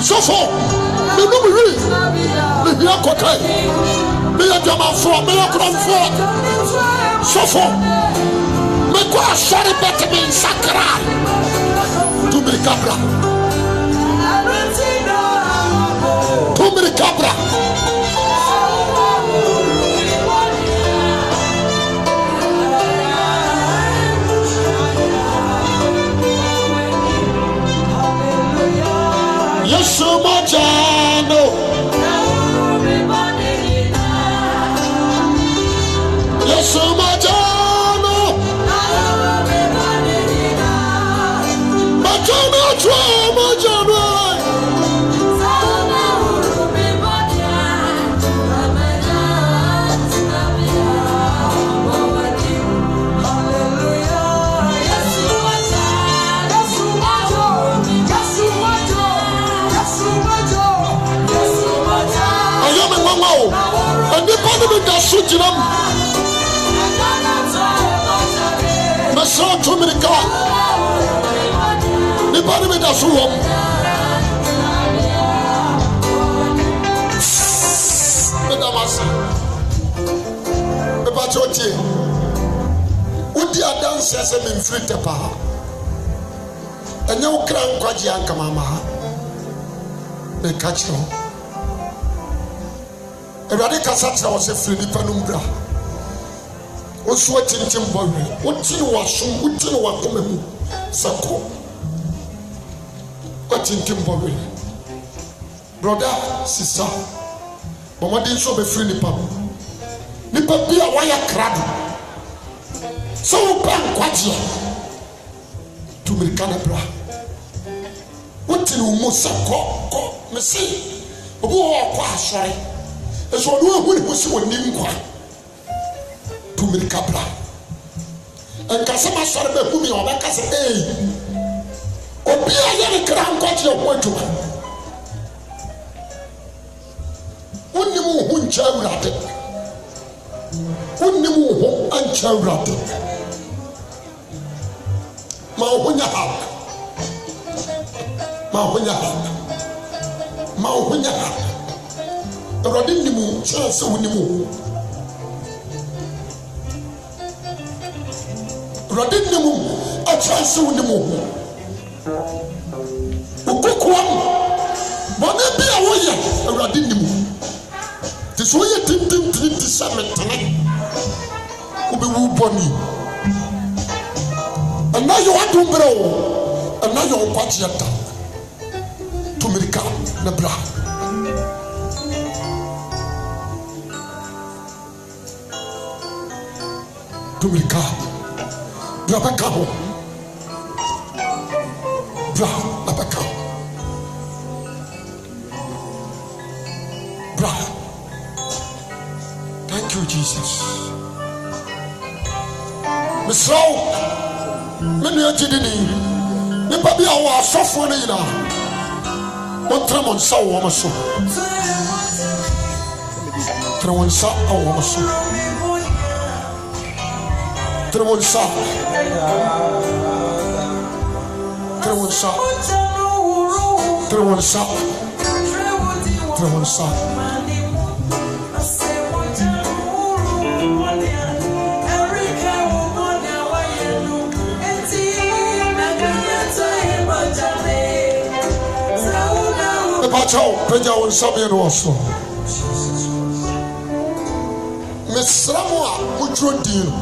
So far, me no me read. Me hear kokai. Me a jama for. Me a kram for. So far, me go a sorry better me in Sakara. To me cabra. To me cabra. Yesu mojano. Yesu mojano. Mojano chwa mojano. Sujinam Maso to America the parliament of Suwam Medamasi Ebachoti Udi dance as a min free tepa and you crank Kwaji Anka Mama they catch you. Erade kasatra was a free panumbra. Osu atintim bowe. Otini wasum, otini wakomemu. Sako. Atintim bowe. Brother, sister. Mama din so be free nipa. Nipa bia waya krado. So pan kwaje. Tu mirikana bra. Otini umu sako ko mesi. Obu ho kwa asore. So no one who see what name kwa to Mirkabla. And Casama Sarbe Bumi or Bacas, eh? Obia Yan Crown got your point to one. Only who chowrated. Only who unchowrated. Mahunya Hawk. Mahunya Hawk. Mahunya Hawk. Rodinimu, chance winimu. Rodinimu, a chance winimu. Ukukwam, Bonabi away, a Rodinimu. This way a tim 27 tonight. Ubi Boni. And now you want to grow, and now you're Pachiata to America, Nebra. Tumika, Brabacao, Brabacao, Bra. Thank you, Jesus. Miss Row, many are Jidini, Nipabi, our software. What Tremon saw woman so. Tremon saw a woman so. Trewonsa Trewonsa Trewonsa Trewonsa Ebacho peja wonsa be no so Mesramo a mutro din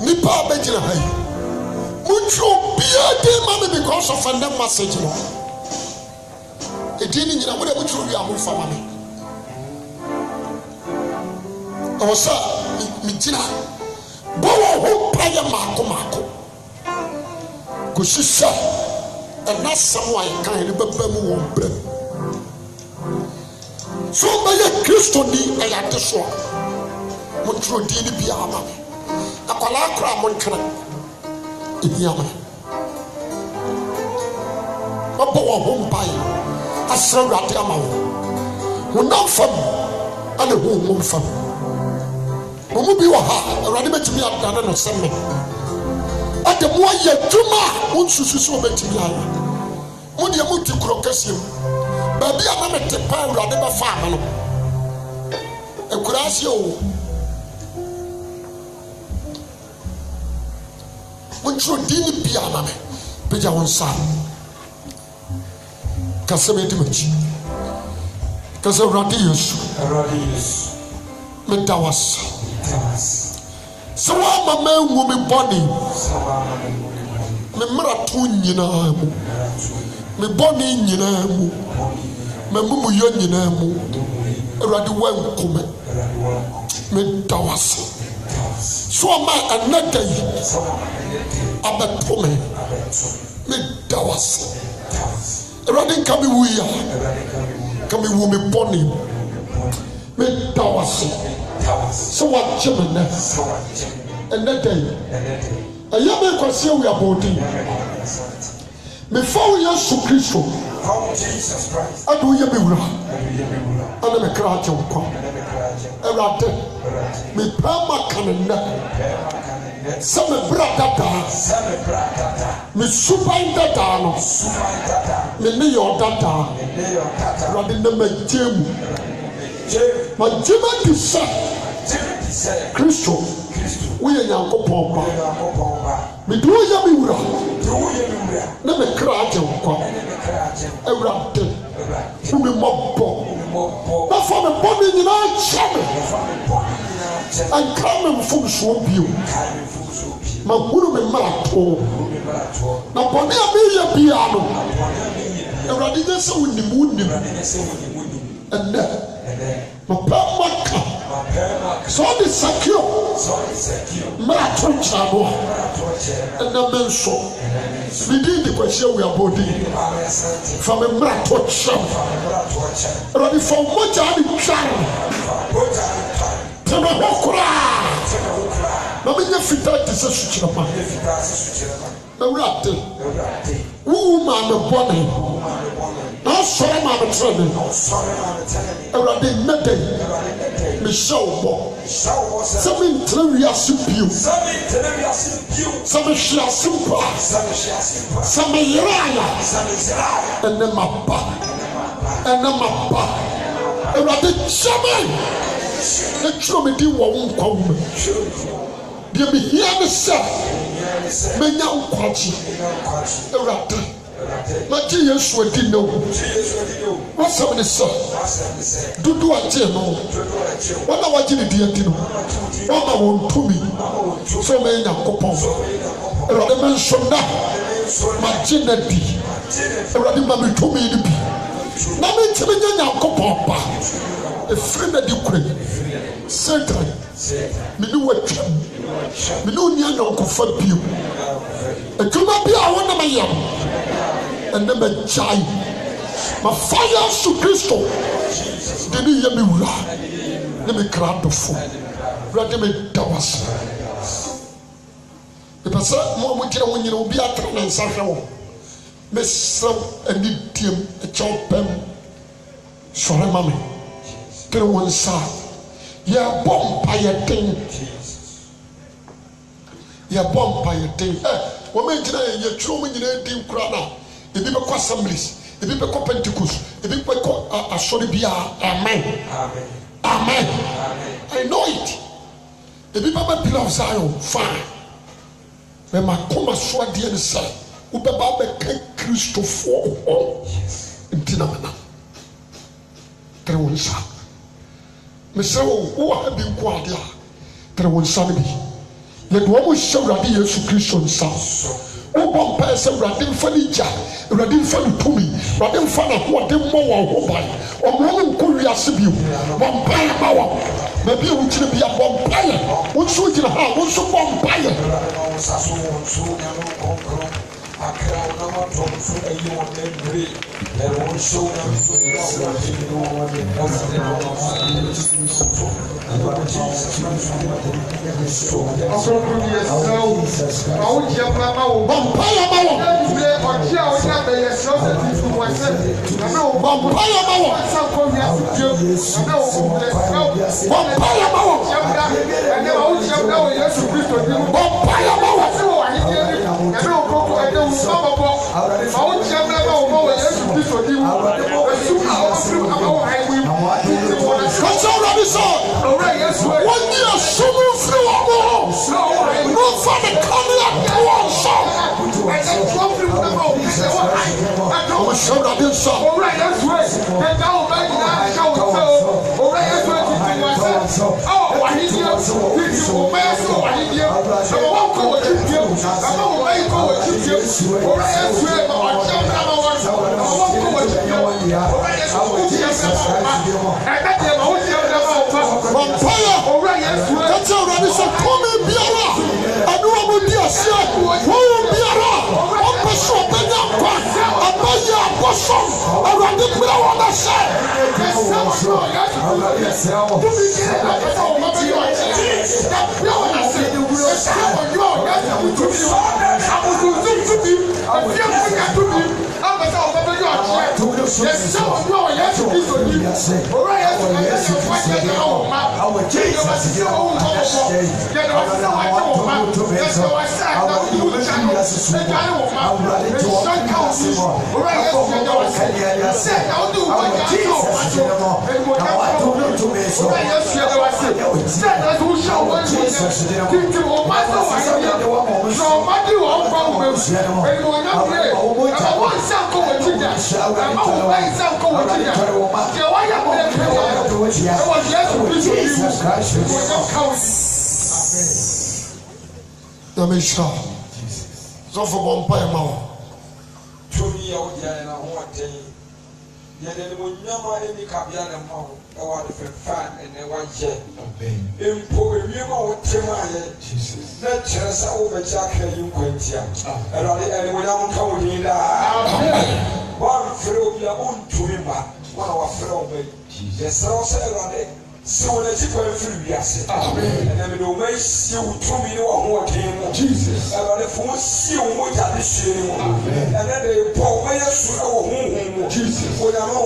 Nipa abegina hai mutro bia de mama because of a message no edini nyina mo de mutro wi amfa mama osa mi gina bowo ho prayer mako ko sisa na samwa kan ni baba mu wo bre so ba ye Kristo ni ayate so mutro dini bia mama akwala akra monkra ibiyama babo wo hompai asra wrade amawo wonam fam ane ho mom fam omu bi wo ha awrade betimi adana no semme ade mo aye dwuma wonsusu so betimi aye mo de mo tikro kasiem ba bia na mete pa awrade ba fa ama no ekurasi o Montro dini bia na me peja wonsa kaseme dimachi kasa radius me dawas so wa mama nwu me body me mara to nyina mu me bɔne nyinaa mu mamumu yɛ nyinaa mu Awurade wankome me da wase so ama anada yi abɛto me da wase Awurade nka me wu ya ka me wu me bɔne me da wase so wagye me nɛ anada yi ɛyɛ me kwasi awi abɔden mefa wo Yesu Kristo ade woyɛ me wura ane me kra agye wo kwa Awurade mepɛ ma ka ne nnɛ sɛ mebra dadaa me suban dadaa no me ne yɛ ɔdadaa Awurade na magye mu magye madi sɛ Kristo woyɛ Nyankopɔn ba mede woyɛ me wura na me kra agye wo kwa Awurade wo me mmɔbɔ na fa me bɔne nyinaa kyɛ me anka me mfomsoɔ bio mahunu me mmarato na bɔne a meyɛ biara no Awurade nyɛ sɛ wonim ɛnnɛ mapɛ maka sɛ ɔde sakio mmarato nkyɛ no a ɛnɛ me nso medi de kwasi awi abɔden fa me mmarato kyɛm Awurade fa mmɔgya ne tware te me hɔ koraa na menyɛ fitaa te sɛ sukyerɛma Awurade wowu maa me bɔne na asɔre maa me terene Awurade nnɛ da yi mehyɛ wo bɔ sɛ mentena wiase bio sɛ mehwe ase mpa sɛ meyere aya ɛnɛ maba Awurade kyɛ me na twerɛ me din wɔ wo nkwa wo mu deɛ mehia ne sɛ menya nkwagye Awurade magye Yesu adi na wo wasɛm ne sɛ dodo agye no wɔn a wagye ne di adi no wɔma wɔn tumi sɛ ɔmɛyɛ Nyankopɔn Awurade me nso na magye no adi Awurade ma me tumi no bi na mentimi nyɛ Nyankopɔn ba ɛfiri no adi kure Satan mene watwam mene onni anyɔnkofa bio adwuma bi a wonam yɛ ɛnɛ magyae mafa Yesu Kristo de ne yɛ me wura ne me kra adɔfo Awurade meda wase mepɛ sɛ mo a mogyina ho nyina obi atene ne nsa hwɛ wɔ mesrɛw anidiem ɛkyɛw pɛm sɔre ma me tere wo nsa yɛbɔ mpayɛ den wɔma gyina yɛtwerɛ mu nyinaa din kora no ebi bɛkɔ assemblies ebi bɛkɔ Pentecost ebi bɛkɔ asɔre biara amen I know it ebi bɛbɛ Pillar of Zion fine bɛ makoma so adeɛ ne sɛ wobɛba bɛka Kristofoɔ hɔ nti na mena tere wo nsa mesrɛ wo wowɔ ha bi nko ade a tere wo nsa no bi yɛde wɔ mo hyɛ Awurade Yesu Kristo nsa wobɔ mpaeɛ sɛ Awurade mfa ne gya Awurade mfa ne tumi Awurade mfa n'ahoɔden mmɔ wɔn ho ban ɔmmɔ no nkɔ wiase bio bɔ mpaeɛ ma wɔn baabi a wogyina bia bɔ mpaeɛ wo nso wogyina ha wo nso bɔ mpaeɛ So for one pay more. Tobi ya odi na ho aten. Ye de mo nyama eni kabia na mo e wa de fan ene wa je. Empo ewie ma wo tema ye. Jesus. Na chere sa wo be ja ka yi nkwantia. E ro de ene mo nyam ka wo ni da. Amen. Wa fere obi a on tumi ba. Wa fere obi. Jesus. Ye se ro de so na ti fa firi wiase. Amen. Na me do mai si wo tumi ni wo ho aten mo. Jesus. E ro de fo si wo mo ja de hire mo. Amen. And then Paul may su wo hu Jesus. Wo na no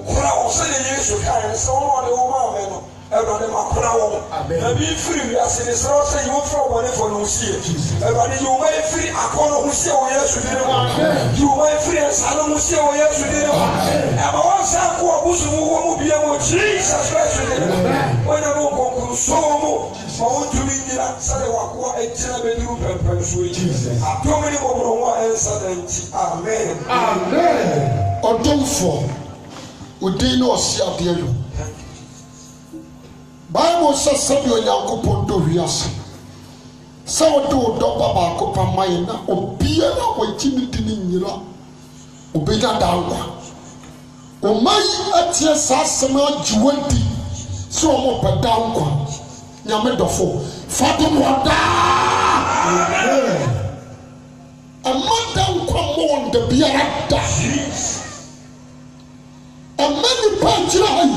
kora o se ne Yesu kan se wo de wo ma me no. E ro de ma kora wo. Amen. Na bi firi wiase ne se ro se yo fro wo ne fo no sie. Jesus. E ro de yo mai firi akono hu sie wo Yesu de mo. Amen. Yo mai firi sala hu sie wo Yesu de mo. Amen. E ba wa sa ko abusu mu wo mu bia mo Jesus Christ de mo. When I don't go so I want to read it. Say what I tell you, Jesus. I told you what answer. Amen. Amen. Or don't fall. We didn't know see up there. Bible says something on your coupon to Rias. So do Baba Copa Mayana or Piana or Jimmy Dinilla or Beta Dawa. O my at yes, Asama Juwenty. So mo pe down kwa nyame dofo fatum wada down kwa mo de biara da amani panjira hai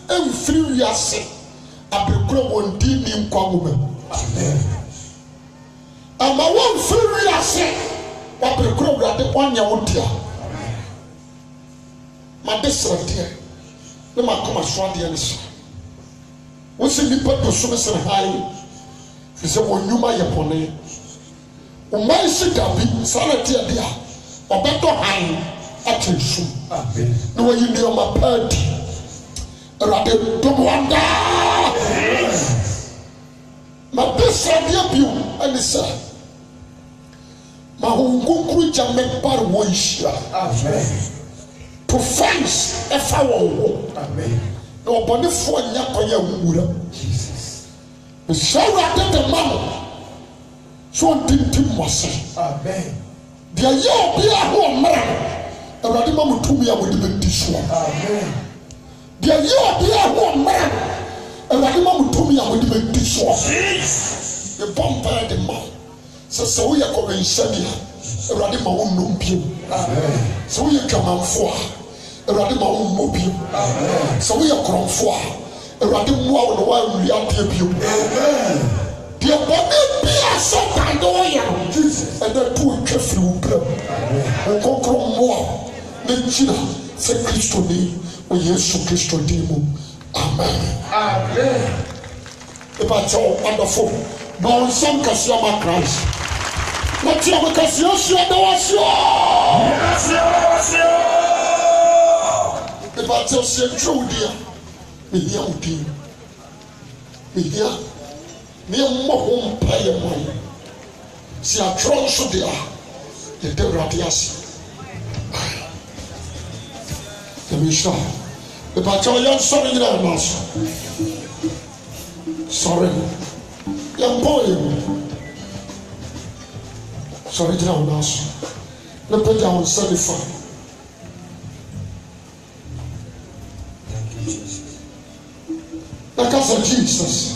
em free yase abekro won di ni kwa mo ama won free yase abekro grade kwanya wodia ma desratie ne ma koma swade ne so wo se ni pa do so me se hai fi se wo nyuma ye pone o mai se dabi sanate dia obeto hai atensu amen no wo yindi o ma party rade do wanda ma desratie biu ani sa ma hungunkuru jame par wo ishia amen to France efa wo amen no bone fo nya koya wura Jesus the shower at the mama so tintim wose amen dia ye obi a ho mara awrade mamu tumi a wodi bedi so amen dia ye obi a ho mara awrade mamu tumi a wodi bedi so Jesus the bomba de ma so wo ye ko benshania awrade ma wo nombiem amen so wo ye kamanfo Erade ma wo mobi amen so we akronfo a erade mu a wo wa wi ade bio amen dia bone bia so tando ya Jesus and that to twefri wo bra amen kokro mo na chira se Kristo ni o Yesu Kristo di mu amen amen e ba cho wonderful bon some kasia ma Christ na tia mo kasia so da wasio the battle said true dear. Me here with you. Me here. Me more home pay money. See a tron so there. The Debratias. The Mishnah. The battle young sorry in our master. Sorry. Young boy. Sorry in our master. Let me down 75. Because of Jesus.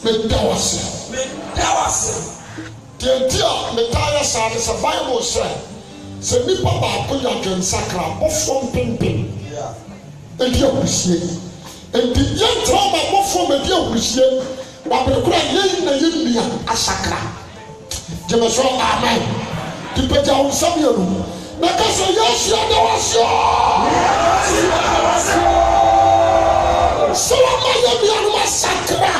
Me dawase. Dia me tire sare se Bible say. Se nipa ba ko ya dwen sakra ofom pimpin. ɛdi ahurusie nti yɛntɛ ɔma abɔfoɔ ma ɛdi ahurusie waberekora yɛn na yɛnnua asakra gyeme so amen nti pagya wo nsam yɛnu na ka sɛ yɛahyia da waseɛ sɛ wama yɛnuanom asakra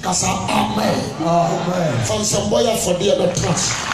kasa amen fa nsɛmbɔ yɛ afɔdeɛ no trans